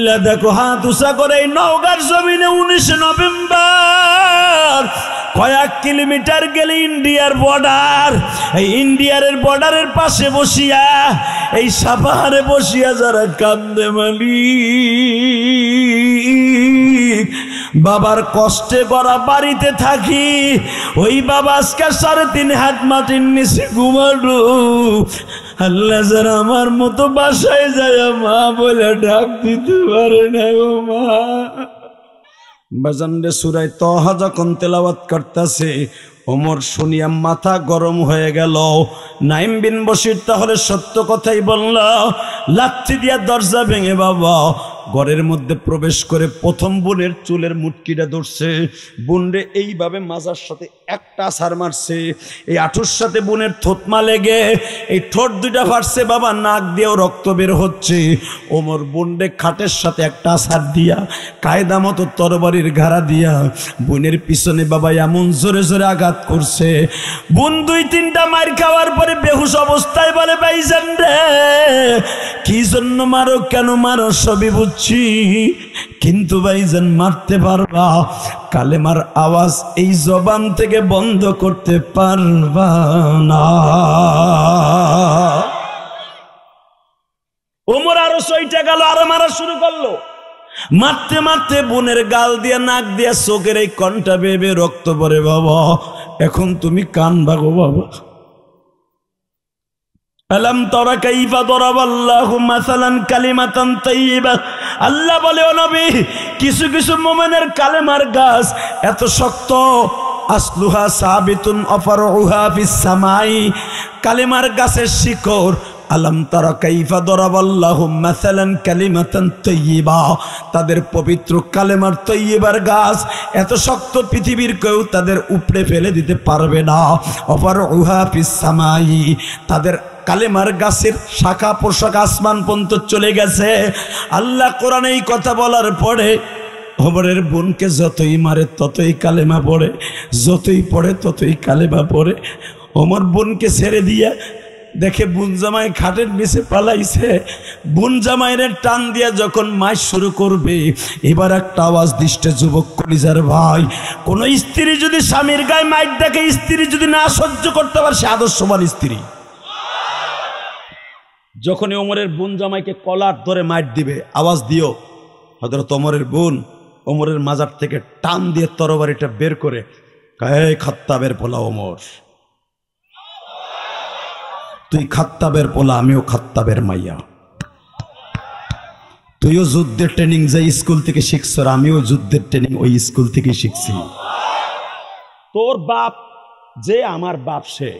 খুললা দেখো হাত উঁচা করে এই নওগাঁর জমিনে 19 নভেম্বর কয়েক কিলোমিটার গেলে ইন্ডিয়ার বর্ডার, এই ইন্ডিয়ার বর্ডারের পাশে বসিয়া এই সাপাহারে বসিয়া যারা কান্দে মালিক বাবার কষ্টে গড়া বাড়িতে থাকি, ওই বাবা আজকে 3.5 হাত মাটির নিচে ঘুমানো। আল্লাহ যারা আমার মতো বাসায় যায় মা বলে ডাক দিতে পারে না ও মা। বাজানরে সূরা তাহা যখন তেলাওয়াত করতেছে ওমর শুনিয়া মাথা গরম হয়ে গেল। নাইম বিন বশির তাহলে সত্য কথাই বলল, লাথি দিয়া দরজা ভেঙে বাবা ঘরের মধ্যে প্রবেশ করে প্রথম বোনের চুলের মুটকিটা ধরছে, বোনরে এইভাবে মাজার সাথে একটা আছাড় মারছে, এই আঁঠুর সাথে বোনের থোতমা লেগে এই ঠোঁট দুইটা ফাটছে বাবা, নাক দিয়েও রক্ত বের হচ্ছে। ওমর বোনরে খাটের সাথে একটা আছাড় দিয়া কায়দা মতো তরবারির ঘাড়া দিয়া বোনের পিছনে বাবা এমন জোরে জোরে আঘাত করছে, বোন 2-3টা মার খাওয়ার পরে বেহুশ অবস্থায় বলে ভাইজান রে কি জন্য মারো, কেন মারো সবই বুঝছি, কিন্তু ভাইজান মারতে পারবা, কালেমার আওয়াজ এই জবান থেকে বন্ধ করতে পারবা না। ওমর আরো 6টা গেল, আরো মারা শুরু করলো। মারতে মারতে বোনের গাল দিয়া নাক দিয়া চোখের এই কণ্ঠা বেবে রক্ত পড়ে বাবা, এখন তুমি কানবা গো বাবা। আলাম তারা কাইফা দরাবাল্লাহু মাসালান কালিমাতান তাইয়্যিবা, আল্লাহ বলে ও নবী কিছু কিছু মুমিনের কালেমার গাছ এত শক্ত, আসলুহা সাবিতুন আফরউহা ফিস সামাই, কালেমার গাছের শিকড়। আলাম তারা কাইফা দরাবাল্লাহু মাসালান কালিমাতান তাইয়্যিবা, তাদের পবিত্র কালেমার তাইয়্যিবার গাছ এত শক্ত পৃথিবীর কেউ তাদের উপড়ে ফেলে দিতে পারবে না। আফরউহা ফিস সামাই, তাদের কালেমার গাছের শাখা পোশাক আসমান পর্যন্ত চলে গেছে। আল্লাহ কোরআনে এই কথা বলার পরে ওমরের বোনকে যতই মারে ততই কালেমা পড়ে, যতই পড়ে ততই কালেমা পড়ে। ওমর বোনকে ছেড়ে দিয়া দেখে বোন জামাই খাটের নিচে পালাইছে, বোন জামাইয়ের টান দিয়া যখন মাস শুরু করবে এবার একটা আওয়াজ দিচ্ছে যুবক কলিজার ভাই, কোন স্ত্রী যদি স্বামীর গায়ে মাইট দেখে, স্ত্রী যদি না সহ্য করতে পারে সে আদর্শবান স্ত্রী। যখনই ওমরের বোন জামাইকে কলার ধরে মাইট দিবে আওয়াজ দিও, হযরত ওমরের বোন ওমরের মাজার থেকে টান দিয়ে তরবারিটা বের করে এই খাত্তাবের পোলা ওমর, তুই খাত্তাবের পোলা, আমিও খাত্তাবের মাইয়া, তুইও যুদ্ধের ট্রেনিং যে স্কুল থেকে শিখছ, আমিও যুদ্ধের ট্রেনিং ওই স্কুল থেকে শিখছি। তোর বাপ যে আমার বাপ, সে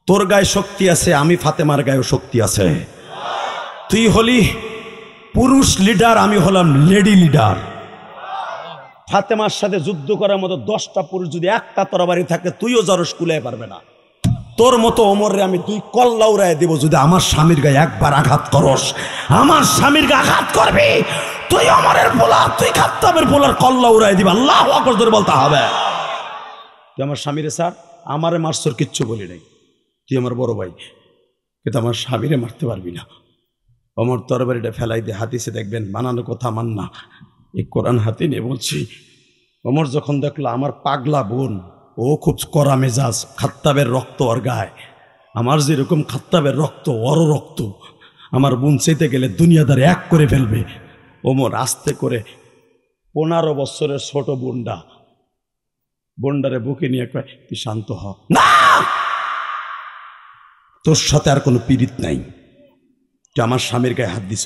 তোর গায়ে শক্তি আছে, আমি ফাতেমার গায়েও শক্তি আছে। তুই হলি পুরুষ লিডার, আমি হলাম লেডি লিডার। ফাতেমার সাথে যুদ্ধ করার মতো 10টা পুরুষ যদি একটা তরবারি থাকে তুইও জরস কুলায় পারবে না। তোর মতো ওমরে আমি 2 কল্লা উড়াই দেব যদি আমার স্বামীর গায়ে একবার আঘাত করস, আমার স্বামীর গায়ে আঘাত করবি তুই ওমরের পোলা, তুই খাত্তাবের পোলার কল্লা উড়াই দিবি। আল্লাহু আকবার জোরে বলতে হবে। তুই আমার স্বামীরে স্যার আমারে মারছর কিচ্ছু বলি নাই, তুই আমার বড় ভাই, কিন্তু আমার স্বামীরে মারতে পারবি না। ওমর তরবারিটা ফেলাই দিয়ে হাদিসে দেখবেন বানানো কথা মান না, এই কোরআন হাতে নিয়ে বলছি। ওমর যখন দেখলো আমার পাগলা বোন ও খুব কড়া মেজাজ, খাত্তাবের রক্ত ওর গায়ে, আমার যেরকম খাত্তাবের রক্ত ওরও রক্ত, আমার বোন চাইতে গেলে দুনিয়াদার এক করে ফেলবে। ওমর আস্তে করে 15 বছরের ছোট বোনডারে বুকে নিয়ে কয় তুই শান্ত হ, না তোর সাথে আর কোনো পীড়িত নাই, তুই আমার স্বামীর গায়ে হাত দিস।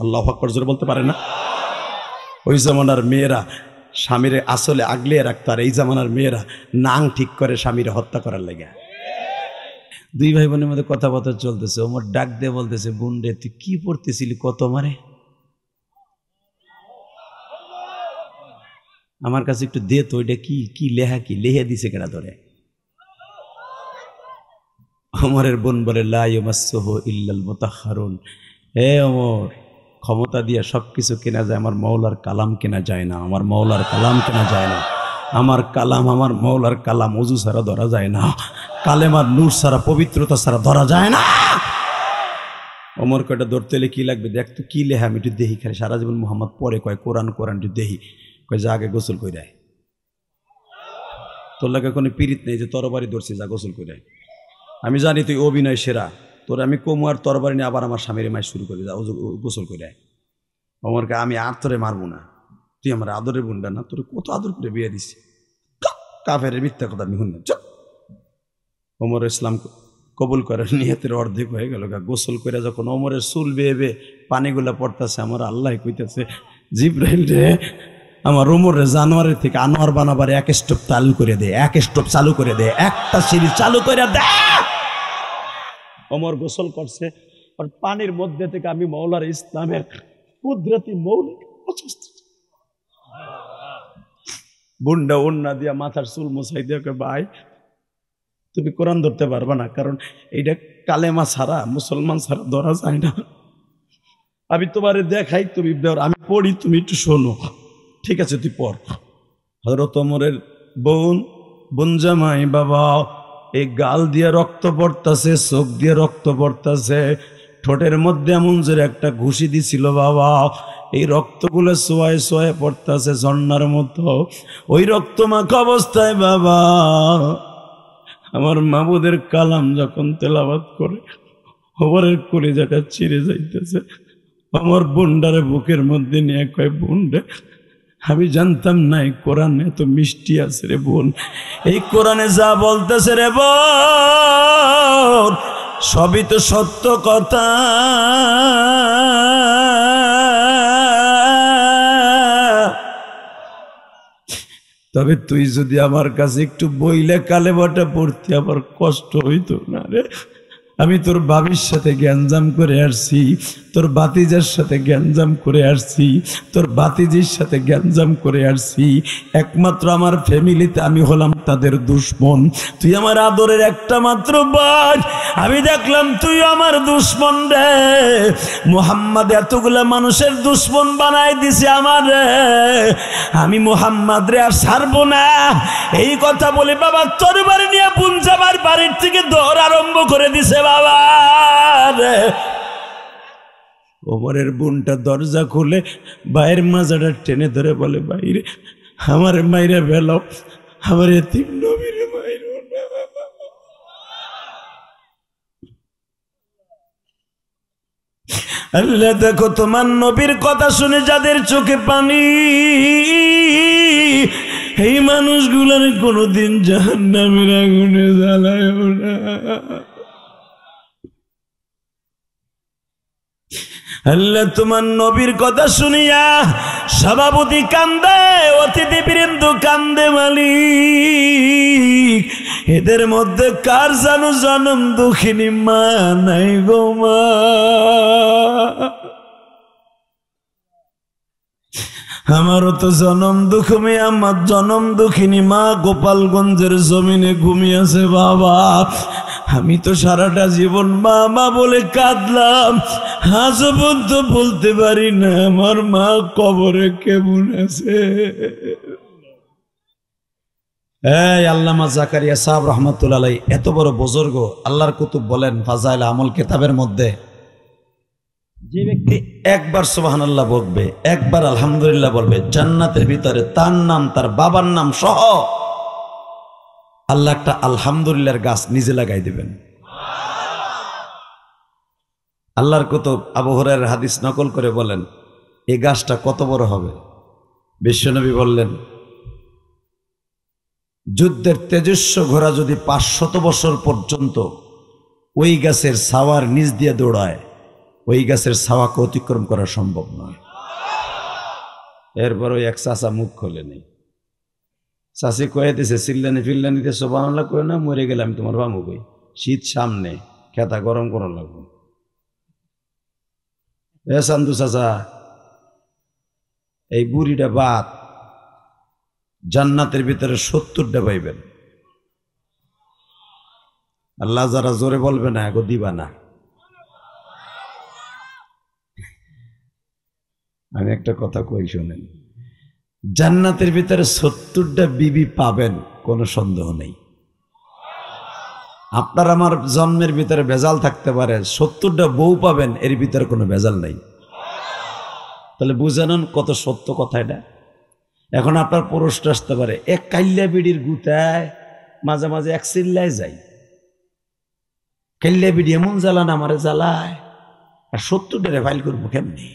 আল্লাহু আকবার জোরে বলতে পারে না? ওই জামানার মেয়েরা স্বামীরে আসলে আগলিয়ে রাখতো, আর এই জামানার মেয়েরা নাং ঠিক করে স্বামীরে হত্যা করার লাগে। 2 ভাই বোনের মধ্যে কথাবার্তা চলতেছে, ওমর ডাক দিয়ে বলতেছে বোন রে তুই কি পড়তেছিলি কত মারে, আমার কাছে একটু দে তো, ওইটা কি লেহা, কি লেহা দিছে কেনা ধরে। ওমরের বোন বলে লা ইয়ামাসসুহু ইল্লাল মুতাহহারুন, হে ওমর ক্ষমতা দিয়ে সবকিছু কেনা যায়, আমার মৌলার কালাম কেনা যায় না, আমার মৌলার কালাম কেনা যায় না, আমার কালাম আমার মৌলার কালাম ওযু ছাড়া ধরা যায় না, কালেমার নূর ছাড়া পবিত্রতা ছাড়া ধরা যায় না। ওমর কয়টা ধরতে হলে কি লাগবে, দেখ তো কি লেহা, আমি একটু দেহি, খালি সারা জীবন মোহাম্মদ পরে কয় কোরআন কোরআন একটু দেহি, কয় যা আগে গোসল করে দেয়। তোর লাগে কোনো পীড়িত নেই যে তরবারি ধরছি, যা গোসল করে দেয়। আমি জানি তুই অভিনয় সেরা, তোর আমি কমু আর তরবারি নিয়ে আবার আমার স্বামীর মায়ের শুরু করে, যা গোসল করে দেয়। ওমরকে আমি আর তোরে মারবো না, তুই আমার আদরের বোনটা না, তোর কত আদর করে বিয়ে দিছি, কাফের মিথ্যা কথা আমি শুনলাম। ওমর ইসলাম কবুল করার নিয়তের অর্ধেক হয়ে গেল। গোসল করে যখন ওমরের চুল বেয়ে বেয়ে পানিগুলা পড়তেছে, আমার আল্লাহ কইতেছে, জিব্রাইল রে, আমার ওমরে জানোয়ারের থেকে আনোয়ার বানাবার এক স্টপ চালু করে দে, এক স্টপ চালু করে দে, একটা সিঁড়ি চালু করে দে। ওমর গোসল করছে, আর পানির মধ্যে থেকে আমি মৌলার ইসলামের কুদরতি মৌলিক বুন্ডা ওন্না দিয়া মাথার চুল মুছাই দিয়ে, ভাই তুমি কোরআন ধরতে পারবা না, কারণ এইটা কালেমা ছাড়া, মুসলমান ছাড়া ধরা যায় না। আমি তোমারে দেখাই, তুমি আমি পড়ি, তুমি একটু শোনো। ঠিক আছে তুই পড়। হযরত ওমরের বোন জামাই বাবা, এই গাল দিয়ে রক্ত পড়তাছে, চোখ দিয়ে রক্ত পড়তাছে, ঠোঁটের মধ্যে এমন জোরে একটা ঘুষি দিছিল বাবা, এই রক্তগুলো সোয়ায় সোয়ায় পড়তাছে ঝর্ণার মতো। ওই রক্ত মাখা অবস্থায় বাবা আমার মাবুদের কালাম যখন তেলাওয়াত করে, ওমরের কলিজাটা ছিঁড়ে যাইতেছে। আমার বোনডারে বুকের মধ্যে নিয়ে কয়, বোন রে, আমি জানতাম না এই কোরআন এত মিষ্টি আছে রে বোন, এই কোরআনে যা বলতেছে রে বোন সবই তো সত্য কথা। তবে তুই যদি আমার কাছে একটু বইলে কালেমাটা পড়তে আমার কষ্ট হইতো না রে। আমি তোর বাবির সাথে গ্যাঞ্জাম করে আসছি, তোর বাতিজার সাথে গ্যাঞ্জাম করে আসছি, তোর বাতিজির সাথে গ্যাঞ্জাম করে আসছি, একমাত্র আমার ফ্যামিলিতে আমি হলাম তাদের দুশ্মন। তুই আমার আদরের একটা মাত্র বোন, আমি দেখলাম তুই আমার দুশ্মন রে। মুহাম্মদ এতগুলা মানুষের দুশ্মন বানাই দিছে আমার রে, আমি মুহাম্মদ রে আর ছাড়বো না। এই কথা বলে বাবা তরবারি নিয়ে পুঞ্জাবার বাড়ির থেকে দৌড় আরম্ভ করে দিছে বাবা রে। ওমরের বোনটা দরজা খুলে ভাইয়ের মাজাটা টেনে ধরে বলে, বাইরে আমার মাইরা বেলাও, আমার এতিম নবীরে মাইরো না। আল্লাহ দেখো তোমার নবীর কথা শুনে যাদের চোখে পানি, এই মানুষগুলোর কোনোদিন জাহান্নামের আগুনে জ্বালায় না। আল্লাহ তোমার নবীর কথা শুনিয়া সভাপতি কান্দে, অতিথিবৃন্দ কান্দে, মালিক এদের মধ্যে কার জানো জনম দুঃখিনী মা নাই গো মা। আমারও তো জনম দুঃখী, আমার জনম দুঃখিনী মা গোপালগঞ্জের জমিনে ঘুমিয়েছে বাবা। আমি তো সারাটা জীবন মা মা বলে কাঁদলাম, আজ পর্যন্ত বলতে পারি না আমার মা কবরে কেমন আছে। এই আল্লামা জাকারিয়া সাহেব রহমাতুল্লাহ আলাইহি এত বড় বুজুর্গ, আল্লাহর কুতুব বলেন ফাজাইল আমল কিতাবের মধ্যে, যে ব্যক্তি একবার সুবহানাল্লাহ বলবে, একবার আলহামদুলিল্লাহ বলবে, জান্নাতের ভিতরে তার নাম, তার বাবার নাম সহ আল্লাহ একটা আলহামদুলিল্লাহর গাছ নিজে লাগাই দিবেন। আল্লাহর কুতুব আবু হুরায়রার হাদিস নকল করে বলেন, এই গাছটা কত বড় হবে? বিশ্বনবী বললেন, যুদ্ধের তেজস্ব ঘোড়া যদি 500 বছর পর্যন্ত ওই গাছের ছাওয়ার নিচ দিয়ে দৌড়ায়, ওই গাছের ছাওয়াকে অতিক্রম করা সম্ভব নয়। এরপর ওই এক চাচা মুখ খোলে নেই, চাষি কয়ে দিছে চিল্লানি ফিল্লানিতে সুবহানাল্লাহ কয়ে না, মরে গেলে আমি তোমার বামু কই, শীত সামনে, খেতা গরম করা লাগবো। এ চান্দু চাচা, এই বুড়িটা বাদ, জান্নাতের ভিতরে 70টা পাইবেন। আল্লাহ যারা জোরে বলবে না এগো দিবা না। আমি একটা কথা কই শোনেন, জান্নাতের ভিতরে 70টা বিবি পাবেন, কোনো সন্দেহ নেই। আপনার আমার জন্মের ভিতরে ভেজাল থাকতে পারে, 70টা বউ পাবেন, এর ভিতরে কোনো ভেজাল নাই। তাহলে বুঝানোন কত সত্য কথা এটা। এখন আপনার প্রশ্ন আসতে পারে, এক কাইল্লা বিড়ির গুতায় মাঝে মাঝে এক চিল্লায় যায়, কাইল্লা বিড়ি এমন জ্বালান আমারে জ্বালায়, আর 70টারে ফাইল করবো কেমনি?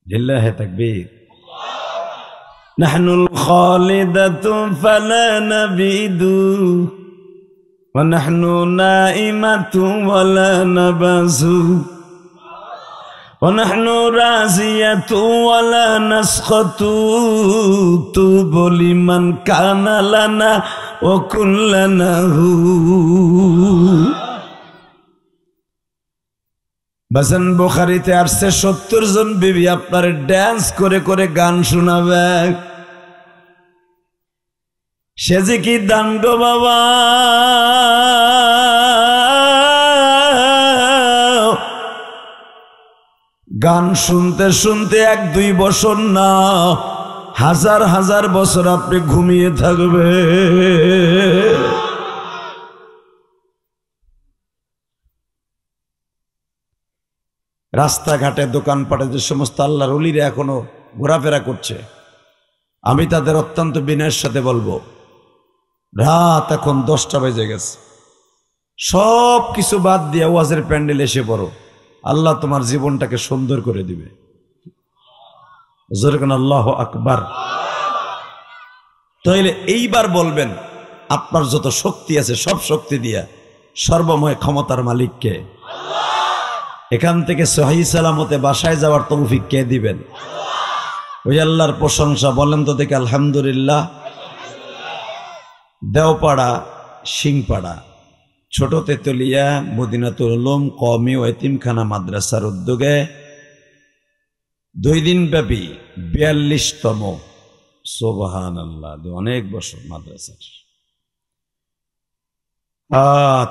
লিল্লাহি তাকবীর। নাহনুল খালিদাতু ফালা নাবিদু ওয়া নাহনু নাইমাতু ওয়ালা নাবাজু ওয়া নাহনু রাজিয়াতু ওয়ালা নাসখাতু তুবু লিমান কানা লানা ওয়া কুল্লানা হু। বাজান বুখারীতে আসছে 70 জন বিবি আপনার ড্যান্স করে করে গান শোনাবে। সে যে কি দান গো বাবা, গান শুনতে শুনতে 1-2 বছর না, হাজার হাজার বছর আপনি ঘুমিয়ে থাকবে। রাস্তাঘাটে দোকানপাটে যে সমস্ত আল্লাহর ওলিরা এখনো ঘোরাফেরা করছে, আমি তাদের অত্যন্ত বিনয়ের সাথে বলবো, রাত এখন 10টা বেজে গেছে, সব কিছু বাদ দিয়ে ওয়াজের প্যান্ডেল এসে পড়ো, আল্লাহ তোমার জীবনটাকে সুন্দর করে দিবে। জোরে কোন আল্লাহু আকবার। তাইলে এইবার বলবেন, আপনার যত শক্তি আছে সব শক্তি দিয়া সর্বময় ক্ষমতার মালিককে, এখান থেকে সহিহ সালামতে বাসায় যাওয়ার তৌফিক কে দিবেন? ওই আল্লাহর প্রশংসা বলেন তো দেখি আলহামদুলিল্লাহ। দেওপাড়া সিংপাড়া ছোট তেতুলিয়া মদিনাতুল উলুম কওমি ও এতিমখানা মাদ্রাসার উদ্যোগে 2 দিন ব্যাপী 42তম, সুবহানাল্লাহ, অনেক বছর মাদ্রাসার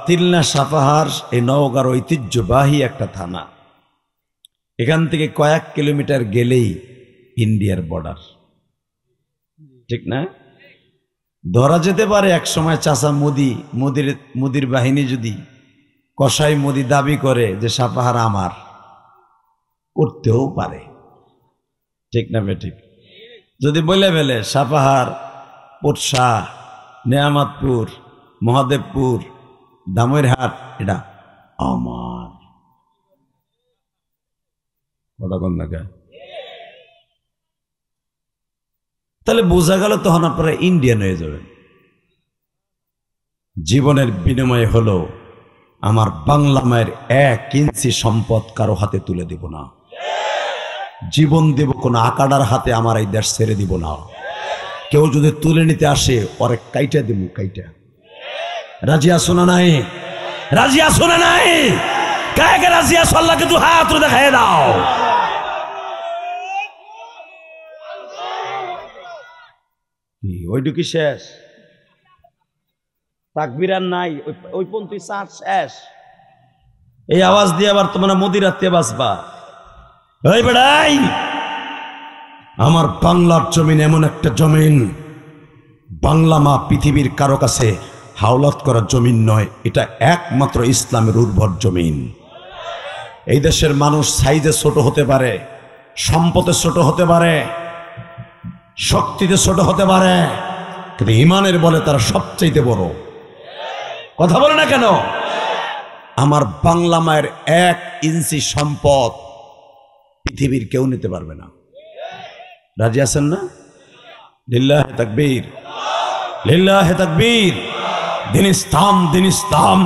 তিলনা সাপাহার এই নওগাঁর ঐতিহ্যবাহী একটা থানা। এখান থেকে কয়েক কিলোমিটার গেলেই ইন্ডিয়ার বর্ডার, ঠিক না? ধরা যেতে পারে এক সময় চাচা মোদির বাহিনী যদি কসাই মোদি দাবি করে যে সাপাহার আমার, করতেও পারে, ঠিক না বেঠিক? যদি বলে ফেলে সাপাহার, পোটশা, নেয়ামতপুর, মহাদেবপুর, দামইরহাট এটা আমার, কথা কন না কে? তাহলে বোঝা গেল তখন আপনারা ইন্ডিয়ান হয়ে যাবেন। জীবনের বিনিময় হলো আমার বাংলা মায়ের 1 ইঞ্চি সম্পদ কারো হাতে তুলে দিব না, জীবন দেব কোন আকাডার হাতে, আমার এই দেশ ছেড়ে দিব না। কেউ যদি তুলে নিতে আসে ওরে কাইটা দিব, কাইটা। রাজি আছো না নাই? রাজি আছো না নাই? কাকে রাজি আছো? আল্লাহকে তো হাত দেখায় দাও। ওইটুকি শেষ, তাকবীর আর নাই, ওই পন্থী চার শেষ। এই আওয়াজ দিয়ে আবার তোমরা মদিরাতে বাসবা। এই বেড়াই, আমার বাংলার জমিন এমন একটা জমিন, বাংলা মা পৃথিবীর কারো কাছে হাওলাত করার জমিন নয়, এটা একমাত্র ইসলামের উর্বর জমিন। এই দেশের মানুষ সাইজে ছোট হতে পারে, সম্পদে ছোট হতে পারে, শক্তিতে ছোট হতে পারে, কিন্তু ইমানের বলে তারা সবচাইতে বড়। কথা বলে না কেন? আমার বাংলা মায়ের 1 ইঞ্চি সম্পদ পৃথিবীর কেউ নিতে পারবে না। রাজি আছেন না? লিল্লাহি তাকবীর, লিল্লাহি তাকবীর। দিন ইসলাম, দিন ইসলাম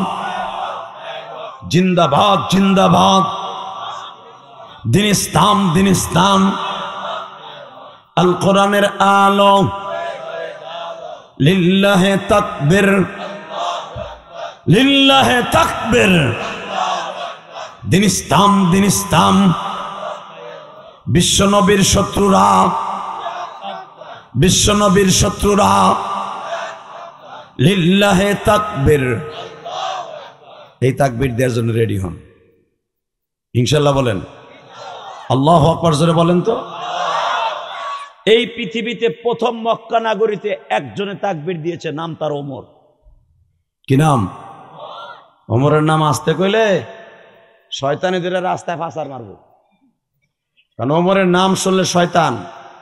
জিন্দাবাদ, জিন্দাবাদ। দিন ইসলাম, দিন ইসলাম। আল কোরআনের আলো, লিল্লাহি তাকবীর, লিল্লাহি তাকবীর। দিন ইসলাম, দিন ইসলাম। বিশ্বনবীর শত্রুরা, বিশ্বনবীর শত্রুরা লিল্লাহি তাকবীর, এই তাকবীর দেওয়ার জন্য রেডি হন ইনশাআল্লাহ। বলেন আল্লাহু আকবার, জোরে বলেন তো। এই পৃথিবীতে প্রথম মক্কা নগরীতে একজনে তাকবীর দিয়েছে, নাম তার ওমর। কি নাম? ওমরের নাম আসতে কইলে শয়তানি ধরে রাস্তায় ফাঁসার মারবো, কারণ ওমরের নাম শুনলে শয়তান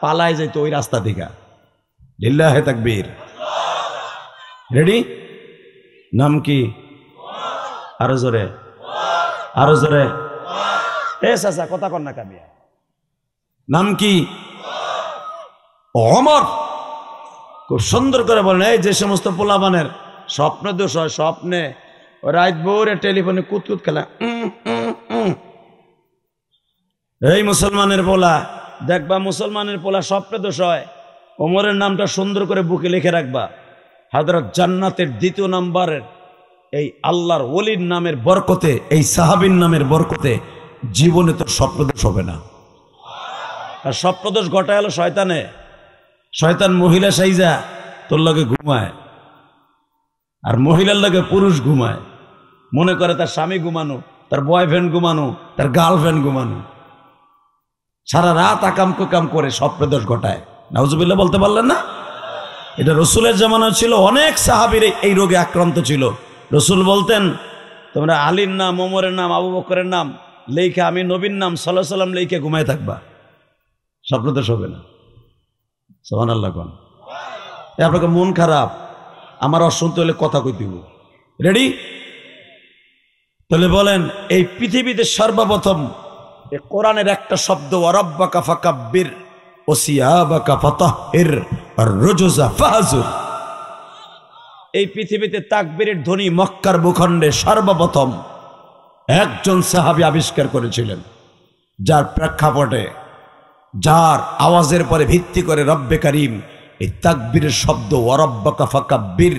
পালায় যেত ওই রাস্তা থেকে। লিল্লাহে তাকবীর। রেডি? নাম কি? আরো জোরে, আরো জোরে। এ চাচা কথা কর না কামিয়া। নাম কি? ওমর। খুব সুন্দর করে বলেন। এই যে সমস্ত পোলাপানের স্বপ্ন দোষ হয়, স্বপ্নে রাত ভোরে টেলিফোনে কুতকুত খেলা, এই মুসলমানের পোলা দেখবা, মুসলমানের পোলা স্বপ্নে দোষ হয়, ওমরের নামটা সুন্দর করে বুকে লিখে রাখবা। হযরত জান্নাতের 2 নম্বরের এই আল্লাহর ওলির নামের বরকতে, এই সাহাবীর নামের বরকতে জীবনে তোর স্বপ্নদোষ হবে না। আর স্বপ্নদোষ ঘটায় হলো শয়তানে। শয়তান মহিলা সাইজা তোর লগে ঘুমায়, আর মহিলার লগে পুরুষ ঘুমায়, মনে করে তার স্বামী ঘুমানো, তার বয়ফ্রেন্ড ঘুমানো, তার গার্লফ্রেন্ড ঘুমানো, সারা রাত আকাম কুকাম করে স্বপ্নদোষ ঘটায়। নাউজুবিল্লাহ বলতে পারলেন না? এটা রসুলের জামানা ছিল, অনেক সাহাবীর এই রোগে আক্রান্ত ছিল। রসুল বলতেন, তোমরা আলীর নাম, ওমরের নাম, আবু বকরের নাম লেখা, আমি নবীর নাম সাল্লাল্লাহু আলাইহি ওয়াসাল্লাম লেখা ঘুমায় থাকবা, স্বপ্নদোষ হবে না। সুবহানাল্লাহ কোন। আপনাকে মন খারাপ, আমার অশুনতে হলে কথা কই দিব। রেডি? তাহলে বলেন, এই পৃথিবীতে সর্বপ্রথম এই কোরআনের একটা শব্দ, ওয়ারাব্বাকা ফাকাব্বির ওয়াসিয়াবাকা ফাতাহহির আর রুজুজা ফাহজুর। এই পৃথিবীতে তাকবীরের ধ্বনি মক্কার ভূখণ্ডে সর্বপ্রথম একজন সাহাবী আবিষ্কার করেছিলেন, যার প্রেক্ষাপটে, যার আওয়াজের পরে ভিত্তি করে রব্বে কারীম এই তাকবীরের শব্দ ওয়ারাব্বাকা ফাকাব্বির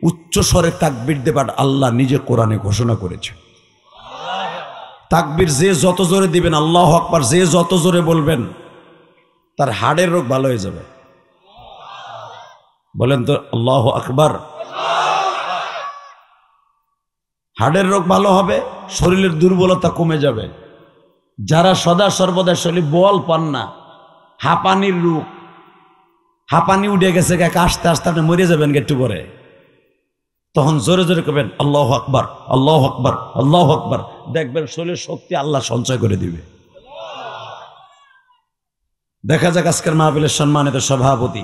উচ্চ স্বরে তাকবীর দেবার আল্লাহ নিজে কোরআনে ঘোষণা করেছে। তাকবীর যে যত জোরে দিবেন, আল্লাহু আকবার যে যত জোরে বলবেন, তার হাড়ের রোগ ভালো হয়ে যাবে। বলেন তো আল্লাহু আকবার। হাড়ের রোগ ভালো হবে, শরীরের দুর্বলতা কমে যাবে। যারা সদা সর্বদা শরীর বল পান না, হাঁপানির রোগ, হাঁপানি উঠে গেছে, আস্তে আস্তে আপনি মরে যাবেন একটু পরে, তখন জোরে জোরে করবেন আল্লাহু আকবার, আল্লাহু আকবার, আল্লাহু আকবার। দেখবেন শরীরের শক্তি আল্লাহ সঞ্চয় করে দিবে। দেখা যাক আজকের মাহফিলের সম্মানিত সভাপতি,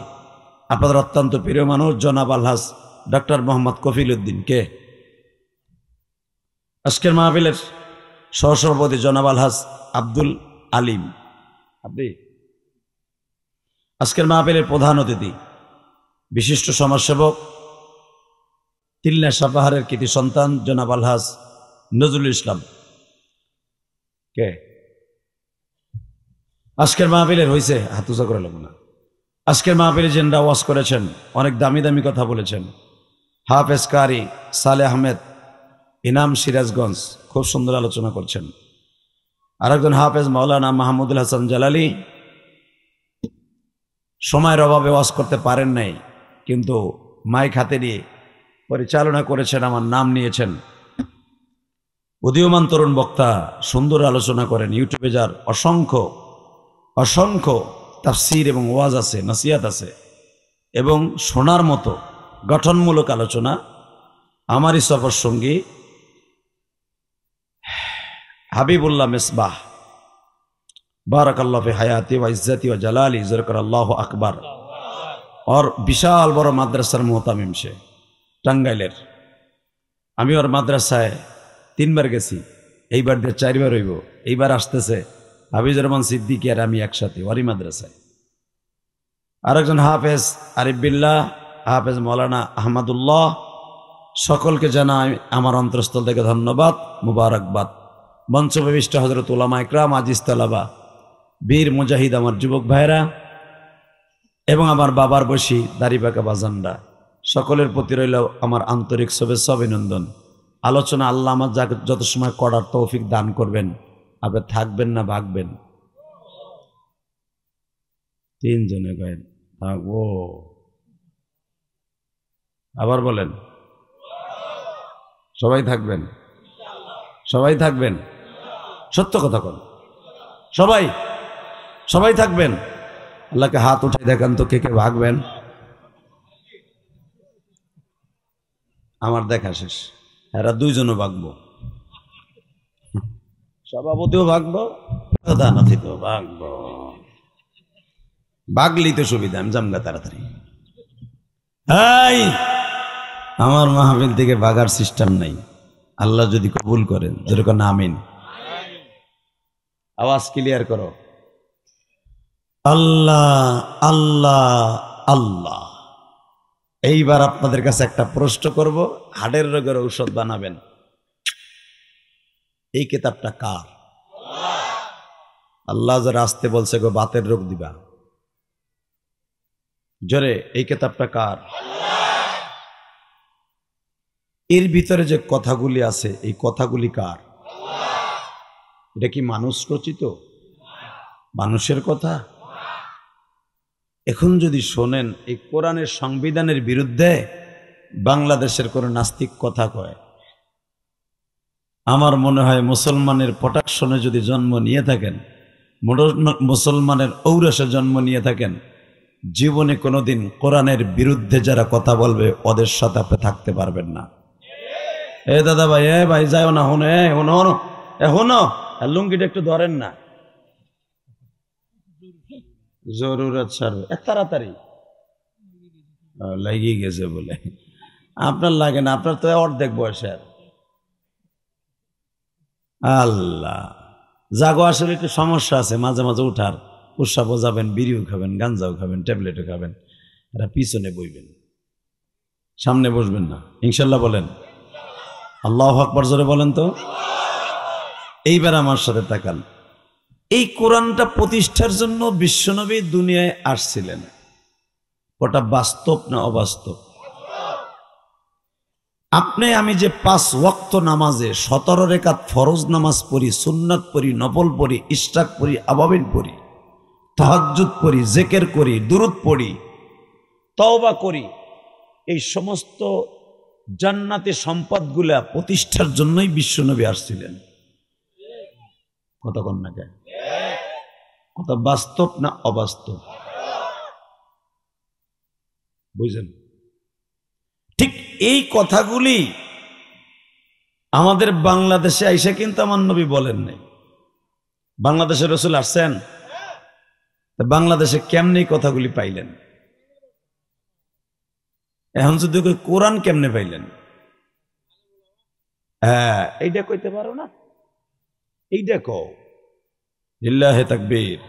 আপনাদের অত্যন্ত প্রিয় মানুষ জনাব আলহাজ ডক্টর মোহাম্মদ কফিল উদ্দিন কে? আজকের মাহফিলের সহসভাপতি জনাব আলহাজ আব্দুল আলিম আপনি। আজকের মাহফিলের প্রধান অতিথি বিশিষ্ট সমাজসেবক, তিলনা সাপাহারের কৃতি সন্তান জনাব আলহাজ নজরুল ইসলাম কে? আজকের মাহফিলের হয়েছে হাত উঁচা করে লাগবে না। আজকের মাহফিলে যেনরা ওয়াজ করেছেন, অনেক দামি দামি কথা বলেছেন। হাফেজ কারি সালে আহমেদ ইনাম সিরাজগঞ্জ খুব সুন্দর আলোচনা করছেন। আরেকজন হাফেজ মাওলানা মাহমুদুল হাসান জালালি সময়ের অভাবে ওয়াজ করতে পারেন নাই, কিন্তু মাইক হাতে নিয়ে পরিচালনা করেছেন, আমার নাম নিয়েছেন। উদীয়মান তরুণ বক্তা, সুন্দর আলোচনা করেন। ইউটিউবে যার অসংখ্য অসংখ্য তাফসীর এবং ওয়াজ আছে, নসিহত আছে, এবং শোনার মতো গঠনমূলক আলোচনা। আমারই সফর সঙ্গী হাবিবুল্লাহ মিসবাহ, বারাকাল্লাহু ফি হায়াতি ওয়া ইজ্জতি ওয়া জালালি, যরকর আল্লাহু আকবার। और বিশাল বড় মাদ্রাসার মুহতামিম সে, টাঙ্গাইলের। আমি ওর মাদ্রাসায় 3 বার গেছি, এইবার দিয়ে 4 বার হইব। এইবার আসতেছে হাফিজুর রহমান সিদ্দিকী আর আমি একসাথে ওয়ারি মাদ্রাসায়। আরেকজন হাফেজ আরিফ বিল্লাহ, হাফেজ মৌলানা আহমদুল্লাহ, সকলকে জানাই আমার অন্তরস্থল থেকে ধন্যবাদ, মুবারকবাদ। মঞ্চপ্রবিষ্ট হযরত উলামা ইকরাম, আজিজ তালাবা, বীর মুজাহিদ, আমার যুবক ভাইরা এবং আমার বাবার বসি দাড়িপাকা বাজানরা, সকলের প্রতি রইল আমার আন্তরিক শুভেচ্ছা অভিনন্দন। আলোচনা আল্লাহ আমার যত সময় করার তৌফিক দান করবেন। আপনি থাকবেন না ভাগবেন? 3 জনে কয়েন থাকবো। আবার বলেন, সবাই থাকবেন? সবাই থাকবেন? সত্য কথা বল, সবাই সবাই থাকবেন? আল্লাহকে হাত উঠে দেখান তো কে কে ভাগবেন। আমার দেখা শেষ, এরা দুইজনও ভাগবো, সভাপতিও ভাগবো, প্রধান অতিথিও ভাগবো। ভাগলেই তো সুবিধা, আমি জামগা তাড়াতাড়ি। আমার মাহফিল থেকে ভাগার সিস্টেম নাই। আল্লাহ যদি কবুল করেন, যেরকম আমিন। আওয়াজ ক্লিয়ার করো, আল্লাহ আল্লাহ আল্লাহ। এইবার আপনাদের কাছে একটা প্রশ্ন করব, হাড়ের রোগের ঔষধ বানাবেন, এই কিতাবটা কার? আল্লাহ যারা আসতে বলছে গো বাতের রোগ দিবা, জোরে, এই কিতাবটা কার? এর ভিতরে যে কথাগুলি আছে, এই কথাগুলি কার? এটা কি মানুষ রচিত? মানুষের কথা? এখন যদি শোনেন, এই কোরআনের সংবিধানের বিরুদ্ধে বাংলাদেশের কোন নাস্তিক কথা কয়, আমার মনে হয় মুসলমানের প্রোটেকশনে যদি জন্ম নিয়ে থাকেন, মুসলমানের ঔরসে জন্ম নিয়ে থাকেন, জীবনে কোনোদিন কোরআনের বিরুদ্ধে যারা কথা বলবে ওদের সাথে আপনি থাকতে পারবেন না। এ দাদা ভাই, এ ভাই যাও না, হনো লুঙ্গিটা একটু ধরেন না, জরুরত সারবে তাড়াতাড়ি লাগিয়ে গেছে বলে। আপনার লাগে না, আপনার তো অর্ধেক বয়সের। আল্লাহ জাগো, আসলে একটু সমস্যা আছে, মাঝে মাঝে উঠার, প্রস্রাবও যাবেন, বিড়িও খাবেন, গাঞ্জাও খাবেন, ট্যাবলেটও খাবেন। এরা পিছনে বইবেন, সামনে বসবেন না, ইনশাল্লাহ বলেন। আল্লাহু আকবার জোরে বলেন তো। এইবার আমার সাথে তাকান, এই কোরআনটা প্রতিষ্ঠার জন্য বিশ্বনবী দুনিয়ায় আসছিলেন, ওটা বাস্তব না অবাস্তব? আপনি আমি যে 5 ওয়াক্ত নামাজে 17 রাকাত ফরজ নামাজ পড়ি, সুন্নাত পড়ি, নফল পড়ি, ইশরাক পড়ি, আবাবিল পড়ি, তাহাজ্জুদ পড়ি, জিকির করি, দুরূদ পড়ি, তওবা করি, এই সমস্ত জান্নাতি সম্পদগুলা প্রতিষ্ঠার জন্যই বিশ্বনবী আসছিলেন। কথা কন না কেন? কথা বাস্তব না অবাস্তব? বুঝলেন? ঠিক এই কথাগুলি আমাদের বাংলাদেশে আইসা কিন্তু আমার নবী বলেন নাই। বাংলাদেশের রাসূল আসছেন, বাংলাদেশে কেমনে কথাগুলি পাইলেন? এখন যদি কোরআন কেমনে পাইলেন? হ্যাঁ, এইটা কইতে পারো না, এইটা কও। লিল্লাহে তাকবীর।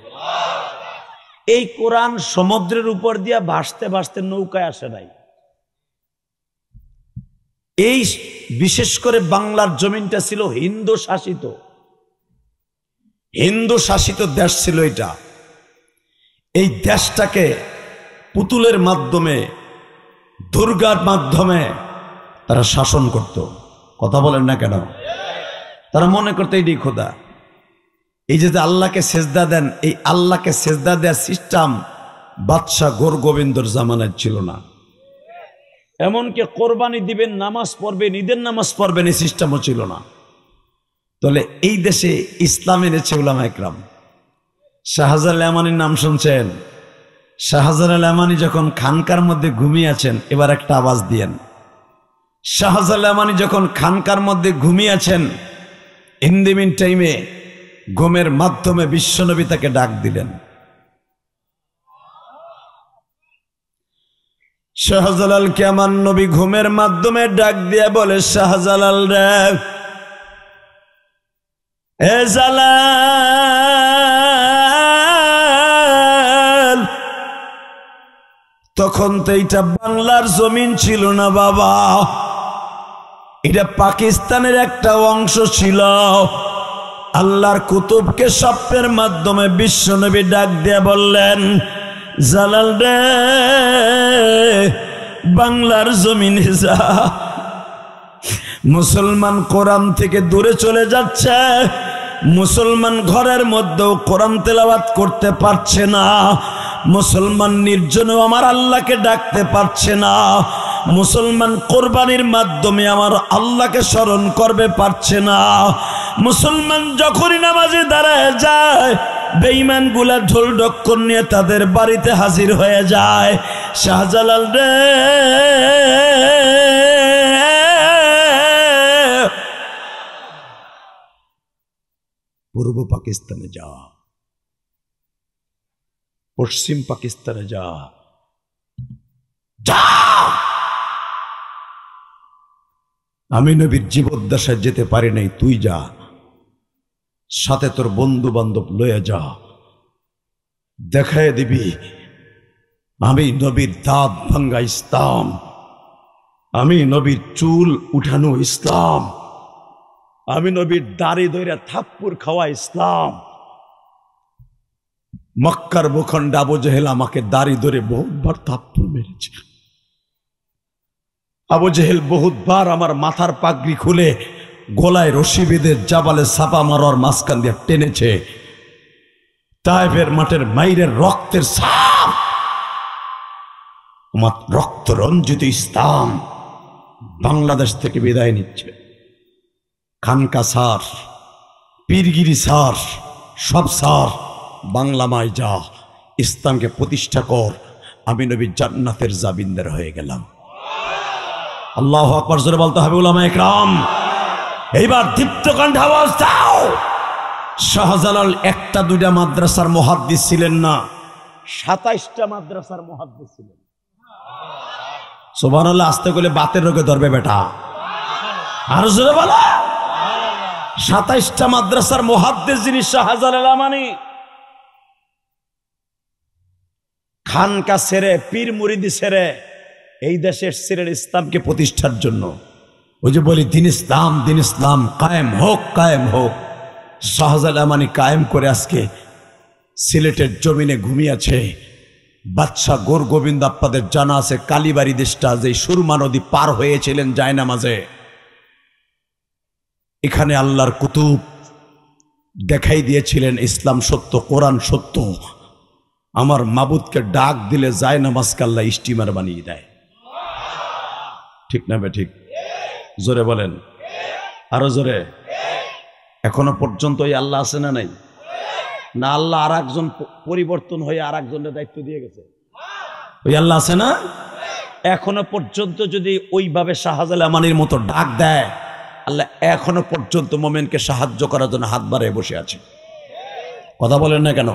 এই কোরআন সমুদ্রের উপর দিয়া ভাসতে ভাসতে নৌকায় আসে নাই। এই বিশেষ করে বাংলার জমিনটা ছিল হিন্দু শাসিত, হিন্দু শাসিত দেশ ছিল এটা। এই দেশটাকে পুতুলের মাধ্যমে, দুর্গার মাধ্যমে তারা শাসন করত। কথা বলেন না কেন? তারা মনে করতো এইটাই খোদা। এই যে আল্লাহকে সেজদা দেন, এই আল্লাহকে সেজদা দেওয়ার সিস্টেম বাদশাহ গোর গোবিন্দর জামানায় ছিল না। এমনকি কোরবানি দিবেন, নামাজ পড়বেন, ঈদের নামাজ পড়বেন, এই সিস্টেমও ছিল না। তাহলে এই দেশে ইসলাম এনেছে উলামা ইকরাম। শাহজালাল আমানির নাম শুনছেন? শাহজালাল আমানি যখন খানকার মধ্যে ঘুমিয়ে আছেন, এবার একটা আওয়াজ দিয়েন। শাহজালাল আমানি যখন খানকার মধ্যে ঘুমিয়ে আছেন, ইন দি মিন টাইমে ঘুমের মাধ্যমে বিশ্বনবী তাকে ডাক দিলেন। শাহজালালকে আমার নবী ঘুমের মাধ্যমে ডাক দিয়ে বলে, শাহজালাল রে, এ জালাল। তখন তো এইটা বাংলার জমিন ছিল না বাবা, এটা পাকিস্তানের একটা অংশ ছিল। আল্লাহর কুতুবকে স্বপ্নের মাধ্যমে বিশ্বনবী ডাক দিয়ে বললেন, জালাল রে, বাংলার জমিনে যা। মুসলমান কোরআন থেকে দূরে চলে যাচ্ছে, মুসলমান ঘরের মধ্যেও কোরআন তেলাওয়াত করতে পারছে না, মুসলমান নির্জনেও আমার আল্লাহকে ডাকতে পারছে না, মুসলমান কোরবানির মাধ্যমে আমার আল্লাহকে স্মরণ করবে পারছে না। মুসলমান যখনই নামাজে দাঁড়ায় যায়, বেঈমান গুলা ঢোল ঢক্কর নিয়ে তাদের বাড়িতে হাজির হয়ে যায়। শাহজালাল রে, পূর্ব পাকিস্তানে যা, পশ্চিম পাকিস্তানে যা, যা। আমি নবীর জীবদ্দশায় যেতে পারি নাই, তুই যা, সাথে তোর বন্ধু বান্ধব লয়ে যা, দেখায় দিবি আমি নবীর দাঁত ভাঙ্গা ইসলাম, আমি নবীর চুল উঠানো ইসলাম, আমি নবীর দাড়ি ধরে থাপ্পড় খাওয়া ইসলাম। মক্কার ভূখণ্ডে আবু জেহেল আমাকে দাড়ি ধরে বহুতবার থাপ্পড় মেরেছে। আবু জেহেল বহুতবার আমার মাথার পাগড়ি খুলে গলায় রশি বেঁধে জাবালে সাপা মারার মাঝখান দিয়ে টেনেছে। তায়েফের মাঠের মাইরের রক্তের ছাপ আমার রক্ত রঞ্জিত ইসলাম বাংলাদেশ থেকে বিদায় নিচ্ছে। খানকা সার, পীরগিরি সার, সব সার, বাংলা মায় যা, ইসলামকে প্রতিষ্ঠা কর। আমি নবী জান্নাতের জামিনদার হয়ে গেলাম। আল্লাহু আকবার জোরে বলতে হবে উলামায়ে কেরাম। এইবার দীপ্ত কণ্ঠে আওয়াজ দাও। শাহজালাল একটা দুইটা মাদ্রাসার মুহাদ্দিস ছিলেন না, 27টা মাদ্রাসার মুহাদ্দিস ছিলেন। সুবহানাল্লাহ। আস্তে করে বাতের রোগে ধরবে বেটা, আর জোরে বলো। 27টা মাদ্রাসার মুহাদ্দিস যিনি শাহজালাল আমানি, খানকা ছেড়ে, পীর মুরিদি ছেড়ে এই দেশের ছেড়ে ইসলামকে প্রতিষ্ঠার জন্য। ওই যে বলি দিন ইসলাম, দিন ইসলাম কায়েম হোক, কায়েম হোক। শাহজালাল আমানি কায়েম করে আজকে সিলেটের জমিনে ঘুমিয়েছে। বাদশাহ গোর গোবিন্দ আপনাদের জানা আছে, কালীবাড়ি দেশটা যে সুরমা নদী পার হয়েছিলেন জায়নামাজে, এখানে আল্লাহর কুতুব দেখাই দিয়েছিলেন ইসলাম সত্য, কোরআন সত্য। আমার মাবুদকে ডাক দিলে জায়নামাজকে আল্লাহ স্টিমার বানিয়ে দেয়। ঠিক না বে ঠিক? জোরে বলেন, আরো জোরে। এখনো পর্যন্ত ওই আল্লাহ আছে না নাই? না আল্লাহ আর একজন পরিবর্তন হয়ে আর একজনের দায়িত্ব দিয়ে গেছে? ওই আল্লাহ আছে না? এখনো পর্যন্ত যদি ওইভাবে শাহজালাল আমানির মতো ডাক দেয়, আল্লাহ এখনো পর্যন্ত মোমেনকে সাহায্য করার জন্য হাত বাড়িয়ে বসে আছে। কথা বলেন না কেন?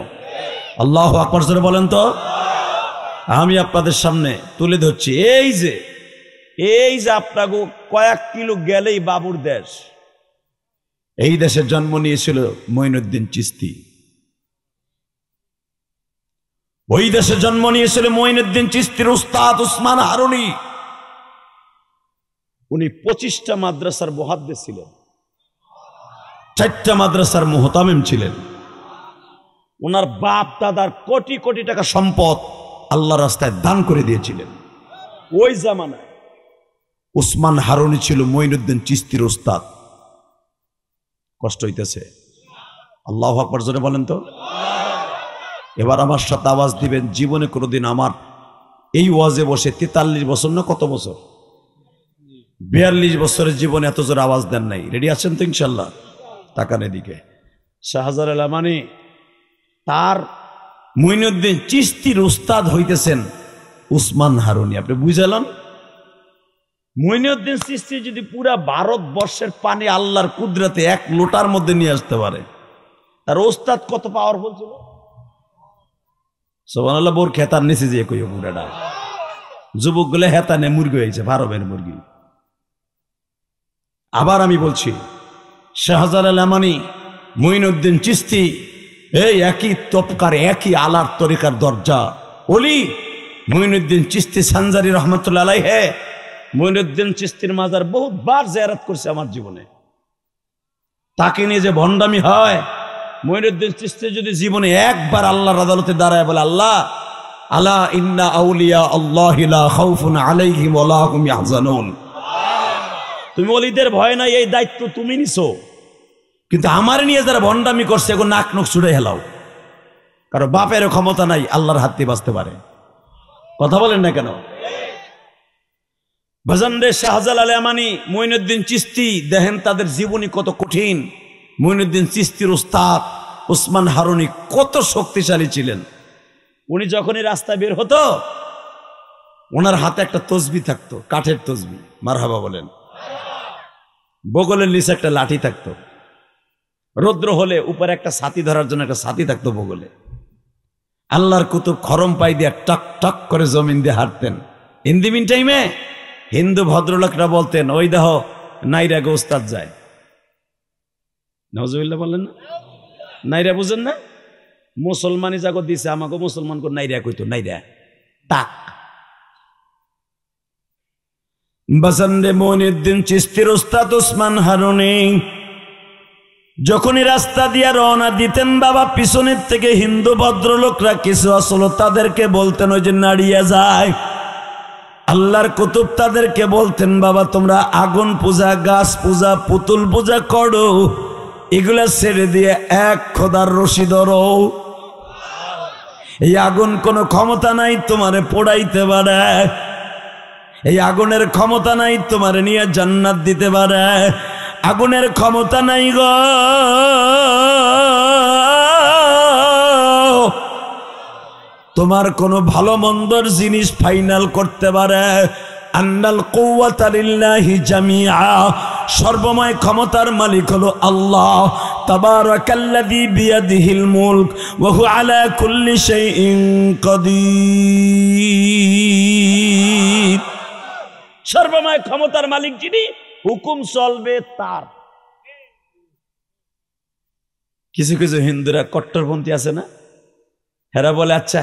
আল্লাহু আকবার জোরে বলেন তো। আমি আপনাদের সামনে তুলে ধরছি, এই যে আপনাকে কয়েক কিলো গেলেই বাবুর দেশ, এই দেশে জন্ম নিয়েছিল মঈনুদ্দিন চিশতি। ওই দেশে জন্ম নিয়েছিল মঈনুদ্দিন চিশতির উস্তাদ উসমান হারুনি। উনি 25টা মাদ্রাসার মুহাদ্দিস ছিলেন, 4টা মাদ্রাসার মুহতামিম ছিলেন। ওনার বাপ দাদার কোটি কোটি টাকা সম্পদ আল্লাহর রাস্তায় দান করে দিয়েছিলেন। ওই জামানায় উসমান হারুনি ছিল মঈনুদ্দিন চিশতির উস্তাদ। কষ্ট হইতেছে? আল্লাহু আকবার জোরে বলেন তো। এবার আমার সাথে আওয়াজ দিবেন, জীবনে কোনোদিন আমার এই ওয়াজে বসে 43 বছর না কত বছর, 42 বছরের জীবনে এত জোরে আওয়াজ দেন নাই। রেডি আছেন তো ইনশাল্লাহ? তাকান এদিকে। শাহজালাল আমানি তার মঈনুদ্দিন চিশতির উস্তাদ হইতেছেন উসমান হারুনি। আপনি বুঝালেন? মঈনুদ্দিন চিশতি যদি পুরা ভারতবর্ষের পানি আল্লাহর কুদরতে এক লোটার মধ্যে নিয়ে আসতে পারে, তার ওস্তাদ কত পাওয়ারফুল ছিল। সুবহানাল্লাহ। বোর খেতার নিচে যে কই বুড়াটা, যুবক গুলো হেতানে মুরগি হয়েছে, ভারবের মুরগি। আবার আমি বলছি, শাহজালাল আমানি, মঈনুদ্দিন চিশতি এই একই তবকার, একই আলার তরিকার দরজা ওলি। মঈনুদ্দিন চিশতি সানজারি রহমতুল্লাহ আলাইহি, মঈনুদ্দিন চিশতির মাজার বহুতবার জিয়ারত করছে আমার জীবনে। তাকে নিয়ে যে ভণ্ডামি হয়, মঈনুদ্দিন চিশতি যদি জীবনে একবার আল্লাহর আদালতে দাঁড়ায় বলে, আল্লাহ আলা ইন্না আউলিয়া আল্লাহি লা খাউফুন আলাইহিম ওয়া লা হুম ইয়াহজানুন, তুমি ওলিদের ভয় নাই, এই দায়িত্ব তুমি নিছো, কিন্তু আমার নিয়ে যারা ভণ্ডামি করছে এখন নাক নখ ছুড়ে হেলাও। কারণ বাপের ক্ষমতা নাই আল্লাহর হাতে বাঁচতে পারে। কথা বলেন না কেন? ভাজানদের শাহজালাল আমানি, মঈনুদ্দিন চিশতি, দেখেন তাদের জীবনী কত কঠিন। মঈনুদ্দিন চিশতির উস্তাদ উসমান হারুনি কত শক্তিশালী ছিলেন। উনি যখনই রাস্তায় বের হতো, ওনার হাতে একটা তসবি থাকতো, কাঠের তসবি, মারহাবা বলেন। বগলের নিচে একটা লাঠি থাকতো। রৌদ্র হলে উপরে একটা ছাতি ধরার জন্য একটা ছাতি থাকতো বগলে। আল্লাহর কুতুব খরম পাই দিয়ে টক টক করে জমিন দিয়ে হাঁটতেন। ইন দি মিন টাইমে হিন্দু ভদ্রলোকরা বলতেন, ওই দেহ নাইরা গো ওস্তাদ যায়। নজরুল্লাহ বললেন না, নাইরা বুঝেন না? মুসলমানি জাগত দিছে আমাকে, মুসলমান করে নাইরা কইতো, নাইরা টাক। বাসান্দে মঈনুদ্দিন চিশতির উস্তাদ ওসমান হারুনি যখনই রাস্তা দিয়ে রওনা দিতেন বাবা, পিছনের থেকে হিন্দু ভদ্রলোকরা কিছু আসলো তাদেরকে বলতেন ওই যে নাড়িয়ে যায়। আল্লাহর কুতুব তাদেরকে বলতেন, বাবা তোমরা আগুন পূজা, গাছ পূজা, পুতুল পূজা করো, এগুলা ছেড়ে দিয়ে এক খোদার রশি ধরো। এই আগুন কোনো ক্ষমতা নাই তোমারে পোড়াইতে পারে, এই আগুনের ক্ষমতা নাই তোমারে নিয়ে জান্নাত দিতে পারে, আগুনের ক্ষমতা নাই গো তোমার কোনো ভালো মন্দর জিনিস ফাইনাল করতে পারে। আন্নাল কুওয়াতা লিল্লাহি জামিআ, সর্বময় ক্ষমতার মালিক হলো আল্লাহ। তাবারাকাল্লাযী বিয়াদিহিল মুলক ওয়া হুয়া আলা কুল্লি শাইইন কাদির। সর্বময় ক্ষমতার মালিক যিনি, হুকুম চলবে তার। কিছু কিছু হিন্দুরা কট্টরপন্থী আছে না, হেরা বলে আচ্ছা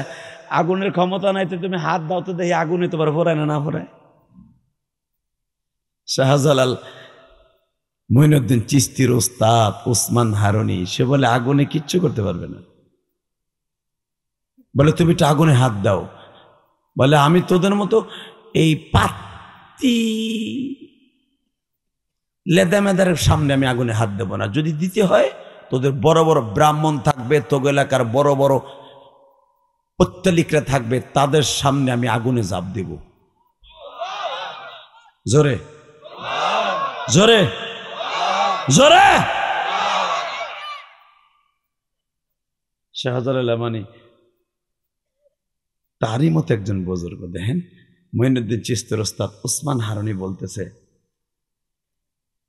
আগুনের ক্ষমতা নাই তো তুমি হাত দাও তো দেখি আগুনে তোমার ফোরায় না ফোরায়। শাহজালাল মঈনুদ্দিন চিশতির ওস্তাদ ওসমান হারুনি সে বলে আগুনে কিচ্ছু করতে পারবে না। বলে তুমি তো আগুনে হাত দাও। বলে আমি তোদের মতো এই পাতি লেদা মেদার সামনে আমি আগুনে হাত দেবো না। যদি দিতে হয় তোদের বড় বড় ব্রাহ্মণ থাকবে, তোর এলাকার বড় বড় অত্যালিকরা থাকবে, তাদের সামনে আমি আগুনে ঝাঁপ দেব। জোরে জোরে জোরে। শাহজালাল আমানি তারই মতো একজন বুজুর্গ, দেখেন মঈনুদ্দিন চিশতির ওস্তাদ ওসমান হারুনি বলতেছে,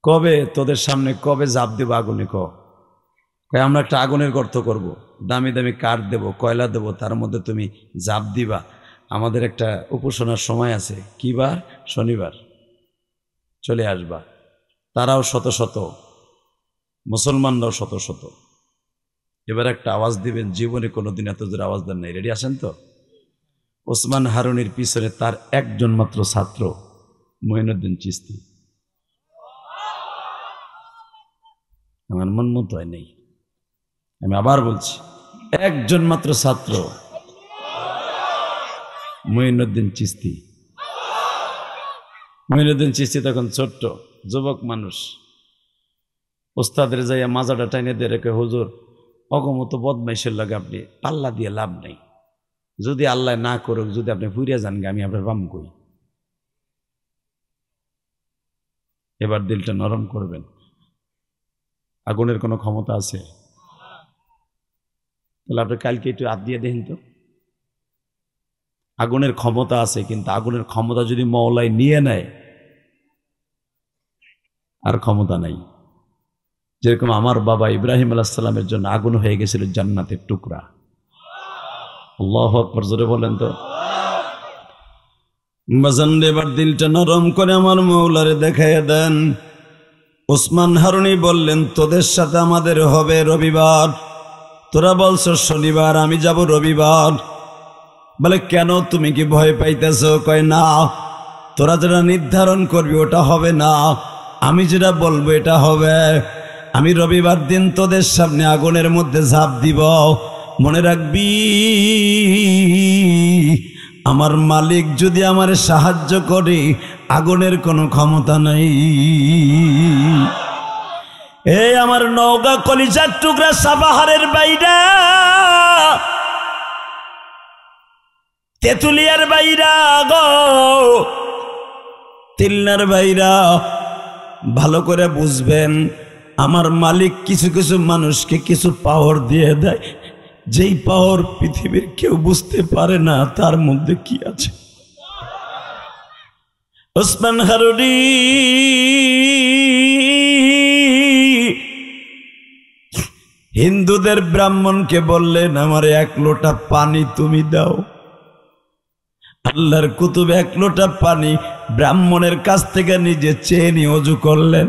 কবে তোদের সামনে কবে ঝাঁপ দেব আগুনে? আমরা একটা আগুনের গর্ত করব, দামি দামি কাঠ দেব, কয়লা দেব, তার মধ্যে তুমি ঝাঁপ দিবা। আমাদের একটা উপাসনার সময় আছে, কি বার? শনিবার, চলে আসবা। তারাও শত শত, মুসলমানরাও শত শত। এবার একটা আওয়াজ দিবেন, জীবনে কোনোদিন এত জোরে আওয়াজ দেন নাই। রেডি আছেন তো? ওসমান হারুনির পিছনে তার একজন মাত্র ছাত্র মঈনুদ্দিন চিশতি। আমার মন মতো হয় নেই, আমি আবার বলছি, একজন মাত্র ছাত্র মঈনুদ্দিন চিশতি। মঈনুদ্দিন চিশতি তখন ছোট্ট যুবক মানুষ। ওস্তাদের যাইয়া মাজাটা টাইনে দিয়ে রেখে, হুজুর অগমত বদমাইশের লাগে আপনি পাল্লা দিয়ে লাভ নেই, যদি আল্লাহ না করুক, যদি আপনি ফুরিয়া যান আমি আপনার বাম কই। এবার দিলটা নরম করবেন। আগুনের কোনো ক্ষমতা আছে? তাহলে আপনি কালকে একটু হাত দিয়ে দেখেন তো। আগুনের ক্ষমতা আছে, কিন্তু আগুনের ক্ষমতা যদি মওলাই নিয়ে নেয় আর ক্ষমতা নাই। যেরকম আমার বাবা ইব্রাহিম আলাইহিস সালামের জন্য আগুন হয়ে গেছিল জান্নাতের টুকরা। আল্লাহু আকবার, জোরে বলেন তো। বাজান এবার দিলটা নরম করে আমার মওলারে দেখাইয়া দেন। ওসমান হারুনি বললেন, তোদের সাথে আমাদের হবে রবিবার, তোরা বলছো শনিবার, আমি যাব রবিবার। বলে কেন, তুমি কি ভয় পাইতেছ? কয় না, তোরা যেটা নির্ধারণ করবি ওটা হবে না, আমি যেটা বলবো এটা হবে। আমি রবিবার দিন তোদের সামনে আগুনের মধ্যে ঝাঁপ দিব। মনে রাখবি, আমার মালিক যদি আমার সাহায্য করে, আগুনের কোনো ক্ষমতা নাই। এই আমার নওগাঁ কলিজার টুকরা সাবাহারের বাইরা, তেতুলিয়ার বাইরা গো, তিলনার বাইরা, ভালো করে বুঝবেন, আমার মালিক কিছু কিছু মানুষকে কিছু পাওয়ার দিয়ে দেয়, যেই পাওয়ার পৃথিবীর কেউ বুঝতে পারে না তার মধ্যে কি আছে। ওসমান হারুনি হিন্দুদের ব্রাহ্মণকে বললেন আমার 1 লোটা পানি তুমি দাও। আল্লাহর কুতুব 1 লোটা পানি ব্রাহ্মণের কাছ থেকে নিজে চেয়ে নিয়ে ওযু করলেন,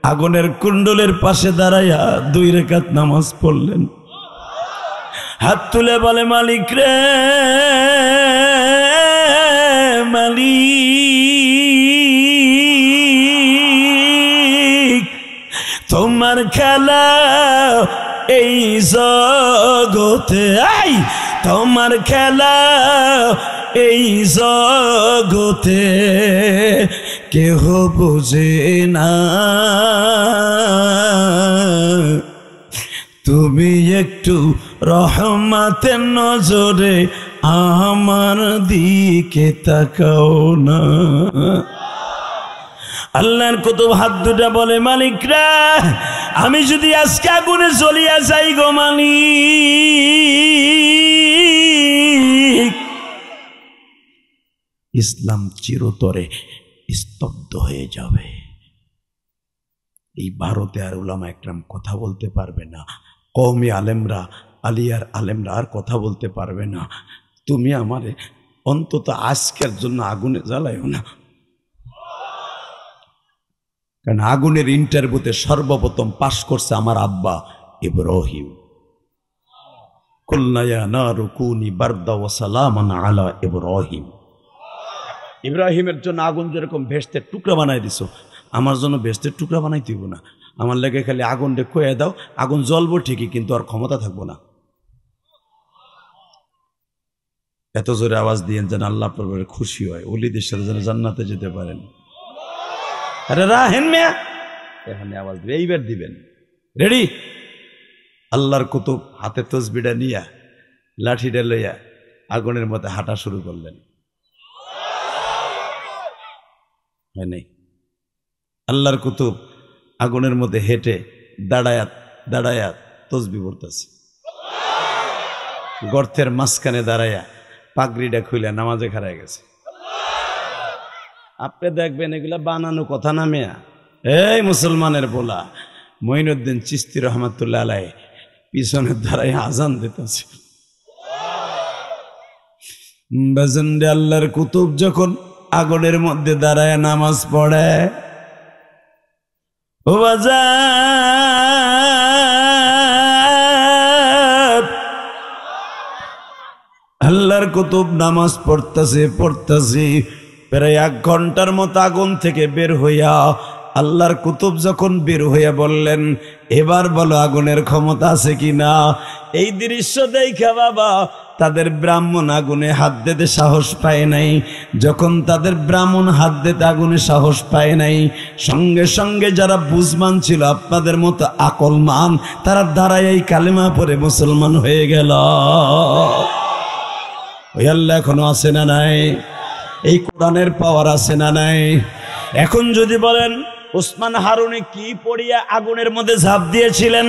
আগুনের কুণ্ডলের পাশে দাঁড়াইয়া 2 রাকাত নামাজ পড়লেন। হাত তুলে বলে মালিক রে মালিক, তোমার খেলা এই জগতে, তোমার খেলা এই জগতে কেহ বোঝে না, তুমি একটু রহমতের নজরে আমার দিকে তাকাও না। আল্লাহর কুতুব হাত দুটা বলে মালিকরা আমি যদি আজকে আগুনে জ্বলিয়া যাই গো মালিক, ইসলাম চিরতরে স্তব্ধ হয়ে যাবে। এই ভারতে আর উলামা একরাম কথা বলতে পারবে না, কওমি আলেমরা আলিয়ার আলেমরা আর কথা বলতে পারবে না। তুমি আমারে অন্তত আজকের জন্য আগুনে জ্বালাইও না। কারণ আগুনের ইন্টারভিউতে সর্বপ্রথম পাশ করছে আমার আব্বা ইব্রাহিম। কুলনা ইয়া নারু কুনি বারদা ওয়া সালামান আলা ইব্রাহিম। ইব্রাহিমের জন্য আগুন যেরকম ভেস্তের টুকরা বানাই দিছো, আমার জন্য ভেস্তের টুকরা বানাই দিব না। আমার লেগে খালি আগুন কয়ে দাও, আগুন জ্বলবো ঠিকই কিন্তু আর ক্ষমতা থাকবো না। এত জোরে আওয়াজ দিয়েন যেন আল্লাহ আপনার খুশি হয়, ওলিদের সাথে যেন জান্নাতে যেতে পারেন। আরে রাহেন মিয়া, এখানে আওয়াজ দিবে, এইবার দিবেন। রেডি? আল্লাহর কুতুব হাতে তসবিটা নিয়া লাঠিটা লইয়া আগুনের মধ্যে হাঁটা শুরু করলেন। হয় নাই? আল্লাহর কুতুব আগুনের মধ্যে হেঁটে দাঁড়ায়াত দাঁড়ায়াত তসবি পড়তেছে। গর্তের মাঝখানে দাঁড়ায়া পাগড়িটা খুলে নামাজে খাড়ায় গেছে। আপনি দেখবেন এগুলা বানানো কথা না মেয়া। এই মুসলমানের বলা মঈনুদ্দিন চিশতি রহমাতুল্লাহ আলাইহি পিছনের দাঁড়ায় আজান দিতেছে। বাজানরে আল্লাহর কুতুব যখন আগুনের মধ্যে দাঁড়ায় নামাজ পড়ে, ও বাজান আল্লাহর কুতুব নামাজ পড়তেছে প্রায় 1 ঘন্টার মতো আগুন থেকে বের হইয়া আল্লাহর কুতুব যখন বের হইয়া বললেন এবার বলো আগুনের ক্ষমতা আছে কিনা। এই দৃশ্য দেখা বাবা তাদের ব্রাহ্মণ আগুনে হাত দিতে সাহস পায় নাই। যখন তাদের ব্রাহ্মণ হাত দিতে আগুনে সাহস পায় নাই, সঙ্গে সঙ্গে যারা বুঝমান ছিল আপনাদের মতো আকলমান, তারা দাঁড়ায় কালেমা পড়ে মুসলমান হয়ে গেল। ওই আল্লাহ এখনো আছে না নাই? এই কোরআনের পাওয়ার আছে না নাই? এখন যদি বলেন উসমান হারুনি কি পড়িয়া আগুনের মধ্যে ঝাঁপ দিয়েছিলেন,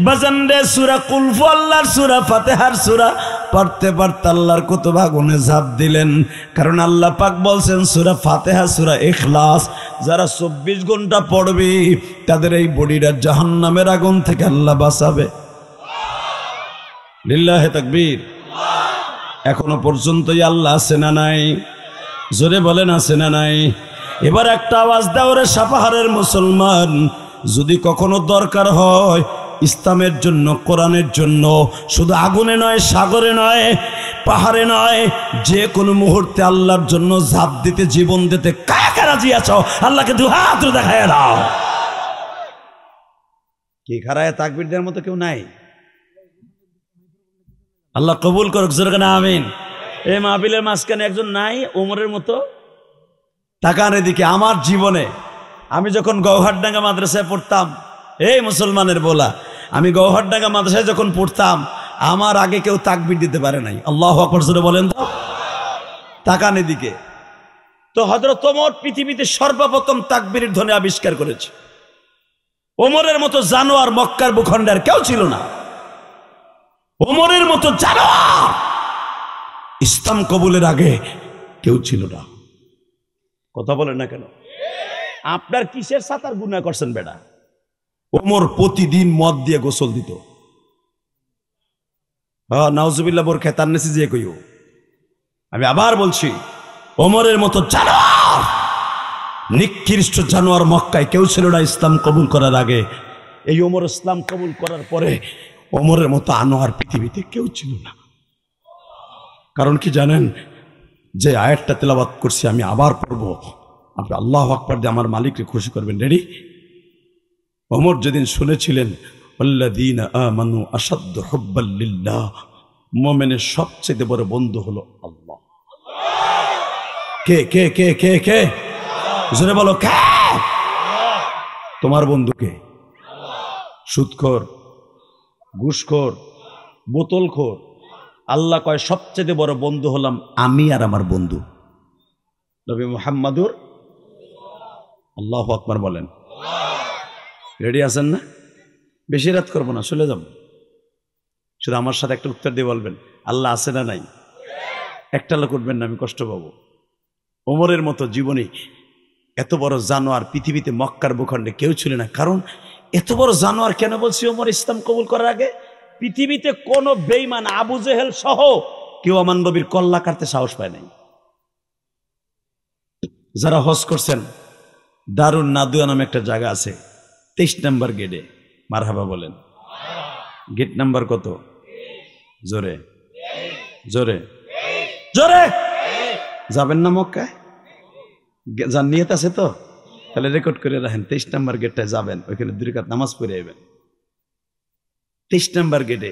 বাজান রে সূরা কুল হু আল্লাহর সূরা ফাতিহার সূরা পড়তে পড়তে আল্লাহর কুতুব আগুনে ঝাঁপ দিলেন। কারণ আল্লাহ পাক বলছেন সূরা ফাতিহা সূরা ইখলাস যারা 24 ঘন্টা পড়বে তাদের এই বডিটা জাহান্নামের আগুন থেকে আল্লাহ বাঁচাবে। লিল্লাহি তাকবীর। এখনো পর্যন্তই আল্লাহ আছে না নাই? জোরে বলেন আছে না নাই? এবার একটা আওয়াজ দাও রে সাপাহারের মুসলমান, যদি কখনো দরকার হয় ইসলামের জন্য কোরআনের জন্য, শুধু আগুনে নয়, সাগরে নয়, পাহাড়ে নয়, যে কোনো মুহূর্তে আল্লাহর জন্য ঝাঁপ দিতে, জীবন দিতে কাকে রাজি আছো? আল্লাহকে দুহাত দেখায় দাও। কি খারায় তাকবীর দেওয়ার মতো কেউ নাই? আল্লাহ কবুল করুক, জোরে আমিন। এই মাহফিলের মাঝখানে একজন নাই ওমরের মতো? তাকান এদিকে। আমার জীবনে আমি যখন গৌহারডাঙ্গা মাদ্রাসায় পড়তাম, এই মুসলমানের বলা, আমি গৌহারডাঙ্গা মাদ্রাসায় যখন পড়তাম আমার আগে কেউ তাকবীর দিতে পারে নাই। আল্লাহু আকবার জোরে বলেন তো। তাকান এদিকে। তো হযরত ওমর পৃথিবীতে সর্বপ্রথম তাকবীরের ধ্বনি আবিষ্কার করেছে। ওমরের মতো জানোয়ার মক্কার ভূখণ্ডে আর কেউ ছিল না। ওমরের মতো জানোয়ার ইসলাম কবুলের আগে কেউ ছিল না। কথা বলেন না কেন? আপনার কিসের সাতার গুনাহ করছেন বেটা? ওমর প্রতিদিন মদ দিয়ে গোসল দিত। নাউজুবিল্লাহ বোরখা তার নেছি যে কইও। আমি আবার বলছি, ওমরের মতো জানোয়ার, নিকৃষ্ট জানোয়ার মক্কায় কেউ ছিল না ইসলাম কবুল করার আগে। এই ওমর ইসলাম কবুল করার পরে ওমরের মতো আনোয়ার পৃথিবীতে কেউ ছিল না। কারণ কি জানেন? যে আয়াতটা তেলাওয়াত করছি আমি আবার পড়বো, আপনি আল্লাহু আকবার দিয়ে আমার মালিককে খুশি করবেন। রেডি? ওমর যেদিন শুনেছিলেন আল্লাযীনা আমানু আশাদ্দু হুব্বাল লিল্লাহ, মুমিনের সবচেয়ে বড় বন্ধু হলো আল্লাহ। কে কে কে কে কে? জোরে বলো, কে? তোমার বন্ধু কে? সুদখোর, ঘুষখোর, বোতলখোর? আল্লাহ কয় সবচেয়ে বড় বন্ধু হলাম আমি আর আমার বন্ধু নবী মুহাম্মাদুর। আল্লাহু আকবার বলেন। রেডি আছেন না? বেশি রাত করবো না, চলে যাব। শুধু আমার সাথে একটা উত্তর দিয়ে বলবেন আল্লাহ আছে না নাই। একটা লোক উঠবেন না, আমি কষ্ট পাবো। ওমরের মতো জীবনী এত বড় জানোয়ার পৃথিবীতে মক্কার ভূখণ্ডে কেউ ছিল না। কারণ এত বড় জানোয়ার কেন বলছি? ওমর ইসলাম কবুল করার আগে পৃথিবীতে কোন বেঈমান আবু জেহেল সহ কেউ আমার নবীর কল্লা কাটতে সাহস পায় নাই। যারা হজ করছেন, দারুন নাদুয়া নামে একটা জায়গা আছে 23 নম্বর গেটে। মারহাবা বলেন। গেট নাম্বার কত? জোরে জোরে জোরে। যাবেন না মক্কায়? যার নিয়ত আছে তো তাহলে রেকর্ড করে রাখেন। 23 নম্বর গেটটায় যাবেন, ওইখানে 2 রাকাত নামাজ পড়ে যাবেন। 23 নম্বর গেটে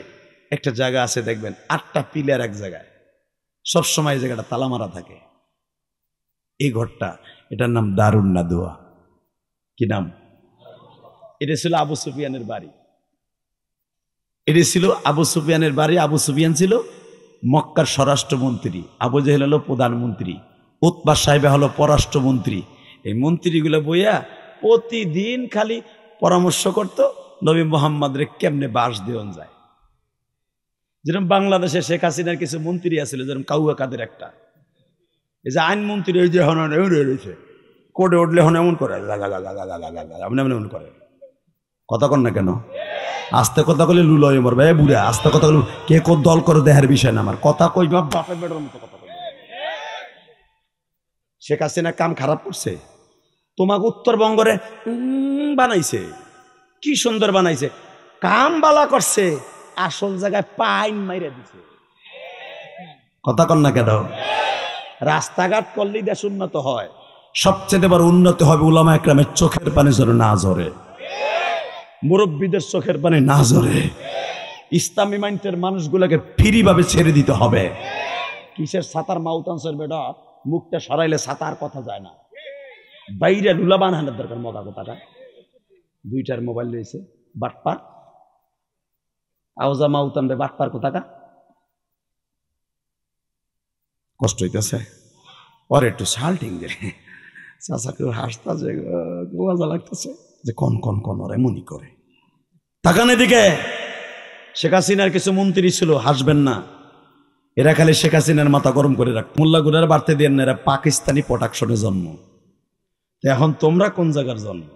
একটা জায়গা আছে, দেখবেন 8টা পিলার এক জায়গায়, সবসময় জায়গাটা তালা মারা থাকে। এই ঘরটা, এটার নাম দারুন নাদুয়া। কি নাম? এটা ছিল আবু সুফিয়ানের বাড়ি। এটা ছিল আবু সুফিয়ানের বাড়ি। আবু সুফিয়ান ছিল মক্কার স্বরাষ্ট্রমন্ত্রী, আবু জেহেল হলো প্রধানমন্ত্রী, উতবা সাহেব হলো পররাষ্ট্রমন্ত্রী। এই মন্ত্রীগুলো বইয়া প্রতিদিন খালি পরামর্শ করত নবী মুহাম্মদের কেমনে বাস দেওয়া যায়। যেরকম বাংলাদেশে শেখ হাসিনার কিছু মন্ত্রী আছিল, যেরকম কাউয়া কাদের একটা, এই যে আইন মন্ত্রী, এই যে রয়েছে কোর্টে উঠলে হন এমন করে, এমন করে। কথা কন না কেন? আস্তে কথা কইলে লুলো এমর ভাই বুড়া, আস্তে কথা কইলে কে কোন দল করে দেহের বিষয় না আমার। কথা কই বাপের বেটার মতো কথা কই। শেখ হাসিনা কাম খারাপ করছে, তোমাকে উত্তরবঙ্গরে বানাইছে, কি সুন্দর বানাইছে, কাম বালা করছে, আসল জায়গায় পাইন মাইরা দিছে। কথা কন না কেন? রাস্তাঘাট করলেই দেশ উন্নত হয়। সবচেয়ে বড় উন্নত হবে উলামা একরামের চোখের পানি ঝরে না ঝরে, মুরব্বীদের চোখের পানি না ঝরে। ইসলামী মাইন্ডের মানুষগুলোকে ফ্রি ভাবে ছেড়ে দিতে হবে। কিসের সাতার মাউতানসের বেটা, মুখটা সরাইলে সাতার কথা যায় না। বাইরে লুলা বানানোর দরকার। মজা কথাটা, 2টার মোবাইল রয়েছে, বাটপার আওজা মাউতান রে বাটপার কোথাকা। কষ্ট হইতেছে ওর, একটু শাল্টিং যে চাচা কেউ হাসতেছে, মজা লাগতেছে যে কন কন কন ওর এমনই করে। তাকান এদিকে। শেখ হাসিনার কিছু মন্ত্রী ছিল, হাসবেন না, এরা খালি শেখ হাসিনার মাথা গরম করে রাখ। মোল্লা গুলার বাড়তে দেন না, এরা পাকিস্তানি প্রোডাকশনে জন্ম। এখন তোমরা কোন জায়গার জন্ম?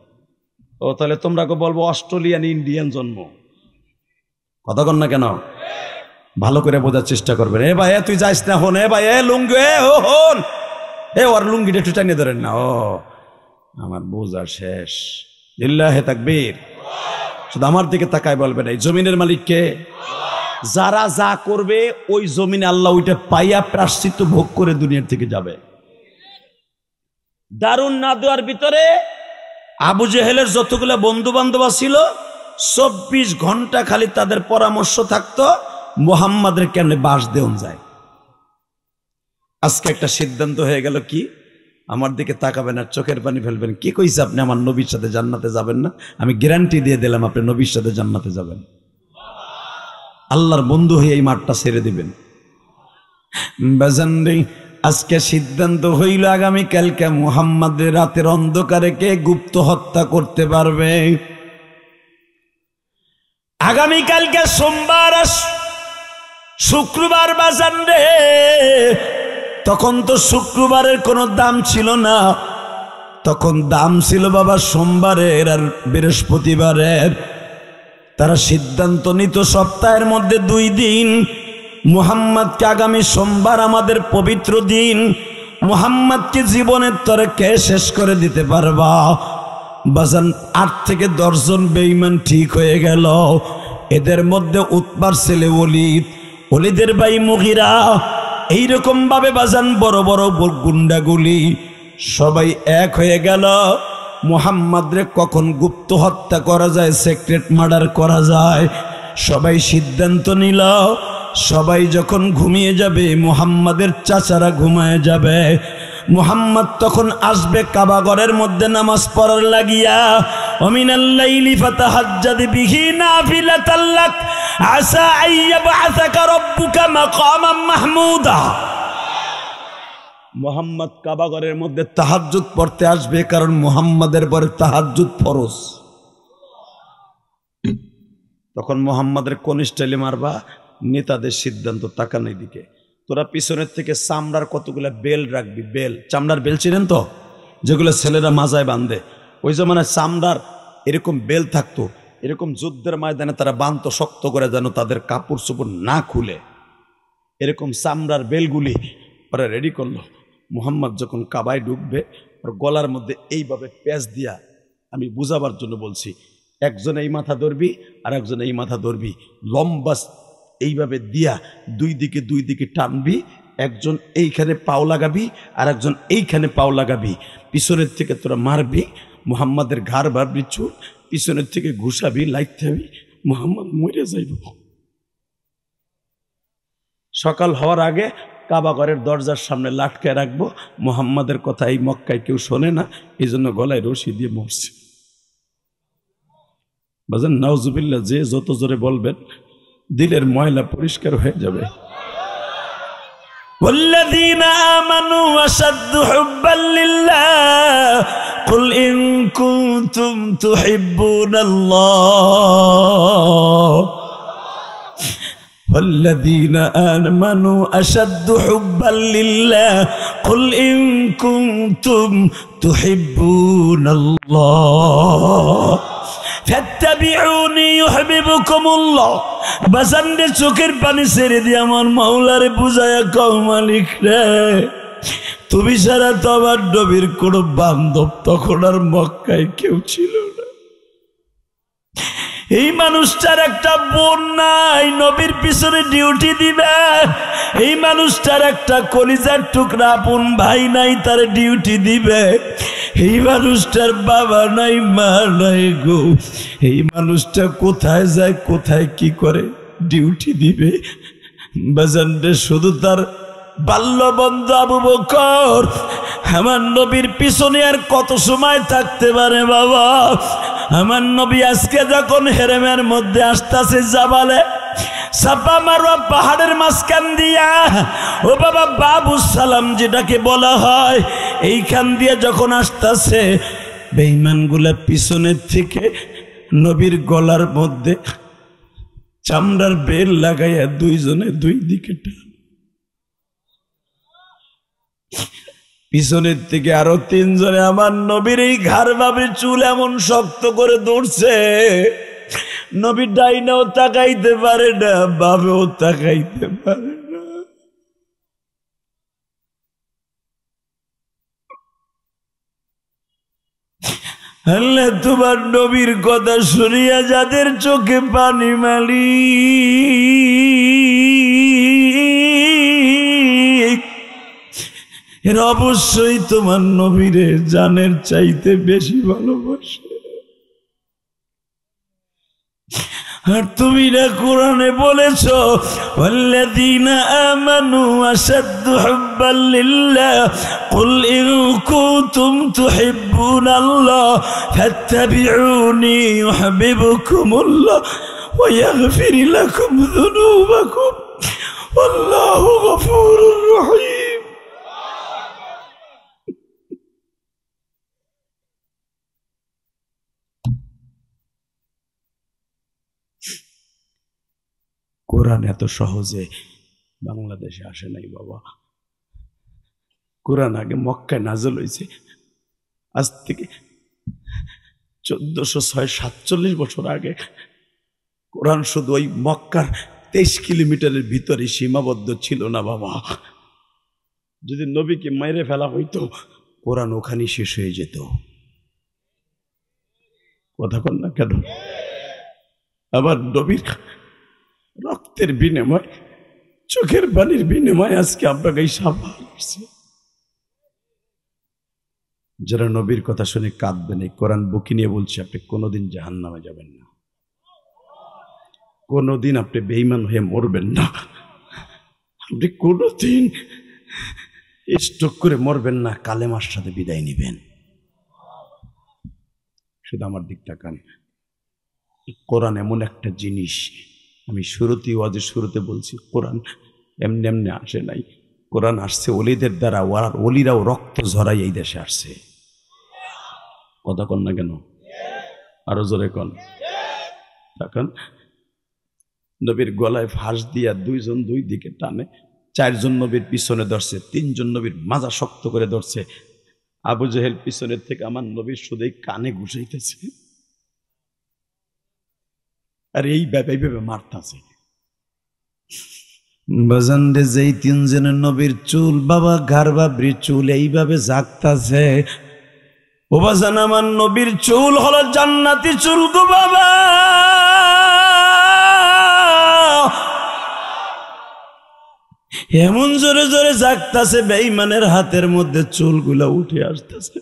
ও তাহলে তোমরা বলবো অস্ট্রেলিয়ান ইন্ডিয়ান জন্ম। কথা কন না কেন? ভালো করে বোঝার চেষ্টা করবেন। এ ভাই তুই যাইস না, হন এ ভাই, এ লুঙ্গি, এ হন, এ ওর লুঙ্গিটা একটু টানিয়ে ধরেন না। ও আমার বোঝা শেষ। লিল্লাহে তাকবীর। শুধু আমার দিকে তাকায় বলবেন এই জমিনের মালিক কে? যারা যা করবে ওই জমিনে আল্লাহ ওইটা পাইয়া প্রায়শ্চিত্ত ভোগ করে দুনিয়ার থেকে যাবে। দারুন নাদুয়ার ভিতরে আবু জেহেলের যতগুলো বন্ধু বান্ধব ছিল 24 ঘন্টা খালি তাদের পরামর্শ থাকতো মুহাম্মাদের কেমনে বাস দেওয়া যায়। আজকে একটা সিদ্ধান্ত হয়ে গেল কি, আমার দিকে তাকাবেন আর চোখের পানি ফেলবেন। কি কইছে আপনি আমার নবীর সাথে জান্নাতে যাবেন না? আমি গ্যারান্টি দিয়ে দিলাম আপনি নবীর সাথে জান্নাতে যাবেন। আল্লাহর বন্ধু হয়ে এই মাঠটা ছেড়ে দিবেন। বাজানরে আজকে সিদ্ধান্ত হইল আগামী কালকে মুহাম্মাদের রাতের অন্ধকারে কে গুপ্ত হত্যা করতে পারবে। আগামী কালকে সোমবার, শুক্রবার বাজানরে, তখন তো শুক্রবারের কোনো দাম ছিল না, তখন দাম ছিল বাবা সোমবারের আর বৃহস্পতিবারের। তারা সিদ্ধান্ত নিত সপ্তাহের মধ্যে 2 দিন মুহাম্মদকে আগামী সোমবার আমাদের পবিত্র দিন, মুহাম্মদকে জীবনের তরে কে শেষ করে দিতে পারবা? বাজান 8 থেকে 10 জন বেঈমান ঠিক হয়ে গেল। এদের মধ্যে উতবার ছেলে ওলীদ, ওলীদের ভাই মুগীরা, এইরকম ভাবে বাজান বড় বড় গুন্ডাগুলি সবাই এক হয়ে গেল। মুহাম্মদরে কখন গুপ্ত হত্যা করা যায়, সিক্রেট মার্ডার করা যায়, সবাই সিদ্ধান্ত নিল। সবাই যখন ঘুমিয়ে যাবে, মুহাম্মাদের চাচারা ঘুমায় যাবে, মুহাম্মদ তখন আসবে কাবাগরের মধ্যে নামাজ পড়ার লাগিয়া। ওমিনাল লাইলি ফাতাহাজ্জাদ বিহি নাফিলাতাল লাক আসা আইয়াবআসাকা রাব্বুকা মাকামান মাহমুদা। মুহাম্মদ কাবাগরের মধ্যে তাহাজ্জুদ পড়তে আসবে, কারণ মুহাম্মাদের পরে তাহাজ্জুদ ফরজ। তখন মুহাম্মাদের কোন স্টাইলে মারবা? নেতাদের সিদ্ধান্ত, তাকানোর দিকে। তোরা পিছনের থেকে চামড়ার কতগুলা বেল রাখবি, বেল, চামড়ার বেল চিনেন তো, যেগুলো ছেলেরা মাজায় বাঁধে। ওই জমানায় চামড়ার এরকম বেল থাকতো, এরকম যুদ্ধের ময়দানে তারা বাঁধতো শক্ত করে, যেন তাদের কাপড় চোপড় না খুলে। এরকম চামড়ার বেলগুলি ওরা রেডি করলো। মুহাম্মদ যখন কাবায় ঢুকবে, ওর গলার মধ্যে এইভাবে প্যাঁচ দিয়া, আমি বুঝাবার জন্য বলছি, একজন এই মাথা ধরবি আর একজন এই মাথা ধরবি, লম্বা এইভাবে দিয়া দুই দিকে টানবি, একজন এইখানে পাও লাগাবি আর একজন এইখানে পাও লাগাবি, পিছনের থেকে তোরা মারবি, মুহাম্মাদের ঘাড় ভাববি চুল, পিছনের থেকে ঘুষাবি, লাইতে হবি, মুহাম্মদ মরে যাইব। সকাল হওয়ার আগে কাবাগরের দরজার সামনে লাটকায় রাখবো। মুহাম্মাদের কথা এই মক্কায় কেউ শোনে না, এই জন্য গলায় রশি দিয়ে মরছে। বাজান নাউজুবিল্লাহ, যে যত জোরে বলবেন দিলের ময়লা পরিষ্কার হয়ে যাবে। والذين آمنوا أشد حبا لله قل إن كنتم تحبون الله والذين آمنوا أشد حبا لله قل إن كنتم تحبون الله ফাত্তাবিউনি ইউহিব্বুকুমুল্লাহ। বাজানদের চোখের পানি ছেড়ে দিয়ে আমার মাওলারে বুঝায়া কও, মালিক রে, তুমি ছাড়া তো আমার নবীর কোনো বান্ধব তখন আর মক্কায় কেউ ছিল না। এই মানুষটার একটা বোন নাই, নবীর পিছনে ডিউটি দিবে। এই মানুষটার একটা কলিজার টুকরা আপন ভাই নাই, তার ডিউটি দিবে। এই মানুষটার বাবা নাই, মা নাই গো। এই মানুষটা কোথায় যায়, কোথায় কি করে, ডিউটি দিবে। বাজানরে শুধু তার বাল্যবন্ধু আবু বকর আমার নবীর পিছনে আর কত সময় থাকতে পারে বাবা? আমার নবী আজকে যখন হেরেমের মধ্যে আসতেছে, জাবালে সাফা মারওয়া পাহাড়ের মাঝখান দিয়া, ও বাবা বাবু সালাম যেটাকে বলা হয়, এইখান দিয়ে যখন আসতেছে, বেঈমানগুলা পিছনের থেকে নবীর গলার মধ্যে চামড়ার বেল লাগাইয়া দুইজনে দুই দিকে টান, পিছনের থেকে আরো 3 জনে আমার নবীর এই ঘাড় বাবরি চুল এমন শক্ত করে ধরছে, নবী ডাইনাও তাকাইতে পারে না, বাবেও তাকাইতে পারে না। আল্লাহ তোমার নবীর কথা শুনিয়া যাদের চোখে পানি মালি, এর অবশ্যই তোমার নবীরে জানের চাইতে বেশি ভালোবাসে। আর তুমি না কোরআনে বলেছো, ওয়াল্লাযীনা আমানু আশাদ্দু হুব্বান লিল্লাহ কুল ইন কুনতুম তুহিব্বুনাল্লাহ ফাত্তাবিউনি ইউহিব্বুকুমুল্লাহ ওয়া ইয়াগফির লাকুম যুনুবাকুম ওয়াল্লাহু গফুরুর রহিম। কোরআন এত সহজে বাংলাদেশে আসে নাই বাবা। কোরআন আগে মক্কায় নাযিল হয়েছে, আজ থেকে 1447 বছর আগে। কোরআন শুধু ওই মক্কার 23 কিলোমিটারের ভিতরে সীমাবদ্ধ ছিল না বাবা। যদি নবীকে মাইরে ফেলা হইতো কোরআন ওখানেই শেষ হয়ে যেত। কথা কন না কেন? আবার নবীর রক্তের বিনিময়, চোখের পানির বিনিময় আজকে আপনাকে এই সাফা আসছে। যারা নবীর কথা শুনে কাঁদবেন, এই কোরআন বুকে নিয়ে বলছে, আপনি কোনোদিন জাহান্নামে যাবেন না, কোনোদিন আপনি বেঈমান হয়ে মরবেন না, আপনি কোনোদিন স্ট্রোক করে মরবেন না, কালেমার সাথে বিদায় নিবেন। শুধু আমার দিক তাকান। কোরআন এমন একটা জিনিস, আমি শুরুতে বলছি, কোরআন এমনি এমনি আসে নাই। কোরআন আসছে ওলিদের দ্বারা, আর ওলিরাও রক্ত ঝরাই এই দেশে আসছে। কথা কন না কেন? আরো জোরে কন। তাকান, নবীর গলায় ফাঁস দিয়া দুইজন দুই দিকে টানে, 4 জন নবীর পিছনে ধরছে, 3 জন নবীর মাজা শক্ত করে ধরছে। আবু জেহেল পিছনের থেকে আমার নবীর শুধুই কানে ঘুষাইতেছে, আর এইভাবে মারতাছে। বাজান রে, যেই 3 জনের নবীর চুল বাবা, ঘাড় বাবরি চুল এইভাবে জাগতাছে, ও বাজান আমার নবীর চুল হলো জান্নাতি চুল গো বাবা। এমন জোরে জোরে জাগতাছে, বেঈমানের হাতের মধ্যে চুলগুলা উঠে আসতেছে।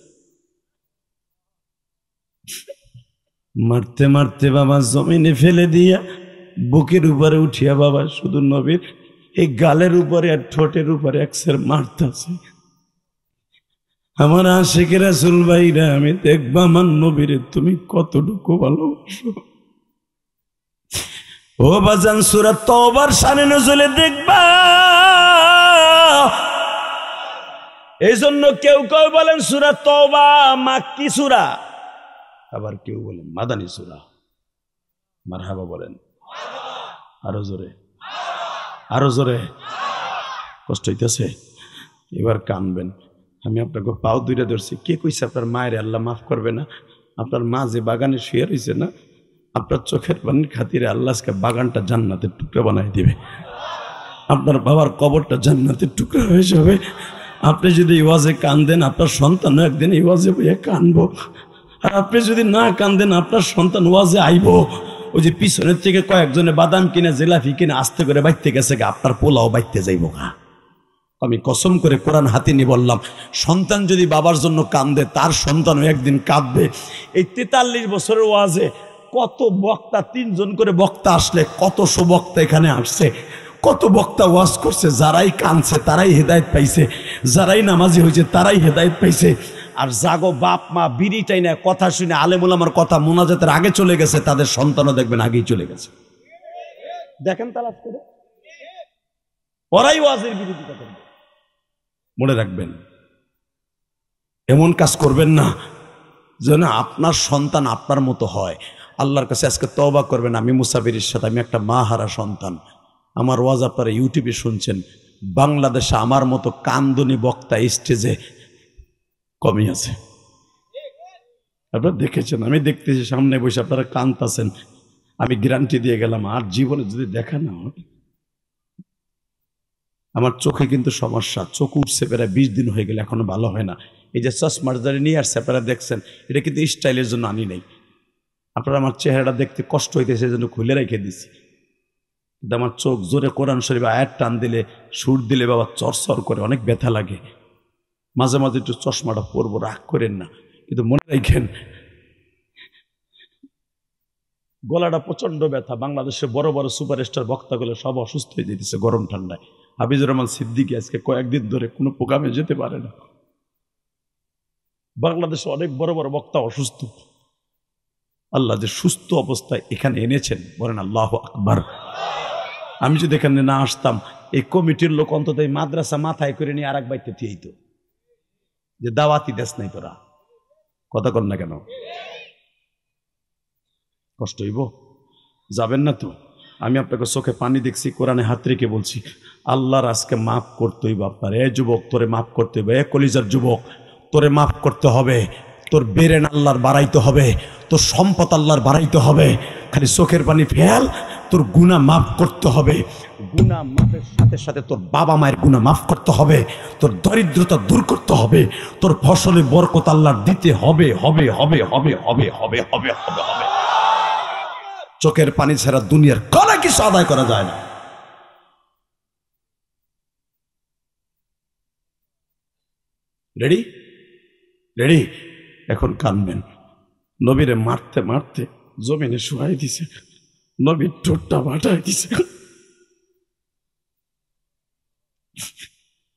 মারতে মারতে বাবা জমিনে ফেলে দিয়া বুকের উপরে উঠিয়া বাবা শুধু নবীর এই গালের উপরে আর ঠোঁটের উপরে একসের মারতেছে। আমার আশিকের রাসূল ভাইরা, আমি দেখবা আমার নবীরে তুমি কতটুকু ভালোবাসো। ও বাজান, সূরা তওবার শানে নজুলে দেখবা। এই জন্য কেউ কেউ বলেন সূরা তওবা মাক্কি সূরা, আবার কেউ বলেন মাদানী সূরা। মারহাবা বলেন, আরো জোরে, আরো জোরে। কষ্ট হইতেছে? এবার কানবেন। আমি আপনাকে পাও দুইটা ধরছি। কে কইছে আপনার মায়ের আল্লাহ মাফ করবে না? আপনার মা যে বাগানে শুয়ে রয়েছে না, আপনার চোখের পানির খাতিরে আল্লাহ আজকে বাগানটা জান্নাতের টুকরা বানাই দিবে। আপনার বাবার কবরটা জান্নাতের টুকরা হয়ে যাবে। আপনি যদি ওয়াজে কান্দেন, আপনার সন্তানও একদিন এই ওয়াজে বইয়ে কানবো। আর আপনি যদি না কান্দেন, আপনার সন্তান ওয়াজে আইব। ওই যে পিছনের থেকে কয়েকজনে বাদাম কিনে, জেলাফি কিনে আস্তে করে বাইতে গেছে, আপনার পোলাও বাইতে যাইব গা। আমি কসম করে কোরআন হাতে নিয়ে বললাম, সন্তান যদি বাবার জন্য কান্দে, তার সন্তানও একদিন কাঁদবে। এই 43 বছরের ওয়াজে কত বক্তা, 3 জন করে বক্তা আসলে কতশো বক্তা এখানে আসছে, কত বক্তা ওয়াজ করছে। যারাই কাঁদছে তারাই হেদায়েত পাইছে, যারাই নামাজি হয়েছে তারাই হেদায়েত পাইছে। আর জাগো বাপ মা বিড়ি টাই না কথা শুনে আলেম ওলামার কথা মোনাজাতের আগে চলে গেছে, তাদের সন্তানও দেখবেন আগেই চলে গেছে। দেখেন তালাশ করে, ওরাই ওয়াজের বিরোধিতা করবে। মনে রাখবেন, এমন কাজ করবেন না যেন আপনার সন্তান আপনার মতো হয়। আল্লাহর কাছে আজকে তওবা করবেন। আমি মুসাফিরের সাথে, আমি একটা মা হারা সন্তান। আমার ওয়াজ আপনারা ইউটিউবে শুনছেন। বাংলাদেশে আমার মতো কান্দনী বক্তা স্টেজে কমই আছে। আপনারা দেখেছেন, আমি দেখতেছি সামনে বসে আপনারা কাঁদতেছেন। আমি গ্যারান্টি দিয়ে গেলাম, আর জীবনে যদি দেখা না হয়। আমার চোখে কিন্তু সমস্যা, চোখ উঠছে প্রায় 20 দিন হয়ে গেলে, এখনো ভালো হয় না। এই যে চশমার যারা নিয়ে আসছে আপনারা দেখছেন, এটা কিন্তু স্টাইলের জন্য আনি নাই। আপনারা আমার চেহারাটা দেখতে কষ্ট হইতেছে, জন্য খুলে রেখে দিছি। কিন্তু আমার চোখ জোরে কোরআন শরীফ আয়াত টান দিলে, সুর দিলে বাবা চরচর করে, অনেক ব্যথা লাগে। মাঝে মাঝে একটু চশমাটা পরবো, রাগ করেন না। কিন্তু মনে রাখেন, গলাটা প্রচন্ড ব্যথা। বাংলাদেশে বড় বড় সুপারস্টার বক্তাগুলো সব অসুস্থ হয়ে যেতেছে গরম ঠান্ডায়। হাফিজুর রহমান সিদ্দিকী আজকে কয়েকদিন ধরে কোনো প্রোগ্রামে যেতে পারে না। বাংলাদেশে অনেক বড় বড় বক্তা অসুস্থ। আল্লাহ যে সুস্থ অবস্থায় এখানে এনেছেন, বলেন আল্লাহু আকবার। আমি যদি এখানে না আসতাম, এই কমিটির লোক অন্তত এই মাদ্রাসা মাথায় করে নিয়ে আর এক বাইতে দিয়েইতো যে দাওয়াতি দেশ নাই তোরা। কথা কর না কেন? কষ্ট হইব? যাবেন না তো? আমি আপনাকে চোখে পানি দেখছি, কোরআনে হাত রেখে বলছি, আল্লাহর আজকে মাফ করতে হইব আপনার। এ যুবক, তোরে মাফ করতে হইব। এ কলিজার যুবক, তোরে মাফ করতে হবে। তোর বেরেন আল্লাহর বাড়াইতে হবে, তোর সম্পদ আল্লাহর বাড়াইতে হবে। খালি চোখের পানি ফেল, তোর গুনাহ মাফ করতে হবে, গুনাহ মাফের সাথে সাথে তোর বাবা মায়ের গুনাহ মাফ করতে হবে, তোর দরিদ্রতা দূর করতে হবে, তোর ফসলে বরকত আল্লাহ দিতে হবে হবে হবে হবে হবে হবে হবে হবে হবে। চোখের পানি ছাড়া দুনিয়ার কোনো কিছু আদায় করা যায় না। Ready ready? এখন কানবেন। নবীরে মারতে মারতে জমিনে শুয়াই দিছে, নবীর ঠোঁটটা বাটাই দিছে।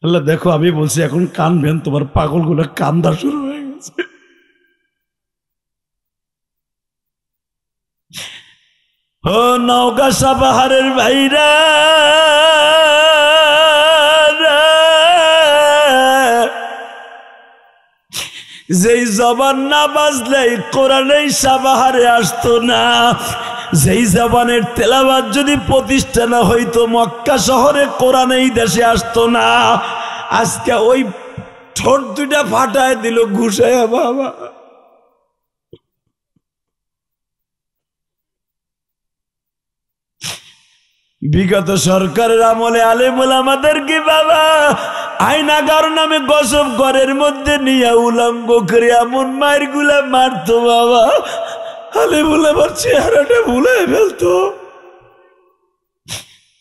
আল্লাহ দেখো, আমি বলছি এখন কানবেন, তোমার পাগলগুলো কান্দা শুরু হয়ে গেছে। ও নওগাঁ সাপাহারের ভাইরা, যেই জবান না বাজলে কোরআনে সাপাহারে আসতো না, যেই জবানের তেলাওয়াত যদি প্রতিষ্ঠা না হইতো মক্কা শহরে কোরআন এই দেশে আসতো না। আজকে ওই ঠোঁট দুটা ফাটায় দিল ঘুষায়া বাবা। বিগত সরকারের আমলে আলেমুল আমাদেরকে বাবা আয়নাগার নামে গসব ঘরের মধ্যে নিয়ে উলঙ্গ করে এমন মায়ের গুলা মারতো বাবা, আলেমুল আমার চেহারাটা ভুলে ফেলতো।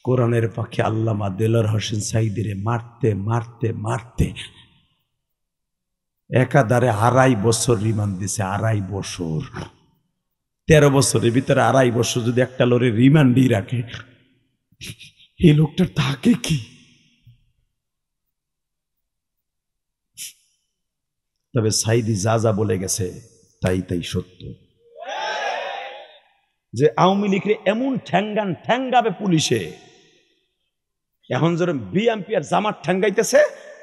কোরআনের পাখি আল্লামা দেলোয়ার হোসেন সাঈদীরে মারতে মারতে মারতে একাধারে 2.5 বছর রিমান্ড দিছে। 2.5 বছর, 13 বছরের ভিতরে 2.5 বছর যদি একটা লোরে রিমান্ডই রাখে, এই লোকটা থাকে কি? তবে সাঈদী যা যা বলে গেছে তাই তাই সত্য, যে আওয়ামী লীগের এমন ঠ্যাঙ্গান ঠ্যাঙ্গাবে পুলিশে। এখন যারা বিএনপি আর জামাত ঠ্যাঙ্গাইতেছে,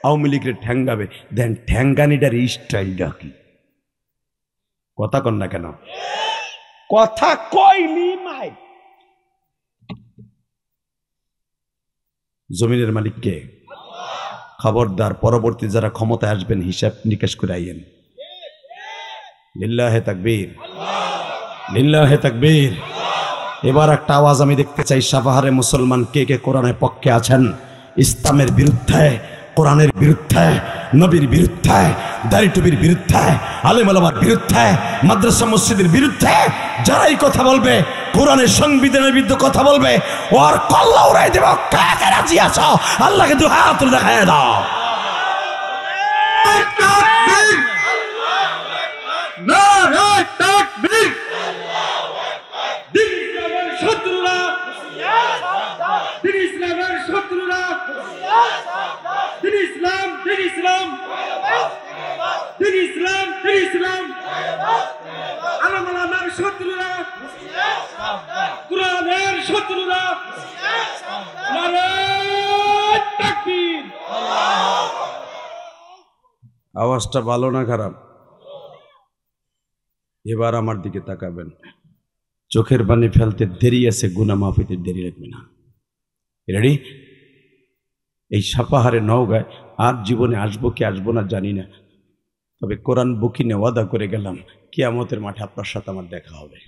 আওয়ামী লীগের ঠ্যাঙ্গাবে। দেন ঠ্যাঙ্গানিটার স্টাইলটা কি? কথা কন না কেন? কথা কইলি মাই। জমিনের মালিক কে? খবরদার, পরবর্তী যারা ক্ষমতায় আসবেন হিসাব নিকাশ করে আইয়েন। লিল্লাহে তাকবীর, লিল্লাহে তাকবীর। এবার একটা আওয়াজ আমি দেখতে চাই, সাপাহারে মুসলমান কে কে কোরআনের পক্ষে আছেন? ইসলামের বিরুদ্ধে, কোরআনের বিরুদ্ধে, নবীর বিরুদ্ধে, দাড়ি টুপির বিরুদ্ধে, আলেম ওলামার বিরুদ্ধে, মাদ্রাসা মসজিদের বিরুদ্ধে যারাই কথা বলবে, কোরআনের সংবিধানের বিরুদ্ধে কথা বলবে, ওর কল্লা উড়াই দেব। কে কে রাজি আছো? আল্লাহকে দু হাত তুলে দেখায় দাও। আওয়াজটা ভালো না খারাপ? এবার আমার দিকে তাকাবেন। চোখের পানি ফেলতে দেরি আছে, গুনাহ মাফ হইতে দেরি লাগবে না। রেডি? এই সাপাহারে নওগাঁয় আর জীবনে আসবো কি আসবো না জানি না, তবে কোরআন বুকিনে ওয়াদা করে গেলাম, কিয়ামতের মাঠে আপনার সাথে আমার দেখা হবে।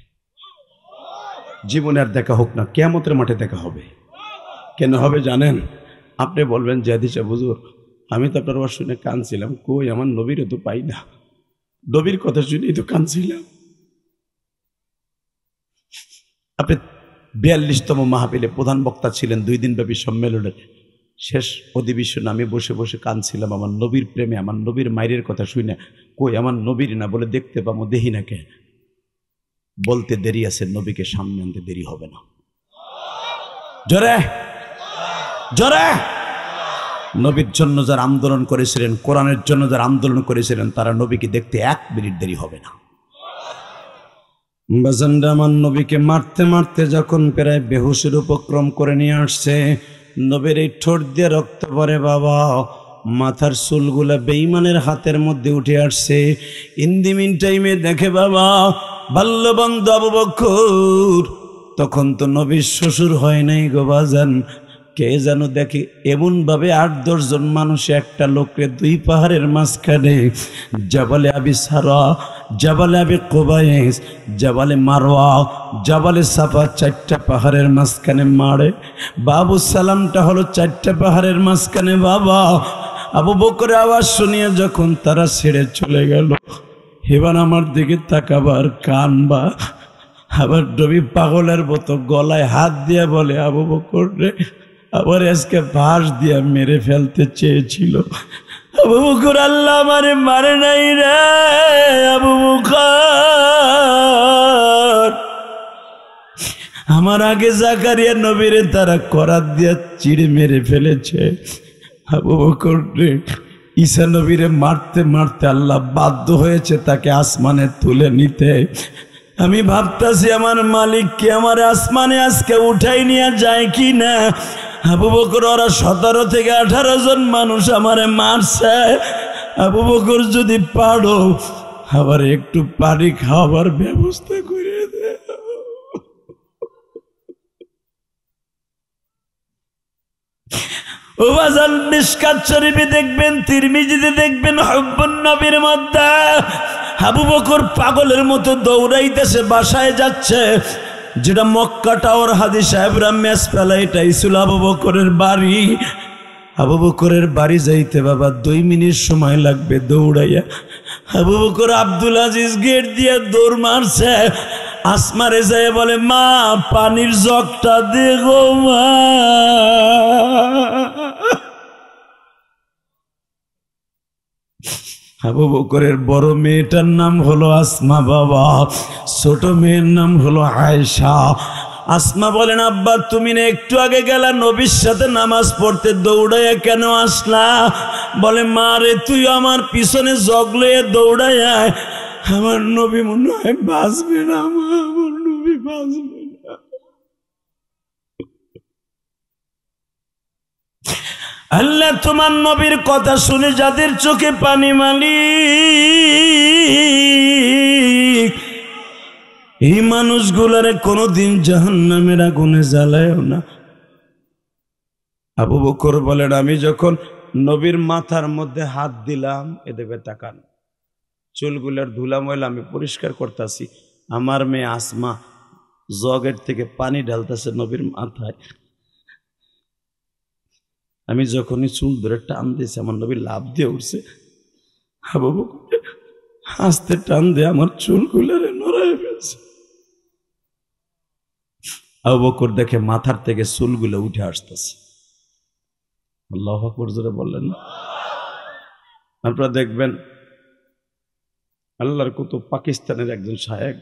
জীবনে আর দেখা হোক না, কিয়ামতের মাঠে দেখা হবে। কেন হবে জানেন? আপনি বলবেন যে হাদিস হুজুর, আমি তো আপনার শুনে কাঁদছিলাম, কই আমার নবীরে তো পাই না। নবীর কথা শুনেই তো কাঁদছিলাম। আপনি 42তম মাহফিলে প্রধান বক্তা ছিলেন, 2 দিনব্যাপী সম্মেলনের শেষ অধিবেশন। আমি বসে বসে কাঁদছিলাম আমার নবীর প্রেমে, আমার নবীর মায়ের কথা শুনে। কই আমার নবীর না বলে দেখতে পাবো, দেখি না কে? বলতে দেরি আছে, নবীকে সামনে আনতে দেরি হবে না। জোরে জোরে। নবীর জন্য যারা আন্দোলন করেছিলেন, কোরআনের জন্য যারা আন্দোলন করেছিলেন, তারা নবীকে দেখতে 1 মিনিট দেরি হবে না। বাজানরা আমার নবীকে মারতে মারতে যখন প্রায় বেহুশের উপক্রম করে নিয়ে আসছে, নবীর এই ঠোঁট দিয়ে রক্ত পড়ে বাবা, মাথার চুলগুলা বেঈমানের হাতের মধ্যে উঠে আসছে। ইন দি মিন টাইমে দেখে বাবা বাল্যবন্ধু আবু বকর, তখন তো নবীর শ্বশুর হয় নাই গো বাজান, কে যেন দেখে এমন ভাবে 8-10 জন মানুষ একটা লোককে দুই পাহাড়ের মাঝখানে জাবালে আবি সারা, জাবালে আবি কুবাইস, জাবালে মারওয়া, জাবালে সাফা 4টা পাহাড়ের মাঝখানে মারে। বাবু সালামটা হলো 4টা পাহাড়ের মাঝখানে। বাবা আবু বকরের আওয়াজ শুনিয়ে যখন তারা ছেড়ে চলে গেল, এবার আমার দিকে তাকাবার কানবা, আবার নবী পাগলের মতো গলায় হাত দিয়ে বলে, আবু বকর রে, আবার আজকে বাঁশ দিয়ে মেরে ফেলতে চেয়েছিল। আবু বকর, আল্লাহ আমারে মারে নাই রে আবু বকর, আমার আগে জাকারিয়া নবীরে তারা করাত দিয়ে চিড়ে মেরে ফেলেছে। আবু বকর রে, ঈসা নবীরে মারতে মারতে আল্লাহ বাধ্য হয়েছে তাকে আসমানে তুলে নিতে। আমি ভাবতাছি আমার মালিককে আমার আসমানে আজকে উঠাই নিয়ে যায় কি না। আবু বকর, ওরা 17 থেকে 18 জন মানুষ আমারে মারছে। আবু বকর, যদি পারো আবার একটু পানি খাওয়ার ব্যবস্থা করে দে। ও বাজান, মিশকাত শরীফে দেখবেন, তিরমিজিতে দেখবেন, হুব্বুন নবীর মধ্যে আবু বকর পাগলের মতো দৌড়াইতেছে, বাসায় যাচ্ছে, যেটা মক্কা টাওয়ার হাদি সাহেবরা মেস ফেলা, এটাই ছিল আবু বকরের বাড়ি। আবু বকরের বাড়ি যাইতে বাবা 2 মিনিট সময় লাগবে দৌড়াইয়া। আবু বকর আব্দুল আজিজ গেট দিয়ে দৌড় মারছে, আসমারে যায় বলে, মা পানির জগটা দে গো মা। আবু বকরের বড় মেয়েটার নাম হলো আসমা বাবা, ছোট মেয়ের নাম হলো আয়েশা। আসমা বলেন, আব্বা তুমি না একটু আগে গেলা নবীর সাথে নামাজ পড়তে, দৌড়াইয়া কেন আসলা? বলে, মা রে, তুই আমার পিছনে জগলয়ে দৌড়াইয়া, আমার নবী মনে হয় বাঁচবে না, মা আমার নবী বাঁচবে না। আল্লাহ তোমার নবীর কথা শুনে যাদের চোখে পানি, মালিক এই মানুষগুলারে কোনোদিন জাহান্নামের আগুনে জ্বালায়ও না। আবু বকর বলেন, আমি যখন নবীর মাথার মধ্যে হাত দিলাম, এদিকে তাকান, চুলগুলার ধুলা ময়লা আমি পরিষ্কার করতেছি, আমার মেয়ে আসমা জগের থেকে পানি ঢালতেছে নবীর মাথায়। আমি যখনই চুল ধরে টান দিয়েছি, আমার নবী লাভ দিয়ে উঠছে। আবু বকর আস্তে টান দিয়ে আমার চুলগুলারে নড়াই ফেলছে। আবু বকর দেখে মাথার থেকে চুলগুলো উঠে আসতেছে। আল্লাহু আকবার জোরে বললেন না? আপনারা দেখবেন আল্লাহর কুতুব পাকিস্তানের একজন শায়েখ,